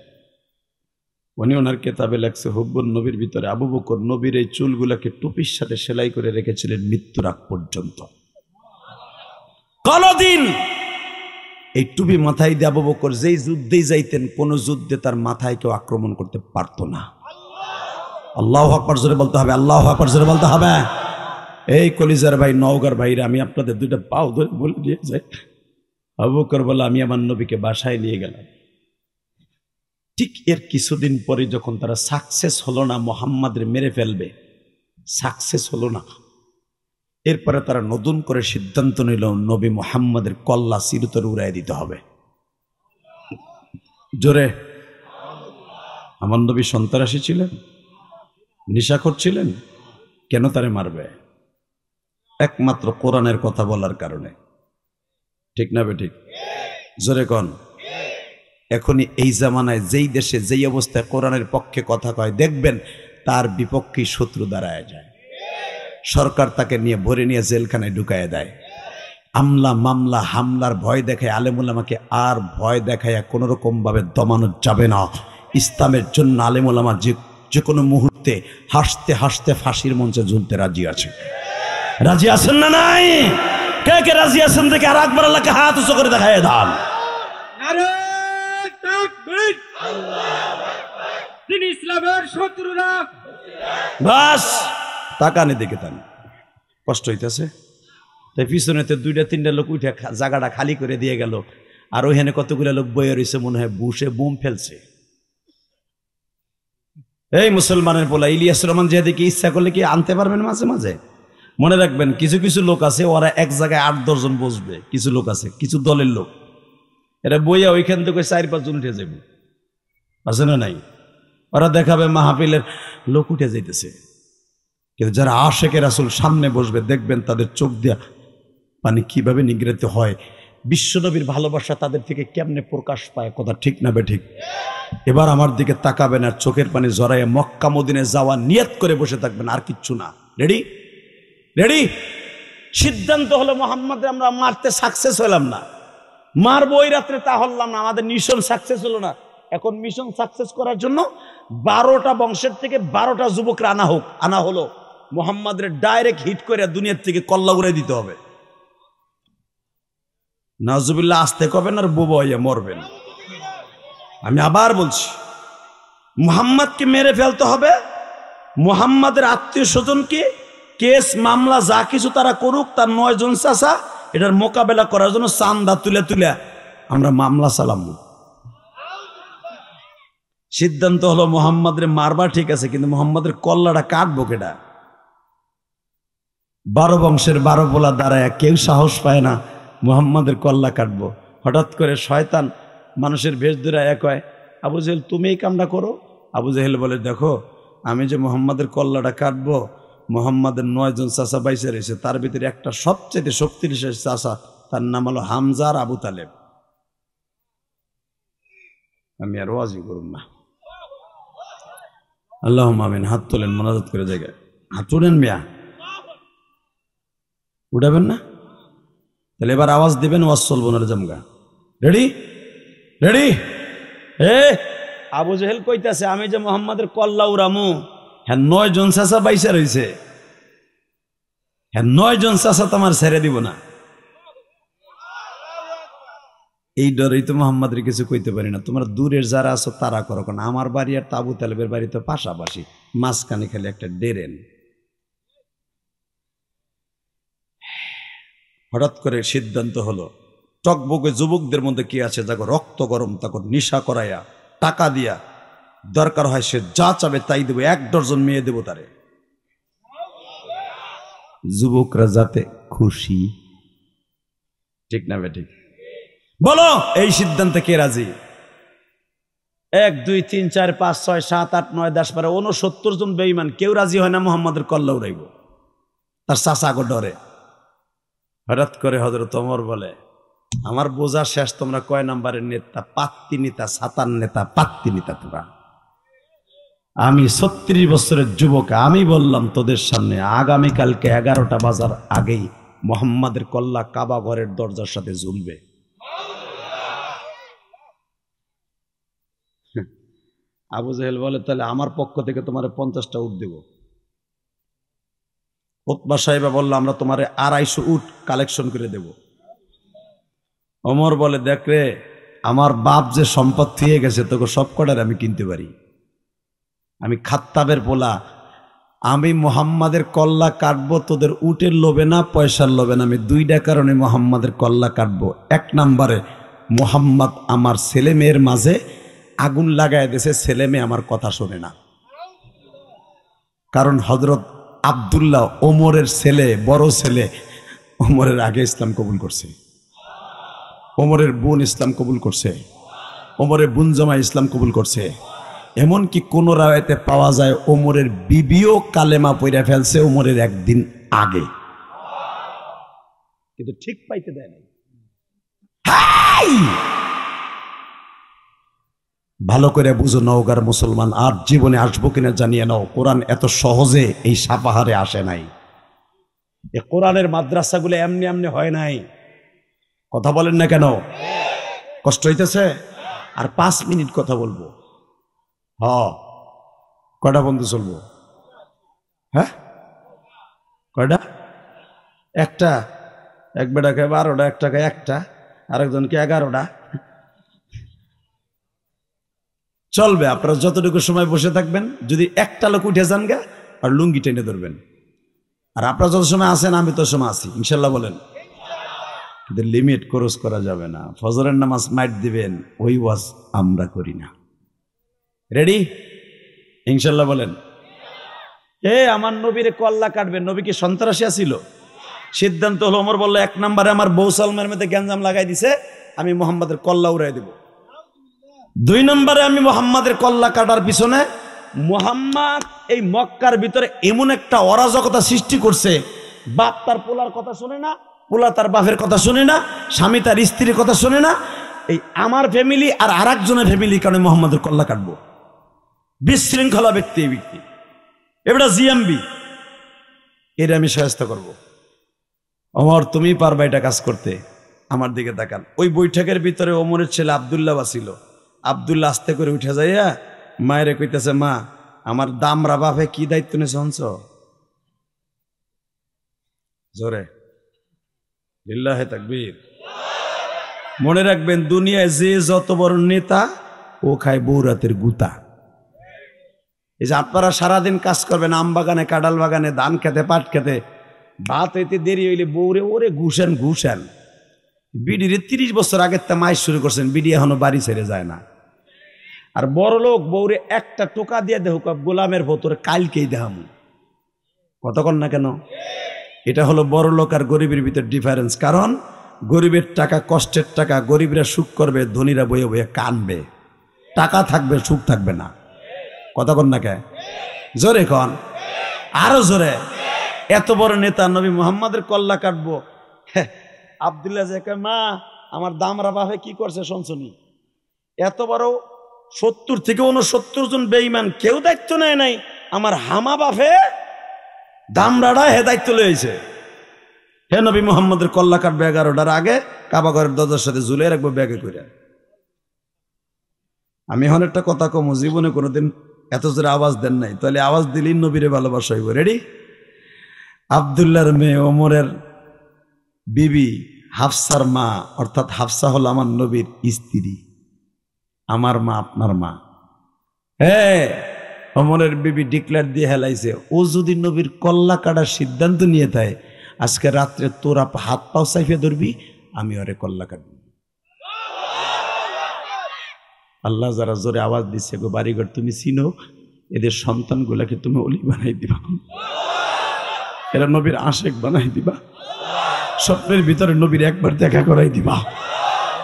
উনি ওনার কেতাবে লেখছে, হুব্বুন নবীর ভিতরে আবু বকর নবীর এই চুলগুলাকে টুপির সাথে সেলাই করে রেখেছিলেন মৃত্যুর আগ পর্যন্ত। কোনদিন এই টুপি মাথায় দিয়ে আবু বকর যেই যুদ্ধেই যাইতেন, কোন যুদ্ধে তার মাথায় কেউ আক্রমণ করতে পারত না। আল্লাহু আকবার জোরে বলতে হবে, আল্লাহু আকবার জোরে বলতে হবে। এই কলিজার ভাই, নওগাঁর ভাইরা, আমি আপনাদের 2টা পাও ধরে বলে দিয়ে যাই, আবু বকর বলে, আমি আমার নবীকে বাসায় নিয়ে গেলাম। ঠিক এর কিছুদিন পরে যখন তারা সাকসেস হলো না, মুহাম্মাদের মেরে ফেলবে, সাকসেস হলো না, এরপরে তারা নতুন করে সিদ্ধান্ত নিল নবী মুহাম্মাদের কল্লা চিরতরে উড়াই দিতে হবে। জোরে, আমার নবী সন্ত্রাসী ছিলেন, নেশাখোর ছিলেন, কেন তারে মারবে? একমাত্র কোরআনের কথা বলার কারণে। ঠিক না বে ঠিক? জোরে কন। এখনই এই জামানায় যেই দেশে যেই অবস্থায় কোরআনের পক্ষে কথা কয়, দেখবেন তার বিপক্ষে শত্রু দাঁড়ায় যায়। সরকার তাকে নিয়ে ভরে নিয়ে জেলখানায় ঢুকায় দেয়। আমলা মামলা হামলার ভয় দেখায় আলেমুলামাকে, আর ভয় দেখায় কোনো রকম ভাবে দমানো যাবে না। ইসলামের জন্য আলেমুলামা যে কোনো মুহূর্তে হাসতে হাসতে ফাঁসির মঞ্চে ঝুলতে রাজি আছে। রাজি আছেন না নাই? কে কে রাজি আছেন দেখে আর আকবর আল্লাহকে হাত উঁচু করে দেখায় দান। তিনি ইসলামের শত্রুরা বাস তাকানে দেখে তান কষ্ট হইতেছে। তাই পিছনেতে 2-3টা লোক উঠে জায়গাটা খালি করে দিয়ে গেল, আর ওইখানে কতগুলো লোক বয়ে রয়েছে, মনে হয় বুশে বোম ফেলছে। এই মুসলমানের পোলা ইলিয়াস রহমান জিহাদিকে ইচ্ছা করলে কি আনতে পারবেন মাঝে মাঝে? মনে রাখবেন, কিছু কিছু লোক আছে ওরা এক জায়গায় 8-10 জন বসবে। কিছু লোক আছে, কিছু দলের লোক, এরা বইয়া ওইখান থেকে 4-5 জন উঠে যাবে, আছে না নাই? ওরা দেখাবে মাহফিলের লোক উঠে যাইতেছে, কিন্তু যারা আশেকে রাসূল সামনে বসবে দেখবেন তাদের চোখ দিয়া পানি কিভাবে নিগড়াতে হয়, বিশ্বনবীর ভালোবাসা তাদের থেকে কেমনে প্রকাশ পায়। কথা ঠিক না বেঠিক? এবার আমার দিকে তাকাবেন আর চোখের পানি জড়াইয়া মক্কা মদিনায় যাওয়া নিয়ত করে বসে থাকবেন, আর কিচ্ছু না। রেডি? রেডি? সিদ্ধান্ত হলো মোহাম্মদে আমরা মারতে সাকসেস হলাম না, মারবো ওই রাত্রে তা হলাম না, আমাদের মিশন সাকসেস হলো না। এখন মিশন সাকসেস করার জন্য 12টা বংশের থেকে 12টা যুবকরা আনা হলো। মোহাম্মদের ডাইরেক্ট হিট করে দুনিয়ার থেকে কল্লা উড়াই দিতে হবে। নাউজুবিল্লাহ, আসতে কবেন আর বোবা হইয়া মরবেন। আমি আবার বলছি, মুহাম্মদকে মেরে ফেলতে হবে। মুহাম্মাদের আত্মীয় স্বজনকে কেস মামলা যা কিছু তারা করুক, তার 9 জন চাচা এটার মোকাবেলা করার জন্য চান্দা তুলে তুলে আমরা মামলা চালাম। সিদ্ধান্ত হলো মুহাম্মাদের মারবা ঠিক আছে, কিন্তু মুহাম্মাদের কল্লাটা কাটবো কেটা? 12 বংশের 12 পোলা দাঁড়ায় কেউ সাহস পায় না মুহাম্মাদের কল্লা কাটবো। হঠাৎ করে শয়তান মানুষের বেশ ধরে কয়, আবু জেহেল তুমি এই কামটা করো। আবু জেহেল বলে, দেখো আমি যে মুহাম্মাদের কল্লাটা কাটবো, মুহাম্মাদের 9 জন চাচা বাইসে রয়েছে, তার ভিতরে একটা সবচেয়ে শক্তিশালী চাচা, তার নাম হলো হামজা আর আবু তালেব। আমি আর ওয়াজি করুন না। আল্লাহুম্মা আমিন। হাত তোলেন, মোনাজাত করে জায়গায় হাত উঠেন। মিয়া উঠাবেন না? তাহলে এবার আওয়াজ দিবেন, ওয়াজ চলবো না জামগা। রেডি? রেডি? আবু জেহেল কইতাছে আমি যে মুহাম্মাদের কল্লা উড়ামু, হ্যাঁ 9 জন চাচা বাইসা রয়েছে, হ্যাঁ 9 জন চাচা তোমার ছেড়ে দিব না। এই ডরেই তো মুহাম্মাদের কিছু কইতে পারি না। তোমরা দূরের যারা আছো তারা করো, কারণ আমার বাড়ি আর আবু তালেবের বাড়ি তো পাশাপাশি, মাঝখানে খালি একটা ডেরেন। হঠাৎ করে সিদ্ধান্ত হলো, টকবকে যুবকদের মধ্যে কি আছে যাকে রক্ত গরম, তাকে নিশা করাইয়া টাকা দিয়া দরকার হয় সে যা চাবে তাই দেবো, 1 ডজন মেয়ে দেবো তারে। যুবকরা যাতে খুশি, ঠিক না বেঠিক? বলো এই সিদ্ধান্তে কে রাজি? 1 2 3 4 5 6 7 8 9 10 12 69 জন বেঈমান, কেউ রাজি হয় না মুহাম্মাদের কল্লা উড়াইব, তার চাচা গো ডরে। হঠাৎ করে হযরত ওমর বলে, আমার বোঝা শেষ, তোমরা কয় নাম্বারের নেতা? পাত্তি নেতা, সাতান নেতা, পাত্তি নেতা তোরা। আমি 36 বছরের যুবক, আমি বললাম তোদের সামনে আগামীকালকে 11টা বাজার আগেই মুহাম্মাদের কল্লা কাবা ঘরের দরজার সাথে ঝুলবে। আবু জেহেল বলে, তাহলে আমার পক্ষ থেকে তোমার 50টা উট দেব। উতবা সাহেবা বলল, আমরা তোমার 250 উট কালেকশন করে দেব। ওমর বলে, দেখ রে, আমার বাপ যে সম্পদ থিয়ে গেছে তোকে সব কটার আমি কিনতে পারি। আমি খাত্তাবের পোলা, আমি মুহাম্মাদের কল্লা কাটবো, তোদের উটের লোভে না, পয়সার লোভে না। আমি 2টা কারণে মুহাম্মাদের কল্লা কাটবো। 1 নম্বরে, মুহাম্মদ আমার ছেলে মেয়ের মাঝে আগুন লাগায় দিয়েছে, ছেলে মেয়ে আমার কথা শোনে না। কারণ হযরত আব্দুল্লাহ ওমরের ছেলে, বড় ছেলে, ওমরের আগে ইসলাম কবুল করছে, ওমরের বোন ইসলাম কবুল করছে, ওমরের বোন জামাই ইসলাম কবুল করছে। এমনকি কোন রাওয়ায়াতে পাওয়া যায় ওমরের বিবিও কালেমা পড়ে ফেলছে ওমরের 1 দিন আগে, কিন্তু ঠিক পাইতে দেয় নাই। ভালো করে বুঝো নওগাঁর মুসলমান, আর জীবনে আসবো কিনা জানিয়ে নাও, কোরআন এত সহজে এই সাপাহারে আসে নাই। এই কোরআনের মাদ্রাসাগুলো এমনি এমনি হয় নাই। কথা বলেন না কেন? কষ্ট হইতেছে? আর 5 মিনিট কথা বলবো। কয়টা বন্ধু চলবো? হ্যাঁ কয়টা? একটা। এক বেটাকে 12টা, একটাকে 1টা, আরেকজনকে 11টা। চলবে, আপনারা যতটুকু সময় বসে থাকবেন। যদি একটা লোক উঠে যান গা, আর লুঙ্গি টেনে ধরবেন। আর আপনারা যত সময় আছেন আমি তো সময় আছি, ইনশাল্লাহ বলেন। কিন্তু লিমিট ক্রস করা যাবে না। ফজরের নামাজ মাইট দিবেন, ওই ওয়াজ আমরা করি না। রেডি? ইনশাল্লাহ বলেন। আমার নবীরে কল্লা কাটবে, নবী কি সন্ত্রাসী ছিল? সিদ্ধান্ত হলো, ওমর বললো 1 নম্বরে আমার বউ সালমার মধ্যে গ্যাঞ্জাম লাগাই দিছে, আমি মোহাম্মদের কল্লা উড়াই দেব। 2 নম্বরে আমি মোহাম্মদের কল্লা কাটার পিছনে মোহাম্মদ এই মক্কার ভিতরে এমন একটা অরাজকতা সৃষ্টি করছে, বাপ তার পোলার কথা শুনে না, পোলা তার বাপের কথা শুনে না, স্বামী তার স্ত্রীর কথা শুনে না। এই আমার ফ্যামিলি আর আরেকজনের ফ্যামিলির কারণে মোহাম্মদের কল্লা কাটবো। বিশৃঙ্খলা ব্যক্তি, এই ব্যক্তি এবারে জিএমবি, এর আমি সাহায্য করব। ওমর তুমি পারবা এটা কাজ করতে? আমার দিকে তাকান। ওই বৈঠকের ভিতরে ওমরের ছেলে আব্দুল্লাহ বাছিল। আব্দুল্লাহ আস্তে করে উঠে যাইয়া মায়েরে কইতেছে, মা আমার দামরা বাপে কি দায়িত্ব নিয়েছে হনছ? জোরে লিল্লাহে তাকবীর। মনে রাখবেন, দুনিয়ায় যে যত বড় নেতা ও খায় বৌরাতের গুতা। এই যে আপনারা সারাদিন কাজ করবেন আম বাগানে, কাঁঠাল বাগানে, ধান খেতে, পাট খেতে, ভাত হইতে দেরি হইলে বৌরে ওরে ঘুষেন ঘুষেন। বিডিরে 30 বছর আগের তা মাইস শুরু করছেন, বিডি এখনো বাড়ি ছেড়ে যায় না। আর বড় লোক বৌরে একটা টোকা দিয়ে দেহ, গোলামের ভোতরে কালকেই দেহাম। কতক্ষণ না কেন? এটা হলো বড় লোক আর গরিবের ভিতর ডিফারেন্স। কারণ গরিবের টাকা, কষ্টের টাকা, গরিবরা সুখ করবে, ধনীরা বইয়ে বইয়ে কানবে। টাকা থাকবে, সুখ থাকবে না। কতক্ষণ না কে? জোরে কন, আরো জোরে। এত বড় নেতা নবী মুহাম্মাদের কল্লা কাটবো। আব্দুল্লাহ যে মা আমার দামরা বাপে কি করছে শুনছনি? এত বড় 70 থেকে 69 জন বেঈমান কেউ দায়িত্ব নেয় নাই, আমার হামা বাপে দামরাটা হে দায়িত্ব লয়েছে। হে নবী মুহাম্মাদের কল্লা কাটবে 11টার আগে, কাবা ঘরের দরজার সাথে ঝুলে রাখবো ব্যাগে করে। আমি এখন একটা কথা কম, জীবনে কোনোদিন এত জোরে আওয়াজ দেন নাই, তাহলে আওয়াজ দিলেই নবীরে ভালোবাসা হইব। রেডি? আব্দুল্লাহর মেয়ে ওমরের বিবি হাফসার মা, অর্থাৎ হাফসা হল আমার নবীর স্ত্রী, আমার মা, আপনার মা। ওমরের বিবি ডিক্লেয়ার দিয়ে হেলাইছে, ও যদি নবীর কল্লা কাটার সিদ্ধান্ত নিয়ে থাকে, আজকে রাত্রে তোরা হাত পাও চাইফে ধরবি, আমি ওরে কল্লা কাটবি। আল্লাহ যারা জোরে আওয়াজ দিচ্ছে, গো বাড়িঘর তুমি চিনো, এদের সন্তানগুলাকে তুমি অলি বানাই দিবা, এরা নবীর আশেক বানাই দিবা, স্বপ্নের ভিতরে নবীর একবার দেখা করাই দিবা।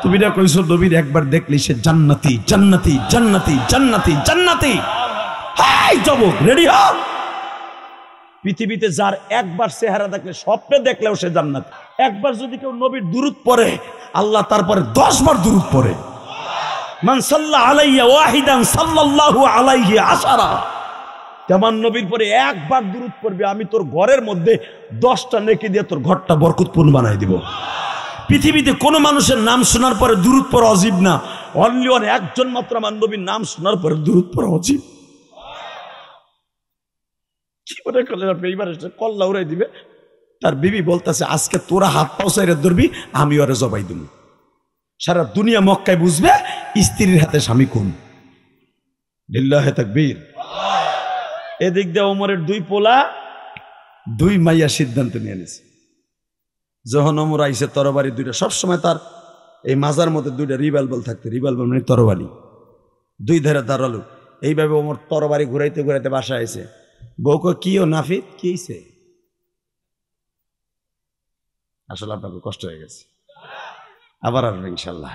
তুমি না কইছো নবীর একবার দেখলি সে জান্নাতি, জান্নাতি, জান্নাতি, জান্নাতি, জান্নাতি। হাই যুবক, রেডি হও। পৃথিবীতে যার একবার চেহারা দেখলে, স্বপ্নে দেখলেও সে জান্নাতি। একবার যদি কেউ নবীর দুরূদ পড়ে, আল্লাহ তারপরে 10 বার দুরূদ পড়ে। মান সাল্লা আলাইয়া ওয়াহিদান সাল্লাল্লাহু আলাইহি আশারা। তেমন নবীর পরে একবার দুরূদ পড়বে, আমি তোর ঘরের মধ্যে 10টা নেকি দিয়ে তোর ঘরটা বরকতপূর্ণ বানাই দিব। পৃথিবীতে কোন মানুষের নাম শোনার পরে দুরূদ পড়া অজীব না, অনলি ওয়ান, একজন মাত্র আমার নবীর নাম শোনার পরে দুরূদ পড়া অজীব। কি মনে করলেন আপনি? এইবার কল্লা উড়াই দিবে। তার বিবি বলতেছে, আজকে তোরা হাত পাও চাইরে ধরবি, আমি ওরে জবাই দিব। সারা দুনিয়া মক্কায় বুঝবে স্ত্রীর হাতে স্বামী কোন। লিল্লাহে তাকবীর। এদিক দিয়ে ওমরের 2 পোলা 2 মাইয়া সিদ্ধান্ত নিয়ে নিয়েছে। যখন ওমর আইসে তরবারি 2টা, সবসময় তার এই মাজার মধ্যে 2টা রিভলভার থাকতে, রিভলভার মানে তরবারি, 2 ধারে ধারালো। এইভাবে ওমর তরবারি ঘুরাইতে ঘুরাইতে বাসায় আইসে। বউকে কি ও নাফিদ কি হইছে? আসলে আপনাকে কষ্ট হয়ে গেছে, আবার আসবে ইনশাল্লাহ।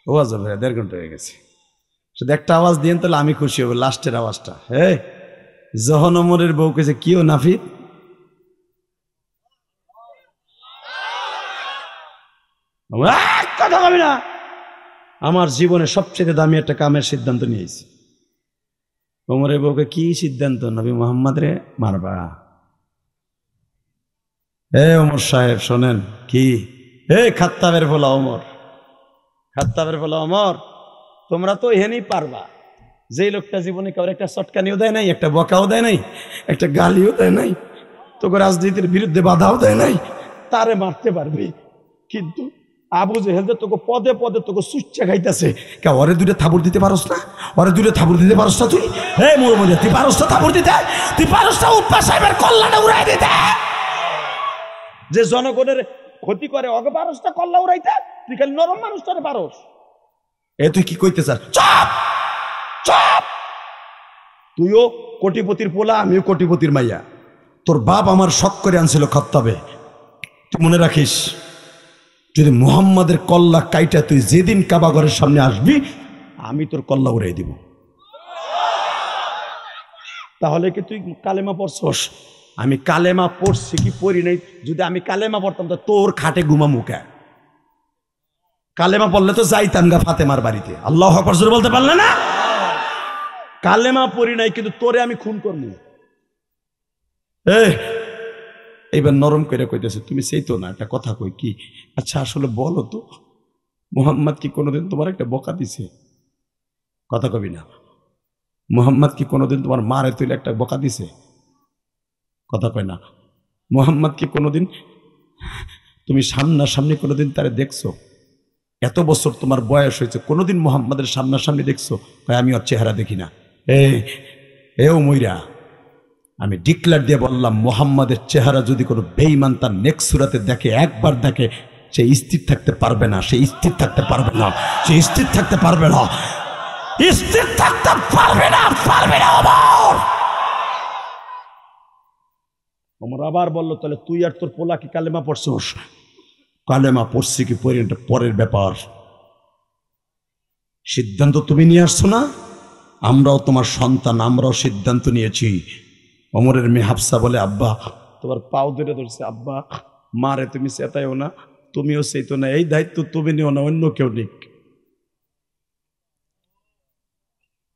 ওয়াজ হবে, 1.5 ঘন্টা হয়ে গেছে। শুধু একটা আওয়াজ দিন, তাহলে আমি খুশি হব, লাস্টের আওয়াজটা। যখন ওমরের বউ কেছে কি ও নাফিদ, কথা বলবি না। আমার জীবনে সবচেয়ে দামি একটা কামের সিদ্ধান্ত নিয়েছি। ওমরের বউকে কি সিদ্ধান্ত? নবী মুহাম্মদ রে মারবা। ওমর সাহেব শোনেন, কি খাত্তাবের বলা ওমর, খাত্তাবের বলা ওমর, তোমরা তো এহেনই পারবা। যেই লোকটা জীবনে কাউর একটা চটকানিও দেয় নাই, একটা বকাও দেয় নাই, একটা গালিও দেয় নাই, তোকে রাজনীতির বিরুদ্ধে বাধাও দেয় নাই, তারে মারতে পারবি। কিন্তু আবু জেহেল তোকে পদে পদে তোকে সুচ্চা খাইতেছে, কে ওরে 2টা থাবড় দিতে পারস না? ওরে 2টা থাবড় দিতে পারস না তুই? মোর মধ্যে তুই পারস না থাবড় দিতে? তুই পারস না উপ্পা সাহেবের কল্লাটা উড়াই দিতে? যে জনগণের ক্ষতি করে ওকে পারস না কল্লা উড়াইতে? তুই খালি নরম মানুষটারে পারস। তুই কি কইতে চাস? চুপ চুপ। তুইও কোটিপতির পোলা, আমিও কোটিপতির মাইয়া। তোর বাপ আমার শখ করে আনছিল খাত্তাবে। তুই মনে রাখিস, যদি মুহাম্মাদের কল্লা কাইটা তুই যেদিন কাবা ঘরের সামনে আসবি, আমি তোর কল্লা উড়াই দিব। তাহলে কি তুই কালেমা পড়ছস? আমি কালেমা পড়ছি কি পড়ি নাই? যদি আমি কালেমা পড়তাম তো তোর খাটে ঘুমা মুখা। কালেমা পড়লে তো যাইতাম গা ফাতেমার বাড়িতে। আল্লাহু আকবার জোরে বলতে পারলে না? কালেমা পড়ি নাই, কিন্তু তোরে আমি খুন করবো। এইবার নরম করে কইতেছে, তুমি সেই তো না, একটা কথা কই কি, আচ্ছা আসলে বলো তো, মুহাম্মদ কি কোনোদিন তোমার একটা বকা দিছে? কথা কবি না। মুহাম্মদ কি কোনোদিন তোমার মারে তুলে একটা বকা দিছে? কথা কয় না। মুহাম্মদ কি কোনোদিন তুমি সামনাসামনি কোনোদিন তারে দেখছো? এত বছর তোমার বয়স হয়েছে, কোনোদিন মুহাম্মাদের সামনাসামনি দেখছো? আমি ওর চেহারা দেখি না। এও মইরা আমি ডিক্লার দিয়ে বললাম, মুহাম্মাদের চেহারা যদি কোনো বেঈমান তার নেক্সট সূরাতে দেখে, একবার দেখে, সে স্থির থাকতে পারবে না, সে স্থির থাকতে পারবে না, সে স্থির থাকতে পারবে না, স্থির থাকতে পারবে না, পারবে না। ওমর আবার বললো, তাহলে তুই আর তোর পোলা কি কালেমা পড়ছস? কালেমা পড়ছি কি পড়ি এটা পরের ব্যাপার, সিদ্ধান্ত তুমি নিয়ে আসছো না? আমরাও তোমার সন্তান, আমরাও সিদ্ধান্ত নিয়েছি। ওমরের মেয়ে হাফসা বলে, আব্বা তোমার পাও ধরে ধরছে, আব্বা মারে তুমি চেতাইও না, তুমিও চেতো না, এই দায়িত্ব তুমি নিও না, অন্য কেউ নিক।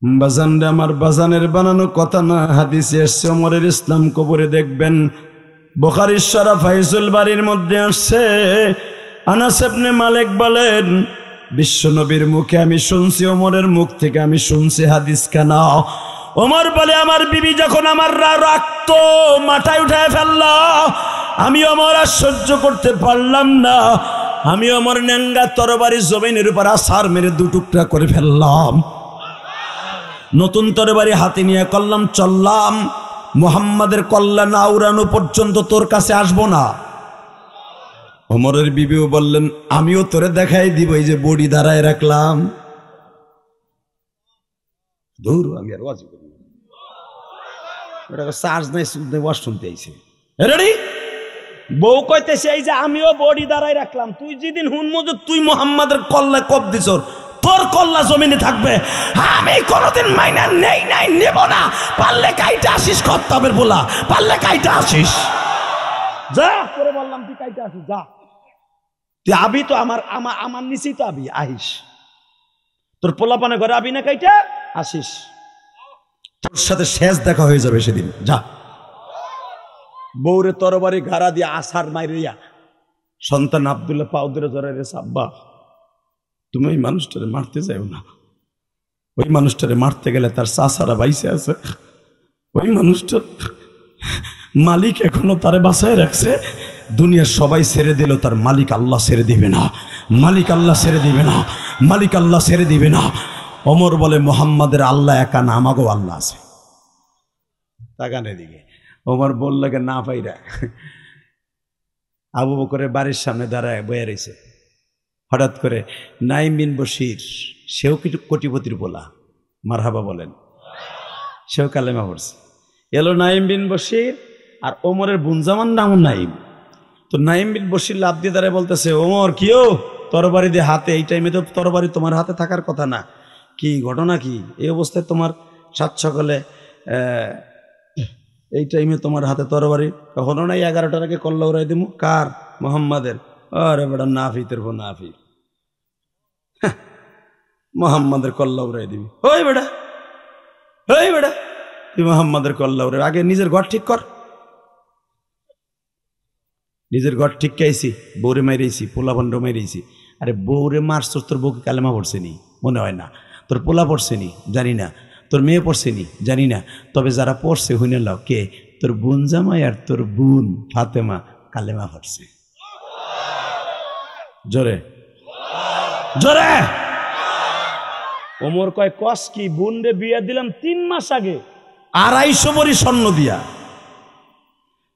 বাজান রে, আমার বাজানের বানানো কথা না, হাদিসে এসছে। ওমরের ইসলাম কবরে দেখবেন, বুখারীর শরীফ ফাইজুল বাড়ির মধ্যে আসছে। আনাস ইবনে মালিক বলেন, বিশ্ব নবীর মুখে আমি শুনছি, ওমরের মুখ থেকে আমি শুনছি হাদিস কেন? ওমর বলে, আমার বিবি যখন আমার রাখত, মাথায় উঠায় ফেলল, আমি ওমর আর সহ্য করতে পারলাম না, আমি ওমর ন্যাঙ্গা তরবারি জমিনের উপর আছাড় মেরে দু টুকরা করে ফেললাম। নতুন তরবারি হাতে নিয়ে করলাম, চললাম, মুহাম্মাদের কল্লা না উড়ানো পর্যন্ত তোর কাছে আসবো না। ওমরের বিবিও বললেন, আমিও তোরে দেখাই দিব, এই যে বডি দাঁড়ায় রাখলাম। দূর, আমি আর ওয়াজ করি না, চার্জ নাই, শুনতে ওয়াজ শুনতে আইছে। রেডি? বউ কইতেছে, এই যে আমিও বডি দাঁড়ায় রাখলাম, তুই যেদিন হুনমো যে তুই মুহাম্মাদের কল্লায় কব দিছ, তোর কল্লা জমিনে থাকবে, আমি কোনোদিন মাইনা নেই নাই, নেব না। পারলে কাইটা আসিস, খত্তাবের বলা, পারলে কাইটা আসিস, যা করে বললাম, তুই কাইটা আসিস, যা, তুই আবি তো আমার নিচেই তো আবি, আহিস, তোর পোলাপানে ঘরে আবি না, কাইটা আসিস, তোর সাথে শেষ দেখা হয়ে যাবে সেদিন, যা। বউরে তরবারি ঘাড়া দিয়ে আছাড় মাইরিয়া সন্তান আব্দুল্লাহ পাউদের ধরে রেছে, আব্বা তুমি ওই মানুষটারে মারতে যাও না, ওই মানুষটারে মারতে গেলে তার চাচারা বাইসে আছে, ওই মানুষটার মালিক এখনো তারে বাঁচায় রাখছে, দুনিয়ার সবাই ছেড়ে দিল, তার মালিক আল্লাহ ছেড়ে দিবে না, মালিক আল্লাহ ছেড়ে দিবে না, মালিক আল্লাহ ছেড়ে দিবে না। ওমর বলে, মুহাম্মাদের আল্লাহ একা না, আমাগো আল্লাহ আছে। তাকানের দিকে ওমর বললে না পাইরা আবু বকরের বাড়ির সামনে দাঁড়ায় বয়ে রয়েছে। হঠাৎ করে নাইম বিন বশির, সেও কিছু কোটিপতির বলা, মারহাবা বলেন, সেও কালেমা পড়ছে। এলো নাইম বিন বশির, আর ওমরের বুনজামান নাম নাইম। তো নাইম বিন বশির লাভ দিয়ে দাঁড়ায় বলতেছে, ওমর কিও তরবারি দিয়ে হাতে, এই টাইমে তো তরবারি তোমার হাতে থাকার কথা না, কি ঘটনা কি? এই অবস্থায় তোমার সাত সকালে এই টাইমে তোমার হাতে তরবারি? কখনো নাই 11টার আগে কল্লা উড়াই দিমু। কার? মুহাম্মাদের। আরে বেটা নাফিতের ভো নাফি, মুহাম্মাদের কল্লা উড়াই দিবি? ওই বেটা, ওই বেটা, তুই মুহাম্মাদের কল্লা উড়াই, আগে নিজের ঘর ঠিক কর। নিজের ঘর ঠিক খাইছি, বউরে মাইরেছি, পোলা ভন্ড মাইরেছি। আরে বউরে মারছ, তোর বউকে কালেমা পড়ছে নি? মনে হয় না। তোর পোলা পড়ছে নি? জানি না। তোর মেয়ে পড়ছে নি? জানি না। তবে যারা পড়ছে হইনে লাও, কে? তোর বোন জামাই আর তোর বোন ফাতেমা কালেমা পড়ছে। জোরে জোরে। ওমর কয়, কস কি? বোন রে বিয়া দিলাম 3 মাস আগে, 250 ভরি স্বর্ণ দিয়া।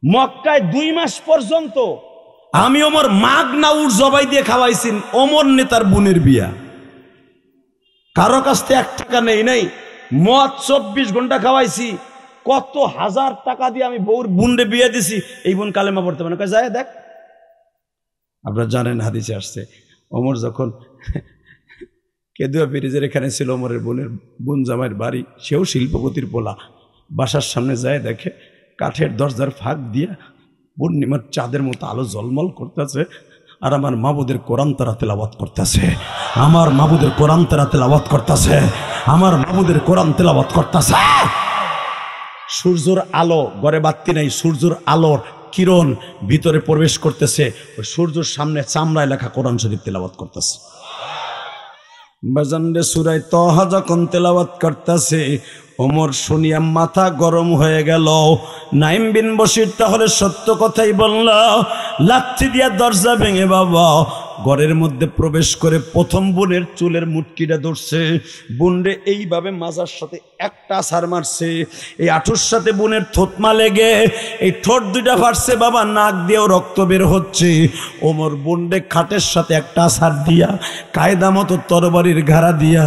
মক্কায় 2 মাস পর্যন্ত আমি ওমর মাগ নাউর জবাই দিয়ে খাওয়াইছি ওমর নেতার বোনের বিয়া। কারো কাছ থেকে 1 টাকা নেই নাই, মদ 24 ঘন্টা খাওয়াইছি, কত হাজার টাকা দিয়ে আমি বউর বোনরে বিয়ে দিছি, এই বোন কালেমা পড়তে পারে না। যায় দেখ, আপনারা জানেন হাদিসে আসছে ওমর যখন কেদুয়া ব্রিজের এখানে ছিল ওমরের বোন জামাইয়ের বাড়ি, সেও শিল্পপতির পোলা, বাসার সামনে যায় দেখে কাঠের দরজার ফাঁক দিয়া পূর্ণিমার চাঁদের মতো আলো জলমল করতেছে, আর আমার মাবুদের কোরআন তারা তেলাওয়াত করতেছে, আমার মাবুদের কোরআন তারা তেলাওয়াত করতেছে, আমার মাবুদের কোরআন তেলাওয়াত করতেছে। সূর্যের আলো, ঘরে বাতি নাই, সূর্যের আলোর কিরণ ভিতরে প্রবেশ করতেছে, ওই সূর্যের সামনে চামড়ায় লেখা কোরআন শরীফ তেলাওয়াত করতেছে। বাজানরে সূরা তাহা যখন তেলাওয়াত করতেছে, ওমর শুনিয়া মাথা গরম হয়ে গেল। নাইম বিন বশির তাহলে সত্য কথাই বলল, লাথি দিয়া দরজা ভেঙে বাবা ঘরের মধ্যে প্রবেশ করে প্রথম বোনের চুলের মুটকিটা ধরছে, বোনরে এইভাবে মাজার সাথে একটা সার মারছে, এই আঁঠুর সাথে বোনের থতমা লেগে এই ঠোঁট দুইটা ফাটছে বাবা, নাক দিয়েও রক্ত বের হচ্ছে। ওমর বোনরে খাটের সাথে একটা সার দিয়া কায়দা মতো তরবারির ঘাড়া দিয়া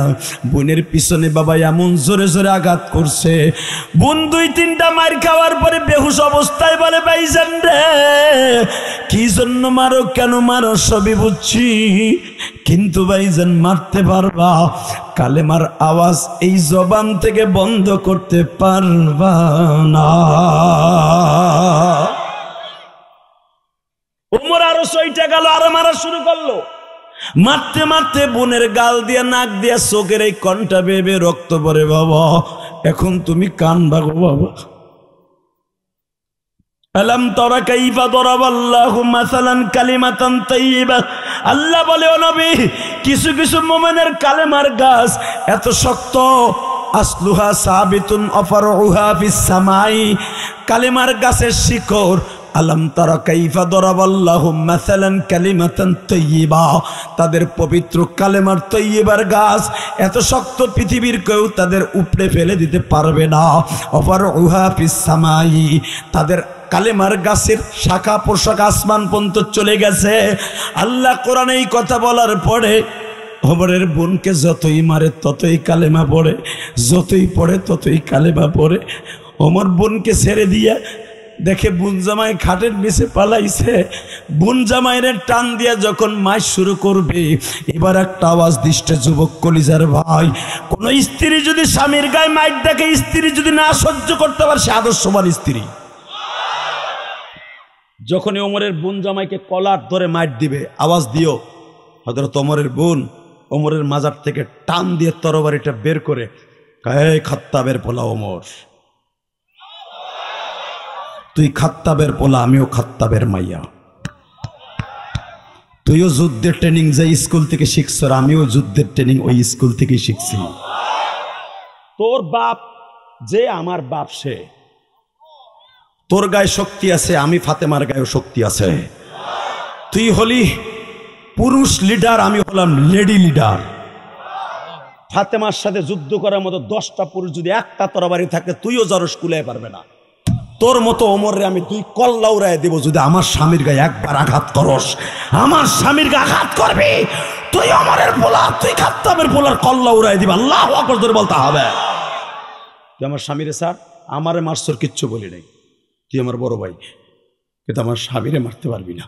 বোনের পিছনে বাবা এমন জোরে জোরে আঘাত করছে, বোন 2-3টা মার খাওয়ার পরে বেহুশ অবস্থায় বলে, ভাইজান রে কি জন্য মারো, কেন মারো সবই বুঝছি, কিন্তু ভাইজান মারতে পারবা, কালেমার আওয়াজ এই জবান থেকে বন্ধ করতে পারবা না। ওমর আরো সইটা গেল, আরো মারা শুরু করলো, মারতে মারতে বোনের গাল দিয়া নাক দিয়া চোখের এই কণ্ঠা বেবে রক্ত পড়ে। বাবা এখন তুমি কানবা গো বাবা। আলাম তারা কাইফা দরাবাল্লাহু মাসালান কালিমাতান তাইয়্যিবা, আল্লাহ বলে ও নবী, কিছু কিছু মুমিনের কালেমার গাছ এত শক্ত, আসলুহা সাবিতুন আফরউহা ফিস সামাই, কালেমার গাছের শিকড়। আলাম তারা কাইফা দরাবাল্লাহু মাসালান কালিমাতান তাইয়্যিবা, তাদের পবিত্র কালেমার তাইয়্যিবার গাছ এত শক্ত, পৃথিবীর কেউ তাদের উপড়ে ফেলে দিতে পারবে না। আফরউহা ফিস সামাই, তাদের কালেমার গাছের শাখা পোশাক আসমান পর্যন্ত চলে গেছে। আল্লাহ কোরআনে এই কথা বলার পরে ওমরের বোনকে যতই মারে ততই কালেমা পড়ে, যতই পড়ে ততই কালেমা পড়ে। ওমর বোনকে ছেড়ে দিয়ে দেখে বোন জামাই খাটের নিচে পালাইছে, বোন জামাইয়ের টান দিয়া যখন মাস শুরু করবে, এবার একটা আওয়াজ দিচ্ছে, যুবক কলিজার ভাই, কোন স্ত্রী যদি স্বামীর গায়ে মাইট দেখে, স্ত্রী যদি না সহ্য করতে পারে, সে আদর্শবান স্ত্রী। যখনই ওমরের বোন জামাইকে কলার ধরে মাইট দিবে, আওয়াজ দিও, হযরত ওমরের বোন ওমরের মাজার থেকে টান দিয়ে তরবারিটা বের করে, এই খাত্তাবের পোলা ওমর, তুই খাত্তাবের পোলা, আমিও খাত্তাবের মাইয়া, তুইও যুদ্ধের ট্রেনিং যে স্কুল থেকে শিখছ, আমিও যুদ্ধের ট্রেনিং ওই স্কুল থেকে শিখছি। তোর বাপ যে আমার বাপ, সে তোর গায়ে শক্তি আছে, আমি ফাতেমার গায়ে শক্তি আছে। তুই হলি পুরুষ লিডার, আমি হলাম লেডি লিডার। ফাতেমার সাথে যুদ্ধ করার মতো 10টা পুরুষ যদি একটা তরবারি থাকে, তুইও জরস কুলায় পারবে না। তোর মতো ওমরে আমি 2 কল্লা উড়ায় দেব, যদি আমার স্বামীর গায়ে একবার আঘাত করস, আমার স্বামীর গায়ে আঘাত করবি, তুই ওমরের পোলা, তুই খাত্তাবের পোলার কল্লা উড়ায় দিবি। আল্লাহু আকবার জোরে বলতে হবে। তুই আমার স্বামীরে স্যার, আমারে মারছর কিচ্ছু বলি নাই, তুই আমার বড় ভাই, কিন্তু আমার স্বামীরে মারতে পারবি না।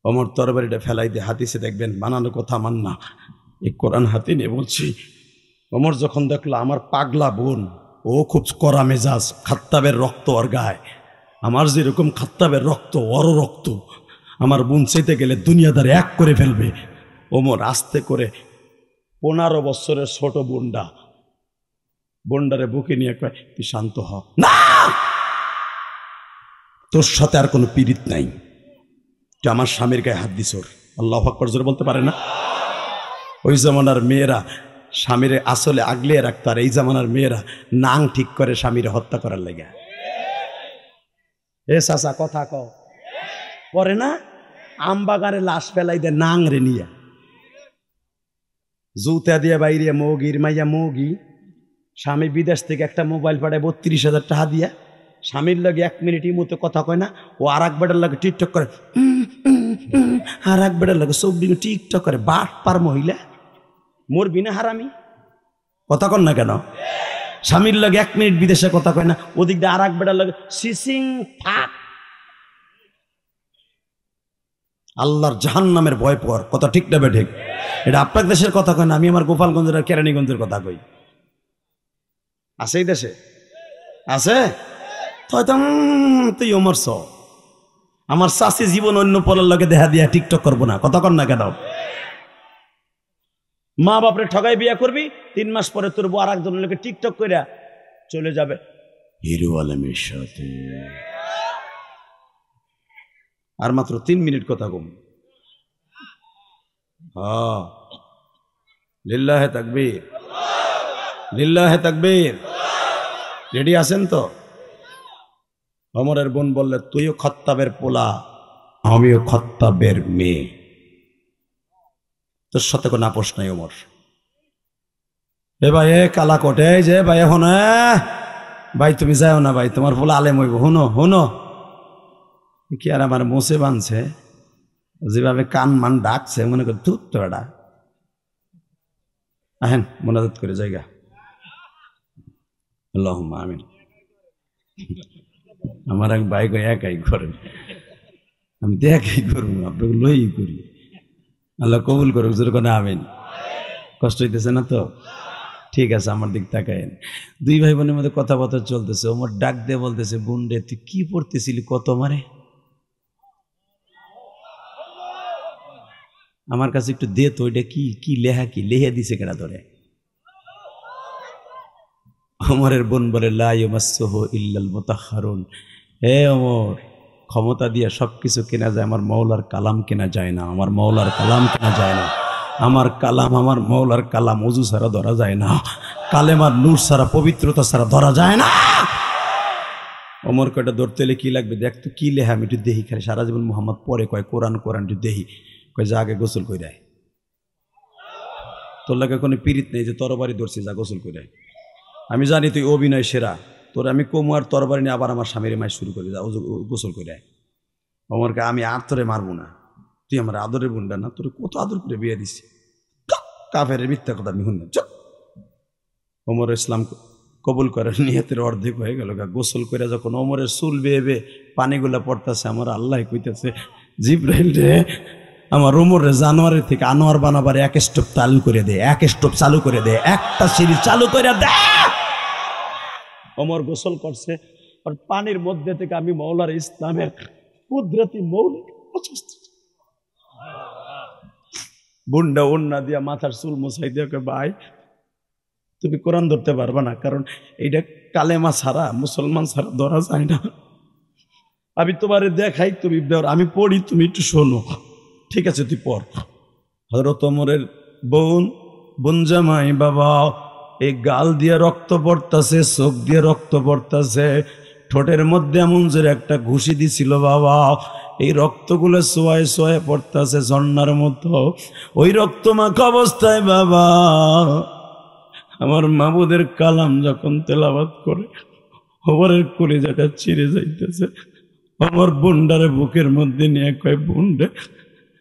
ওমর তরবারিটা ফেলাই দিয়ে, হাদিসে দেখবেন বানানো কথা মান না, এই কোরআন হাতে নিয়ে বলছি। ওমর যখন দেখলো আমার পাগলা বোন, ও খুব কড়া মেজাজ, খাত্তাবের রক্ত ওর গায়ে, আমার যেরকম খাত্তাবের রক্ত ওরও রক্ত, আমার বোন চাইতে গেলে দুনিয়াদার এক করে ফেলবে। ওমর আস্তে করে 15 বছরের ছোট বোনডারে বুকে নিয়ে কয়, তুই শান্ত হ, না তোর সাথে আর কোনো পীড়িত নাই, তুই আমার স্বামীর গায়ে হাত দিস। আল্লাহু আকবার জোরে বলতে পারে না? ওই জামানার মেয়েরা স্বামীরে আসলে আগলে রাখতো, আর এই জামানার মেয়েরা নাং ঠিক করে স্বামীরে হত্যা করার লেগে। এ চাচা কথা কও, করে না? আমবাগানে লাশ ফেলাই দে নাং রে নিয়ে, জুতা দিয়ে বাইরে মৌগির মাইয়া মৌগি, স্বামী বিদেশ থেকে একটা মোবাইল পাঠায় 32,000 টাকা দিয়া, স্বামীর লাগে 1 মিনিটের মতো কথা কয় না, ও আর এক বেটার লাগে টিকটক করে, আর এক বেটার লাগে সব দিন টিকটক করে। বাট পার মহিলা, মরবি না হারামি, কথা কন না কেন? স্বামীর লগে 1 মিনিট বিদেশে কথা কয় না, ওদিক দিয়ে আর এক বেটার লগে সিসিং থাক। আল্লাহর জাহান্নামের ভয় পর, কথা ঠিক না ঠিক? এটা আপনার দেশের কথা কয় না, আমি আমার গোপালগঞ্জের আর কেরানীগঞ্জের কথা কই। আছে এই দেশে? আছে? তুই অমরছ। আমার চাষি জীবন অন্য পলার লগে দেখা দিয়া টিকটক করবো না, কথা কর না কেন? মা বাপরে ঠগাই বিয়া করবি, 3 মাস পরে তোর বউ আর একজনের লোকে টিকটক কইরা চলে যাবে হিরো আলমের সাথে। আর মাত্র 3 মিনিট কথা কম। হ্যাঁ, লিল্লাহে তাকবীর, লিল্লাহে তাকবীর। রেডি আছেন তো? ওমরের বোন বললে, তুইও খত্তাবের পোলা, আমিও খত্তাবের মেয়ে, তোর সাথে কোনো আপোষ নাই ওমর। এ ভাই, এ কালাকোট, এই যে ভাই, এখন ভাই তুমি যাও না ভাই, তোমার পোলা আলেম হইব। হুনো হুনো, কি আর আমার মোসে বানছে, যেভাবে কান মান ডাকছে, মনে কর ধুত তো এটা। আহেন মোনাজাত করে জায়গা। আল্লাহুম্মা আমিন। আমার এক ভাই একাই করেন, আমি তো একাই করবো, আপনাকে লই করি। আল্লাহ কবুল করুক, যেরকম আমিন। কষ্ট হইতেছে না তো? ঠিক আছে, আমার দিক তাকায়েন। 2 ভাই বোনের মধ্যে কথাবার্তা চলতেছে। ওমর ডাক দিয়ে বলতেছে, বোন রে, তুই কি পড়তেছিলি কত মারে? আমার কাছে একটু দে তো, ওইটা কি কি লেহা, কি লেহা দিছে কেনা ধরে? ওমরের বোন বলে, লা ইয়ামাসসুহু ইল্লাল মুতাহহারুন। হে ওমর, ক্ষমতা দিয়ে সবকিছু কেনা যায়, আমার মৌলার কালাম কেনা যায় না, আমার মৌলার কালাম কেনা যায় না। আমার কালাম, আমার মৌলার কালাম ওযু ছাড়া ধরা যায় না, কালেমার নূর ছাড়া, পবিত্রতা ছাড়া ধরা যায় না। ওমর কয়টা ধরতে হলে কি লাগবে দেখ তো, কি লেহা, আমি একটু দেহি। খালি সারা জীবন মোহাম্মদ পরে কয় কোরআন কোরআন, একটু দেহি। কয় যা আগে গোসল করে দেয়, তোর লাগে কোনো পীড়িত নেই যে তরবারি ধরছি, যা গোসল করে দেয়। আমি জানি তুই অভিনয় সেরা, তোর আমি কমু আর তরবারি নিয়ে আবার আমার স্বামীর মাই শুরু করে, যা গোসল করে দেয়। ওমরকে আমি আর তোরে মারবো না, তুই আমার আদরের বোনটা না, তোর কত আদর করে বিয়ে দিছি, কাফের মিথ্যা কথা আমি শুনলাম। ওমর ইসলাম কবুল করার নিয়তের অর্ধেক হয়ে গেল। গোসল করে যখন ওমরের চুল বেয়ে বেয়ে পানিগুলা পড়তেছে, আমার আল্লাহ কইতেছে, জিব্রাইল রে, আমার ওমরে জানোয়ারের থেকে আনোয়ার বানাবার 1 স্টপ চালু করে দে, 1 স্টপ চালু করে দে, একটা সিঁড়ি চালু করে দে। ওমর গোসল করছে, আর পানির মধ্যে থেকে আমি মৌলার ইসলামের কুদরতি মৌলিক বুন্ডা ওন্না দিয়া মাথার চুল মুছাই দিয়ে, ভাই তুমি কোরআন ধরতে পারবা না, কারণ এইটা কালেমা ছাড়া, মুসলমান ছাড়া ধরা যায় না। আমি তোমারে দেখাই, তুমি আমি পড়ি, তুমি একটু শোনো। ঠিক আছে, তুই পড়। হযরত ওমরের বোন জামাই বাবা, এই গাল দিয়ে রক্ত পড়তাছে, চোখ দিয়ে রক্ত পড়তাছে, ঠোঁটের মধ্যে এমন জোরে একটা ঘুষি দিছিল বাবা, এই রক্তগুলো সোয়ায় সোয়ায় পড়তাছে ঝর্ণার মতো। ওই রক্ত মাখা অবস্থায় বাবা, আমার মাবুদের কালাম যখন তেলাওয়াত করে, ওমরের কলিজাটা ছিঁড়ে যাইতেছে। আমার বোনডারে বুকের মধ্যে নিয়ে কয়, বোন রে,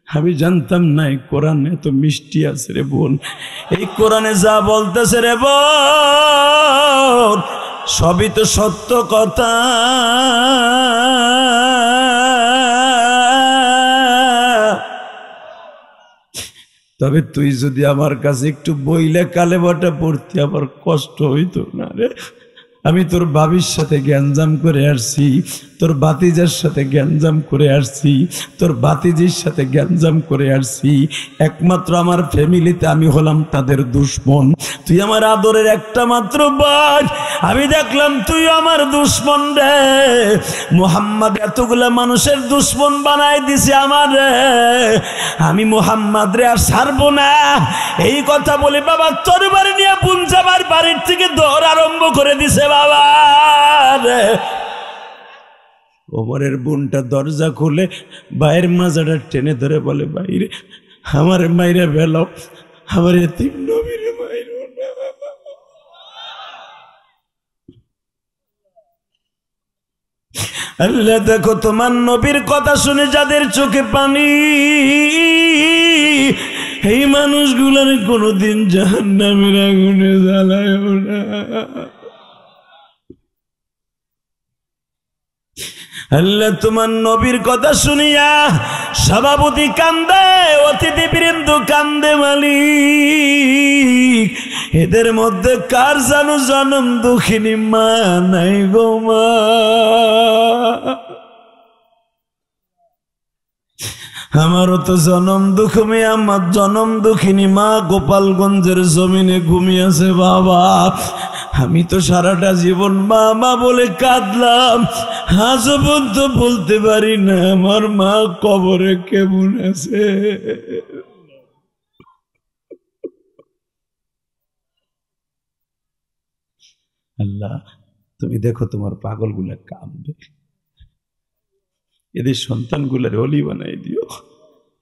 আমি জানতাম না এই কোরআন এত মিষ্টি আছে রে বোন, এই কোরআনে যা বলতেছে রে বোন, সবই তো সত্য কথা। তবে তুই যদি আমার কাছে একটু বইলে কালেমাটা পড়তে আমার কষ্ট হইতো না রে। আমি তোর ভাবির সাথে গ্যাঞ্জাম করে আসছি, তোর ভাতিজার সাথে গ্যাঞ্জাম করে আসছি, তোর ভাতিজির সাথে গ্যাঞ্জাম করে আসছি। একমাত্র আমার ফ্যামিলিতে আমি হলাম তাদের দুশ্মন। তুই আমার আদরের একটা মাত্র ভাই, আমি দেখলাম তুই আমার দুশ্মন রে। মুহাম্মদ এতগুলা মানুষের দুশ্মন বানাই দিছে আমার রে, আমি মুহাম্মদ রে আর ছাড়বো না। এই কথা বলে বাবা তরবারি নিয়ে পুঞ্জাবার বাড়ির থেকে দৌড় আরম্ভ করে দিছে বাবা রে। ওমরের বোনটা দরজা খুলে ভাইয়ের মাজাটা টেনে ধরে বলে, ভাইরে আমার মাইরা বেলাও, আমার এতিম নবীরে মাইরো না। আল্লাহ দেখো তোমার নবীর কথা শুনে যাদের চোখে পানি, এই মানুষগুলোর কোনোদিন জাহান্নামের আগুনে জ্বালায়ও না। আল্লাহ তোমার নবীর কথা শুনিয়া সভাপতি কান্দে, অতিথিবৃন্দ কান্দে, মালিক এদের মধ্যে কার জানো জনম দুঃখিনী মা নাই গো মা। আমারও তো জনম দুঃখমে, আমার জনম দুঃখিনী মা গোপালগঞ্জের জমিনে ঘুমিয়েছে বাবা। আমি তো সারাটা জীবন মা মা বলে কাঁদলাম, আজ পর্যন্ত বলতে পারি না আমার মা কবরে কেমন আছে। আল্লাহ তুমি দেখো তোমার পাগলগুলা কাঁদবে, এদের সন্তানগুলার অলি বানাই দিও।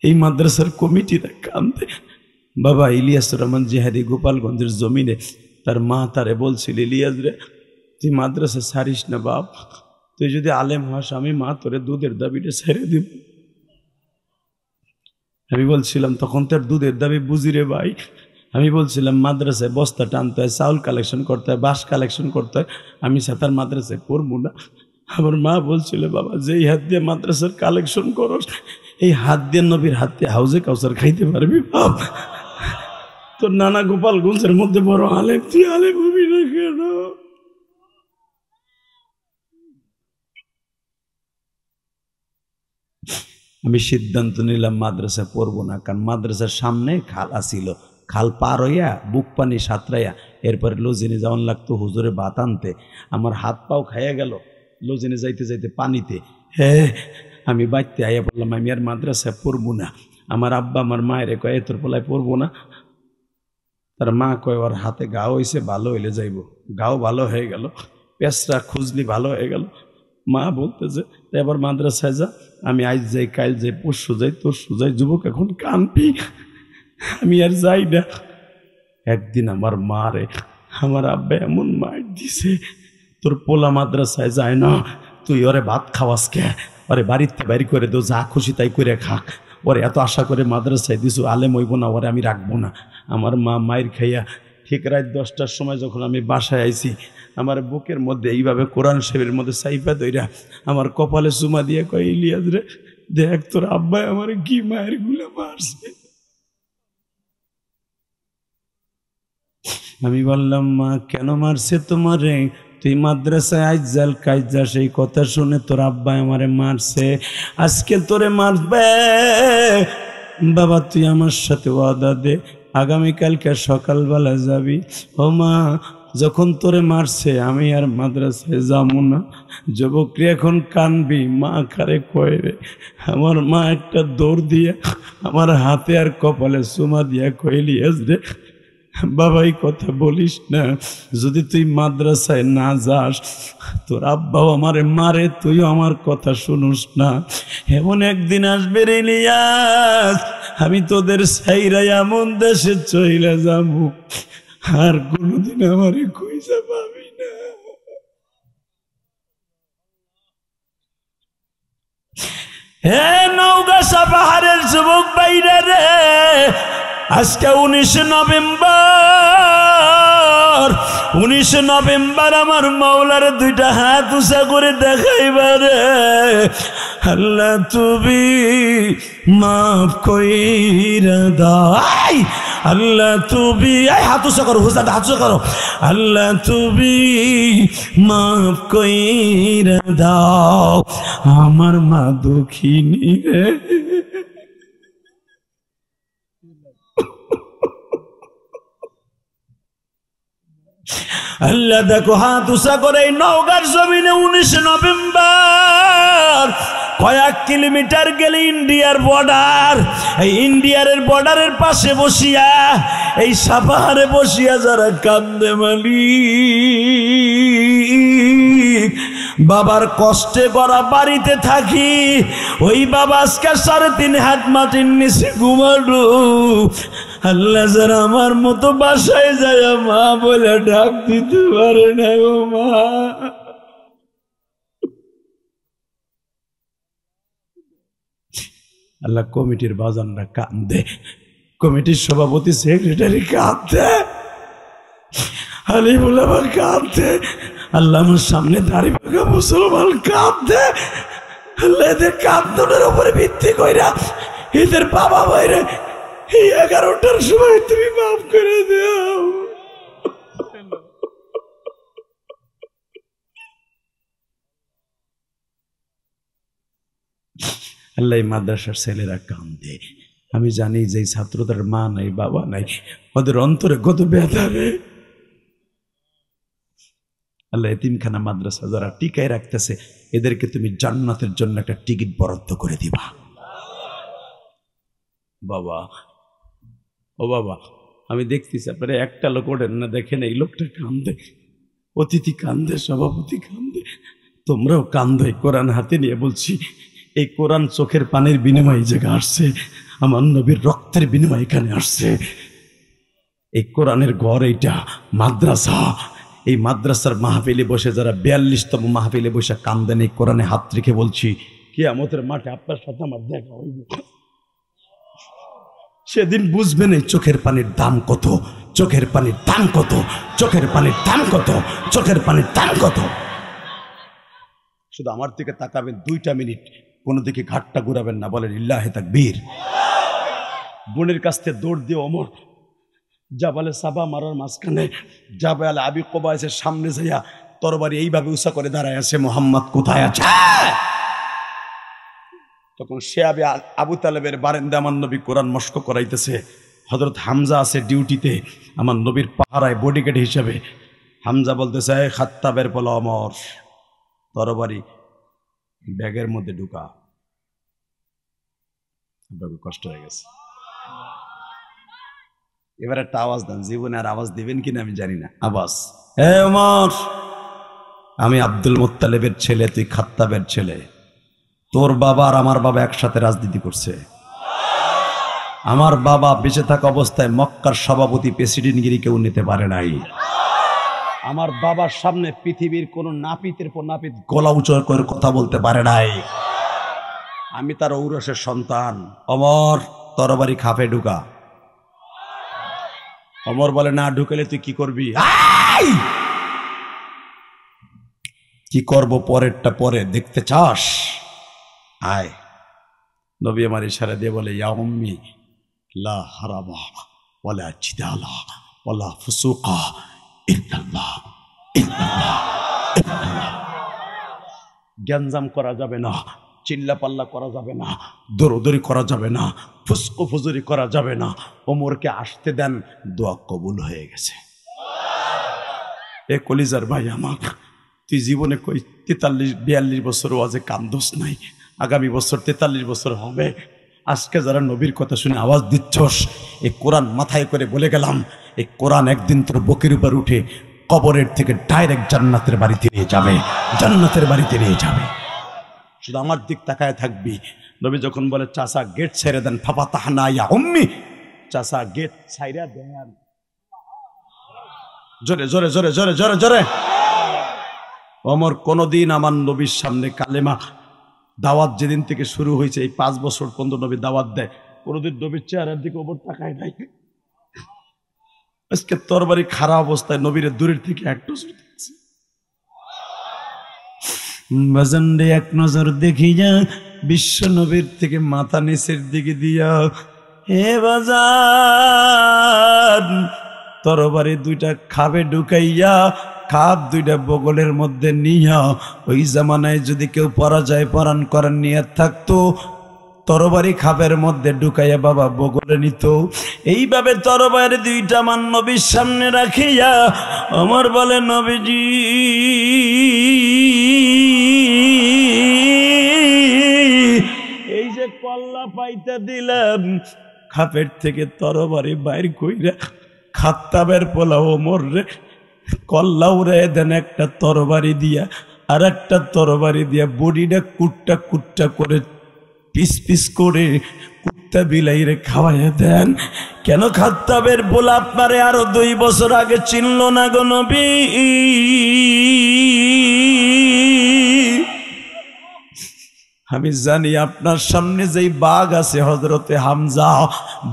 এই মাদ্রাসার কমিটিরা কাঁদে। বাবা ইলিয়াসুর রহমান জিহাদি গোপালগঞ্জের জমিনে তার মা তারে বলছিল, ইলিয়াস রে তুই মাদ্রাসা ছাড়িস না বাপ, তুই যদি আলেম হস আমি মা তোরে দুধের দাবিটা ছেড়ে দিব। আমি বলছিলাম তখন তার দুধের দাবি বুঝি রে ভাই। আমি বলছিলাম মাদ্রাসায় বস্তা টানতে হয়, চাউল কালেকশন করতে হয়, বাঁশ কালেকশন করতে হয়, আমি সাঁতার মাদ্রাসায় পড়বো না। আমার মা বলছিল বাবা যেই হাত দিয়ে মাদ্রাসার কালেকশন করস এই হাত দিয়ে নবীর হাত দিয়ে হাউজে কাউসার খাইতে পারবি বাপ। তোর নানা গোপালগঞ্জের মধ্যে বড় আলেম, তুই আলেম হবি না কেন? আমি সিদ্ধান্ত নিলাম মাদ্রাসা পড়বো না, কারণ মাদ্রাসার সামনে খাল আসিল, খাল পার হইয়া বুক পানি সাঁতরাইয়া এরপরে লজিনে যাওয়ান লাগতো হুজুরে ভাত আনতে। আমার হাত পাও খাইয়া গেল লজিনে যাইতে যাইতে পানিতে। হ্যাঁ আমি বাইতে আইয়া বললাম আমি আর মাদ্রাসায় পড়বো না। আমার আব্বা আমার মায়ের কয় তোর পোলায় পড়বো না। তার মা কয় ওর হাতে গাও হয়েছে, ভালো হইলে যাইব। গাও ভালো হয়ে গেল, পেঁচরা খুঁজলি ভালো হয়ে গেল। মা বলতেছে এবার মাদ্রাসায় যা, আমি আজ যাই, কাল যাই, পরশু যাই, তরশু যাই, যুবক এখন কানপি, আমি আর যাই না। একদিন আমার মা রে আমার আব্বা এমন মাইর দিছে, তোর পোলা মাদ্রাসায় যায় না, তুই ওরে ভাত খাওয়াস কে, ওরে বাড়িতে বাড়ি করে দো, যা খুশি তাই করে খাক, ওরে এত আশা করে মাদ্রাসায় দিছু, আলেম হইব না, ওরে আমি রাখবো না। আমার মা মায়ের খাইয়া ঠিক রাত 10টার সময় যখন আমি বাসায় আইছি, আমার বুকের মধ্যে এইভাবে কোরআন শরীফের মধ্যে সাইফা দইরা আমার কপালে চুমা দিয়ে কয় ইলিয়াস রে দেখ তোর আব্বাই আমার কি মায়ের গুলা মারছে। আমি বললাম মা কেন মারছে তোমারে? তুই মাদ্রাসায় আইজাল কাইজা সেই কথা শুনে তোর আব্বা আমারে মারছে, আজকে তোরে মারবে। বাবা তুই আমার সাথে ওয়াদা দে আগামীকালকে সকালবেলা যাবি। ও মা যখন তোরে মারছে আমি আর মাদ্রাসায় যাবো না। যুবকরি এখন কানবি, মা কারে কয় রে? আমার মা একটা দৌড় দিয়া আমার হাতে আর কপালে চুমা দিয়া কইলিয়াস রে বাবাই কথা বলিস না, যদি তুই মাদ্রাসায় না যাস তোর আব্বাও আমারে মারে, তুইও আমার কথা শুনুস না। এমন একদিন আসবে রে ইলিয়াস আমি তোদের ছাইরা এমন দেশে চইলা যাবো আর কোনোদিন আমারে কইসা পাবি না। হে নওগাঁ পাহাড়ের যুবক ভাইরা রে, আজকে 19 নভেম্বর আমার মাওলার দুইটা হাত উঁচা করে দেখাইবারে। আল্লাহ তুমি মাফ কইরা দাও, আল্লাহ তুমি হাত উঁচা করো, হুজুর হাত উঁচা করো। আল্লাহ তুমি মাফ কইরা দাও আমার মা দুঃখিনী রে। আল্লাহ দেখো হাত উঁচা করে নওগাঁর জমিনে 19 নভেম্বর কয়েক কিলোমিটার গেলে ইন্ডিয়ার বর্ডার, এই ইন্ডিয়ার বর্ডারের পাশে বসিয়া এই সাপাহারে বসিয়া যারা কান্দে মালিক বাবার কষ্টে গড়া বাড়িতে থাকি, ওই বাবা আজকে 3.5 হাত মাটির নিচে ঘুমালো। আল্লাহ যারা আমার মতো বাসায় যায় মা বলে ডাক দিতে পারে না ও মা, আল্লাহ কমিটির বাজানরা কান্দে, কমিটির সভাপতি সেক্রেটারি কাঁদতে, আলিমুল আমার কাঁদতে, আল্লাহ আমার সামনে দাঁড়িয়ে থাকা মুসলমান কাঁদতে। আল্লাহ এদের কান্দনের উপরে ভিত্তি কইরা এদের বাবা ভাইরে এই 11টার সময় তুমি মাফ করে দাও। আল্লাহ মাদ্রাসার ছেলেরা কান্দে, আমি জানি যে ছাত্রদের মা নাই বাবা নাই, ওদের অন্তরে কত ব্যথা রে। আল্লাহ এতিমখানা মাদ্রাসা যারা টিকায় রাখতেছে এদেরকে তুমি জান্নাতের জন্য একটা টিকিট বরাদ্দ করে দিবা। বাবা ও বাবা, আমি দেখতেছি আপনারা একটা লোক ওঠেন না, দেখেন এই লোকটা কান্দে, অতিথি কান্দে, সভাপতি কান্দে, তোমরাও কান্দো। কোরআন হাতে নিয়ে বলছি, এই কোরআন চোখের পানির বিনিময়ে জায়গা আসছে, আমার নবীর রক্তের বিনিময়ে এখানে আসছে। এই কোরআনের ঘর, এইটা মাদ্রাসা। এই মাদ্রাসার মাহফিলে বসে যারা 42তম মাহফিলে বসে কান্দেন, এই কোরআনে হাত রেখে বলছি, কিয়ামতের মাঠে আপনার সাথে আমার দেখা হইব, সেদিন বুঝবেন এই চোখের পানির দাম কত, চোখের পানির দাম কত, চোখের পানির দাম কত, চোখের পানির দাম কত। শুধু আমার দিকে তাকাবেন 2টা মিনিট, কোনো দিকে ঘাটটা ঘুরাবেন না, বলেন ইল্লাহে তাকবীর। বোনের কাছ থেকে দৌড় দিয়ে ওমর জাবালে সাবা মারার মাঝখানে জাবাল আবি কোবাইসের সামনে যাইয়া তরবারি এইভাবে উঁচা করে দাঁড়ায় আছে, মোহাম্মদ কোথায় আছে? তখন সে আবু তালেবের বারান্দা আমার নবী কোরআন মস্ক করাইতেছে, হযরত হামজা আছে ডিউটিতে আমার নবীর পাহারায় বডিগার্ড হিসাবে। হামজা বলতেছে, খাত্তাবের পোলা অমর, তরবারি ব্যাগের মধ্যে ঢুকা। কষ্ট হয়ে গেছে। এবার একটা আওয়াজ দেন, জীবনে আর আওয়াজ দিবেন কিনা আমি জানি না। আওয়াজ, হে ওমর, আমি আব্দুল মুত্তালিবের ছেলে, তুই খাত্তাবের ছেলে। তোর বাবা আর আমার বাবা একসাথে রাজনীতি করছে। আমার বাবা বেঁচে থাকা অবস্থায় মক্কার সভাপতি প্রেসিডেন্টগিরি কেউ নিতে পারে নাই। আমার বাবার সামনে পৃথিবীর কোন নাপিতের পর নাপিত গলা উঁচু করে কথা বলতে পারে নাই। আমি তার ঔরসের সন্তান। অমর, তরবারি খাপে ঢুকা। অমর বলে, না ঢুকেলে তুই কি করবি? কি করব পরেরটা পরে, দেখতে চাস? আয়। নবী আমার ইশারা দিয়ে বলে, ইয়া উম্মি লা হারাবা ওয়ালা জিদালা ওয়ালা ফুসুকা ইল্লাল্লাহ ইল্লাল্লাহ। জ্ঞানজাম করা যাবে না, চিল্লা পাল্লা করা যাবে না, দৌড়দৌড়ি করা যাবে না, ফুসকো ফুজুরি করা যাবে না। ওমরকে আসতে দেন, দোয়া কবুল হয়ে গেছে। এ কলিজার ভাই আমার, তুই জীবনে কই 43-42 বছর ওয়াজে কান্দোস নাই, আগামী বছর 43 বছর হবে। আজকে যারা নবীর কথা শুনে আওয়াজ দিচ্ছস, এই কোরআন মাথায় করে বলে গেলাম, এই কোরআন একদিন তোর বুকের উপর উঠে কবরের থেকে ডাইরেক্ট জান্নাতের বাড়িতে নিয়ে যাবে, জান্নাতের বাড়িতে নিয়ে যাবে। শুধু আমার দিক তাকায় থাকবি। নবী যখন বলে, চাচা গেট ছেড়ে দেন, ফাফাতাহনা ইয়া উম্মি, চাচা গেট ছাইরা দেন। জোরে জোরে জোরে জোরে জোরে জোরে। ওমর কোনদিন আমার নবীর সামনে কালেমা দাওয়াত যেদিন থেকে শুরু হয়েছে, এই 5 বছর পর্যন্ত নবী দাওয়াত দেয়, কোনদিন নবীর চেহারার দিকে ওপর তাকায় নাই। আজকে তরবারি খারাপ অবস্থায় নবীর দূরের থেকে এক নজর দেখছে। বাজানরে এক নজর দেখি যা, বিশ্ব নবীর থেকে মাথা নিচের দিকে দিয়া, হে বাজান, তরবারি 2টা খাবে ঢুকাইয়া, খাপ 2টা বগলের মধ্যে নিয়া, ওই জামানায় যদি কেউ পরাজয় পরাণ করার নিয়ত থাকতো, তরবারি খাপের মধ্যে ঢুকাইয়া বাবা বগলে নিত। এইভাবে তরবারি 2টা আমার নবীর সামনে রাখিয়া আমার বলে, নবীজি এই যে কল্লা পাইতে দিলাম, খাপের থেকে তরবারি বাইর কইরা খাত্তাবের পোলা ওমর রে কল্লা উড়ে দেন একটা তরবারি দিয়া, আর একটা তরবারি দিয়া বডিটা কুট্টা কুট্টা করে পিস পিস করে কুত্তা বিলাই রে খাওয়াইয়া দেন। কেন খাত্তাবের পোলা আপনারে আরো 2 বছর আগে চিনল না গো নবী? আমি জানি আপনার সামনে যেই বাঘ আছে হযরতে হামজা,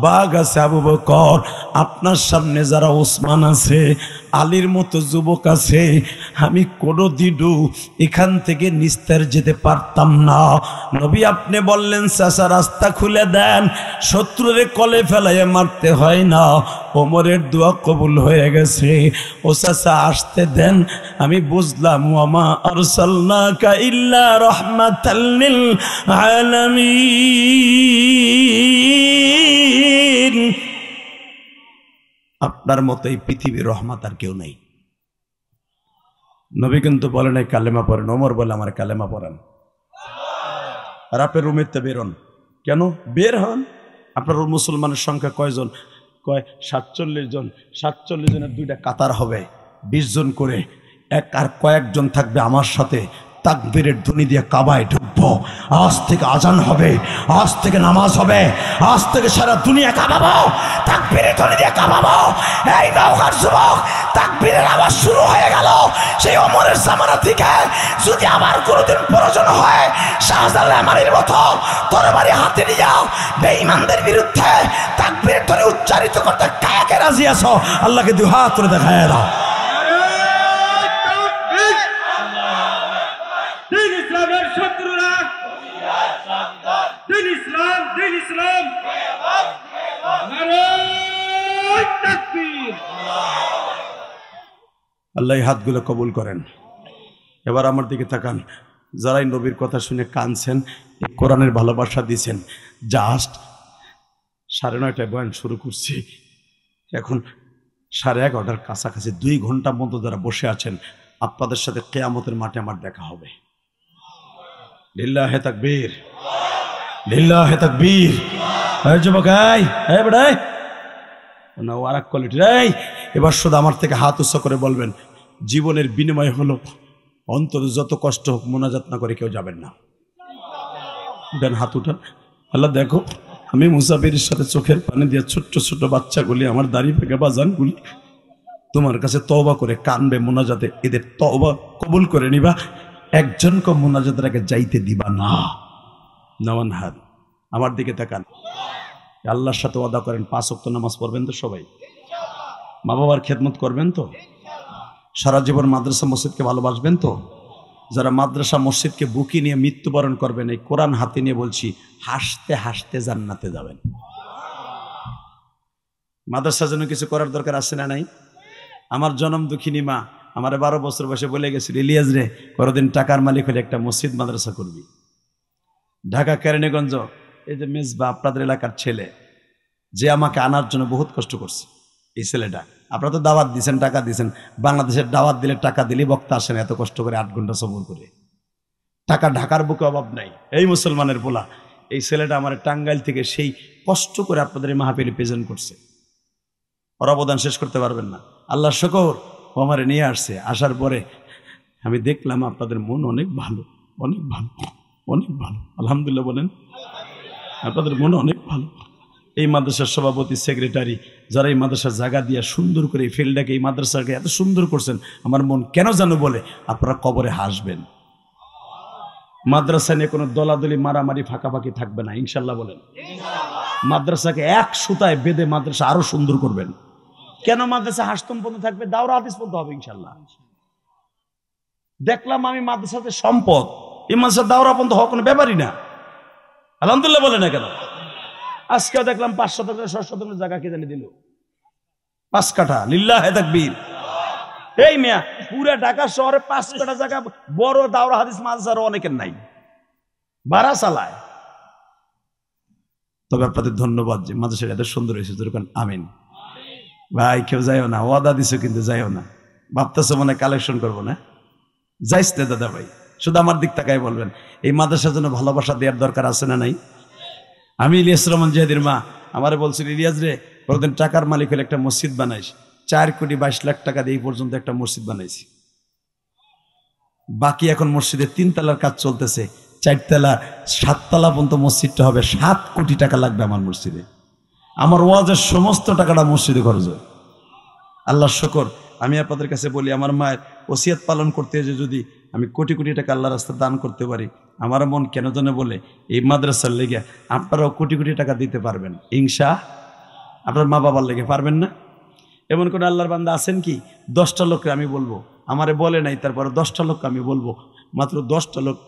বাঘ আছে আবু বকর, আপনার সামনে যারা ওসমান আছে, আলীর মতো যুবক আছে, আমি কোনোদিনও এখান থেকে নিস্তার যেতে পারতাম না। নবী আপনি বললেন চাচা রাস্তা খুলে দেন, শত্রুরে কলে ফেলাইয়া মারতে হয় না, ওমরের দোয়া কবুল হয়ে গেছে, ও চাচা আসতে দেন। আমি বুঝলাম ওয়ামা আরসালনাকা ইল্লা রাহমাতাল লিল আলামিন, আপনার মতো এই পৃথিবীর রহমত আর কেউ নেই। নবী কিন্তু বলে নাই কালেমা পড়েন, ওমর বলে আমার কালেমা পড়েন। আর আপনি রুমেতে বেরোন কেন? বের হন। আপনার মুসলমানের সংখ্যা কয়জন? কয় 47 জন। 47 জনের 2টা কাতার হবে, 20 জন করে। আর কয়েকজন থাকবে আমার সাথে, তাকবীরের ধ্বনি দিয়ে কাবায় ঢুকবো। আজ থেকে আজান হবে, আজ থেকে নামাজ হবে, আজ থেকে সারা দুনিয়া কাঁপাবো, তাকবীরের ধ্বনি দিয়ে কাঁপাবো। এই নওগাঁর যুবক, তাকবীরের আওয়াজ শুরু হয়ে গেল। সেই ওমরের জামানা থেকে যদি আবার কোনোদিন প্রয়োজন হয়, শাহজালাল আমারের মতো তরবারি হাতে নিয়ে বেঈমানদের বিরুদ্ধে তাকবীরের ধ্বনি উচ্চারিত করতে কাকে রাজি আছো? আল্লাহকে দুই হাত করে দেখায় দাও। দিন ইসলামের শত্রুরা, দিন ইসলাম, দিন ইসলাম, নারায়ে তাকবীর। আল্লাহ এই হাতগুলো কবুল করেন। এবার আমার দিকে তাকান, যারাই নবীর কথা শুনে কাঁদছেন, এই কোরআনের ভালোবাসা দিয়েছেন। জাস্ট 9:30টায় বয়ান শুরু করছি, এখন 11:30টার কাছাকাছি 2 ঘন্টা মতো যারা বসে আছেন, আপনাদের সাথে কিয়ামতের মাঠে আমার দেখা হবে। লিল্লাহে তাকবীর, লিল্লাহে তাকবীর। এই যুবক, এই বেটাই না, ও আরেক কোয়ালিটি। এবার শুধু আমার থেকে হাত উৎস করে বলবেন, জীবনের বিনিময় হলো অন্তত যত কষ্ট হোক মোনাজাত না করে কেউ যাবেন না। দেন হাত উঠান। আল্লাহ দেখো, আমি মুসাফিরের সাথে চোখের পানি দিয়ে ছোট্ট ছোট্ট বাচ্চাগুলি, আমার দাড়ি পেকে বাজানগুলি তোমার কাছে তওবা করে কানবে মোনাজাতে, এদের তওবা কবুল করে নিবা, একজনকে মোনাজাতের আগে যাইতে দিবা না। নওয়ান হাত আমার দিকে তাকান। আল্লাহর সাথে ওয়াদা করেন 5 ওয়াক্ত নামাজ পড়বেন তো সবাই? মা বাবার খেদমত করবেন তো? সারা জীবন মাদ্রাসা মসজিদকে ভালোবাসবেন তো? যারা মাদ্রাসা মসজিদকে বুকি নিয়ে মৃত্যুবরণ করবেন, এই কোরআন হাতে নিয়ে বলছি, হাসতে হাসতে জান্নাতে যাবেন। মাদ্রাসার জন্য কিছু করার দরকার আছে না নাই? আমার জনম দুঃখিনী মা আমার 12 বছর বয়সে বলে গেছিল, ইলিয়াস রে কোনোদিন টাকার মালিক হলে একটা মসজিদ মাদ্রাসা করবি। ঢাকা কেরানীগঞ্জ, এই যে মেজবা আপনাদের এলাকার ছেলে, যে আমাকে আনার জন্য বহুত কষ্ট করছে, এই ছেলেটা। আপনারা তো দাওয়াত দিয়েছেন, টাকা দিয়েছেন। বাংলাদেশের দাওয়াত দিলে টাকা দিলে বক্তা আসেন এত কষ্ট করে 8 ঘন্টা সফর করে। টাকা ঢাকার বুকে অভাব নাই, এই মুসলমানের বলা। এই ছেলেটা আমার টাঙ্গাইল থেকে সেই কষ্ট করে আপনাদের এই মাহফিলে প্রেজেন্ট করছে। ওর অবদান শেষ করতে পারবেন না। আল্লাহ শুকর, ও আমারে নিয়ে আসছে। আসার পরে আমি দেখলাম আপনাদের মন অনেক ভালো, অনেক ভালো, অনেক ভালো। আলহামদুলিল্লাহ বলেন। আপনাদের মন অনেক ভালো। এই মাদ্রাসার সভাপতি, সেক্রেটারি, যারা এই মাদ্রাসার জায়গা দিয়ে সুন্দর করে এই ফিল্ডটাকে, এই মাদ্রাসাকে এত সুন্দর করছেন, আমার মন কেন জানো বলে আপনারা কবরে হাসবেন। মাদ্রাসা নিয়ে কোনো দলাদলি, মারামারি, ফাঁকাফাঁকি থাকবে না ইনশাল্লাহ বলেন। মাদ্রাসাকে এক সুতায় বেঁধে মাদ্রাসা আরো সুন্দর করবেন। কেন? মাদ্রাসা হাসতম পর্যন্ত থাকবে, দাওরা হাদিস পর্যন্ত হবে ইনশাল্লাহ। দেখলাম আমি মাদ্রাসাতে সম্পদ, এই মাদ্রাসা দাওরা পর্যন্ত হওয়া কোনো ব্যাপারই না। আলহামদুলিল্লাহ বলে না কেন? আজকেও দেখলাম 5 শতক 6 শতক জায়গা কে জানি দিল, 5 কাঠা। লিল্লাহে তাকবীর। এই মিয়া, পুরা ঢাকা শহরে 5 কাঠা জায়গা বড় দাওরা হাদিস মাদ্রাসার অনেকের নাই, ভাড়া চালায়। তবে আপনাদের ধন্যবাদ যে মাদ্রাসাটা এত সুন্দর হয়েছে। যেরকম আমিন ভাই। কেউ যাইও না, ওয়াদা দিছো কিন্তু যাইও না। ভাবতেছো মনে কালেকশন করবো না, যাইস না দাদা ভাই। শুধু আমার দিক তাকাই বলবেন, এই মাদ্রাসার জন্য ভালোবাসা দেওয়ার দরকার আছে না নাই? আমি ইলিয়াস রহমান জিহাদির মা আমারে বলছিল, ইলিয়াস রে কোনদিন টাকার মালিক হলে একটা মসজিদ বানাইস। 4,22,00,000 টাকা দিয়ে এই পর্যন্ত একটা মসজিদ বানাইছি। বাকি এখন মসজিদের 3 তলার কাজ চলতেছে, 4 তলা 7 তলা পর্যন্ত মসজিদটা হবে। 7 কোটি টাকা লাগবে আমার মসজিদে। আমার ওয়াজের সমস্ত টাকাটা মসজিদে খরচ হয়। আল্লাহ শুকর। আমি আপনাদের কাছে বলি, আমার মায়ের ওসিয়ত পালন করতে যে যদি আমি কোটি কোটি টাকা আল্লাহর রাস্তায় দান করতে পারি, আমার মন কেন জানে বলে এই মাদ্রাসার লেগে আপনারাও কোটি কোটি টাকা দিতে পারবেন ইনশা। আপনার মা বাবার লেগে পারবেন না? এমন কোন আল্লাহর বান্দা আছেন কি? 10টা লোককে আমি বলবো, আমারে বলে নাই, তারপরে 10টা লোককে আমি বলবো, মাত্র 10টা লোক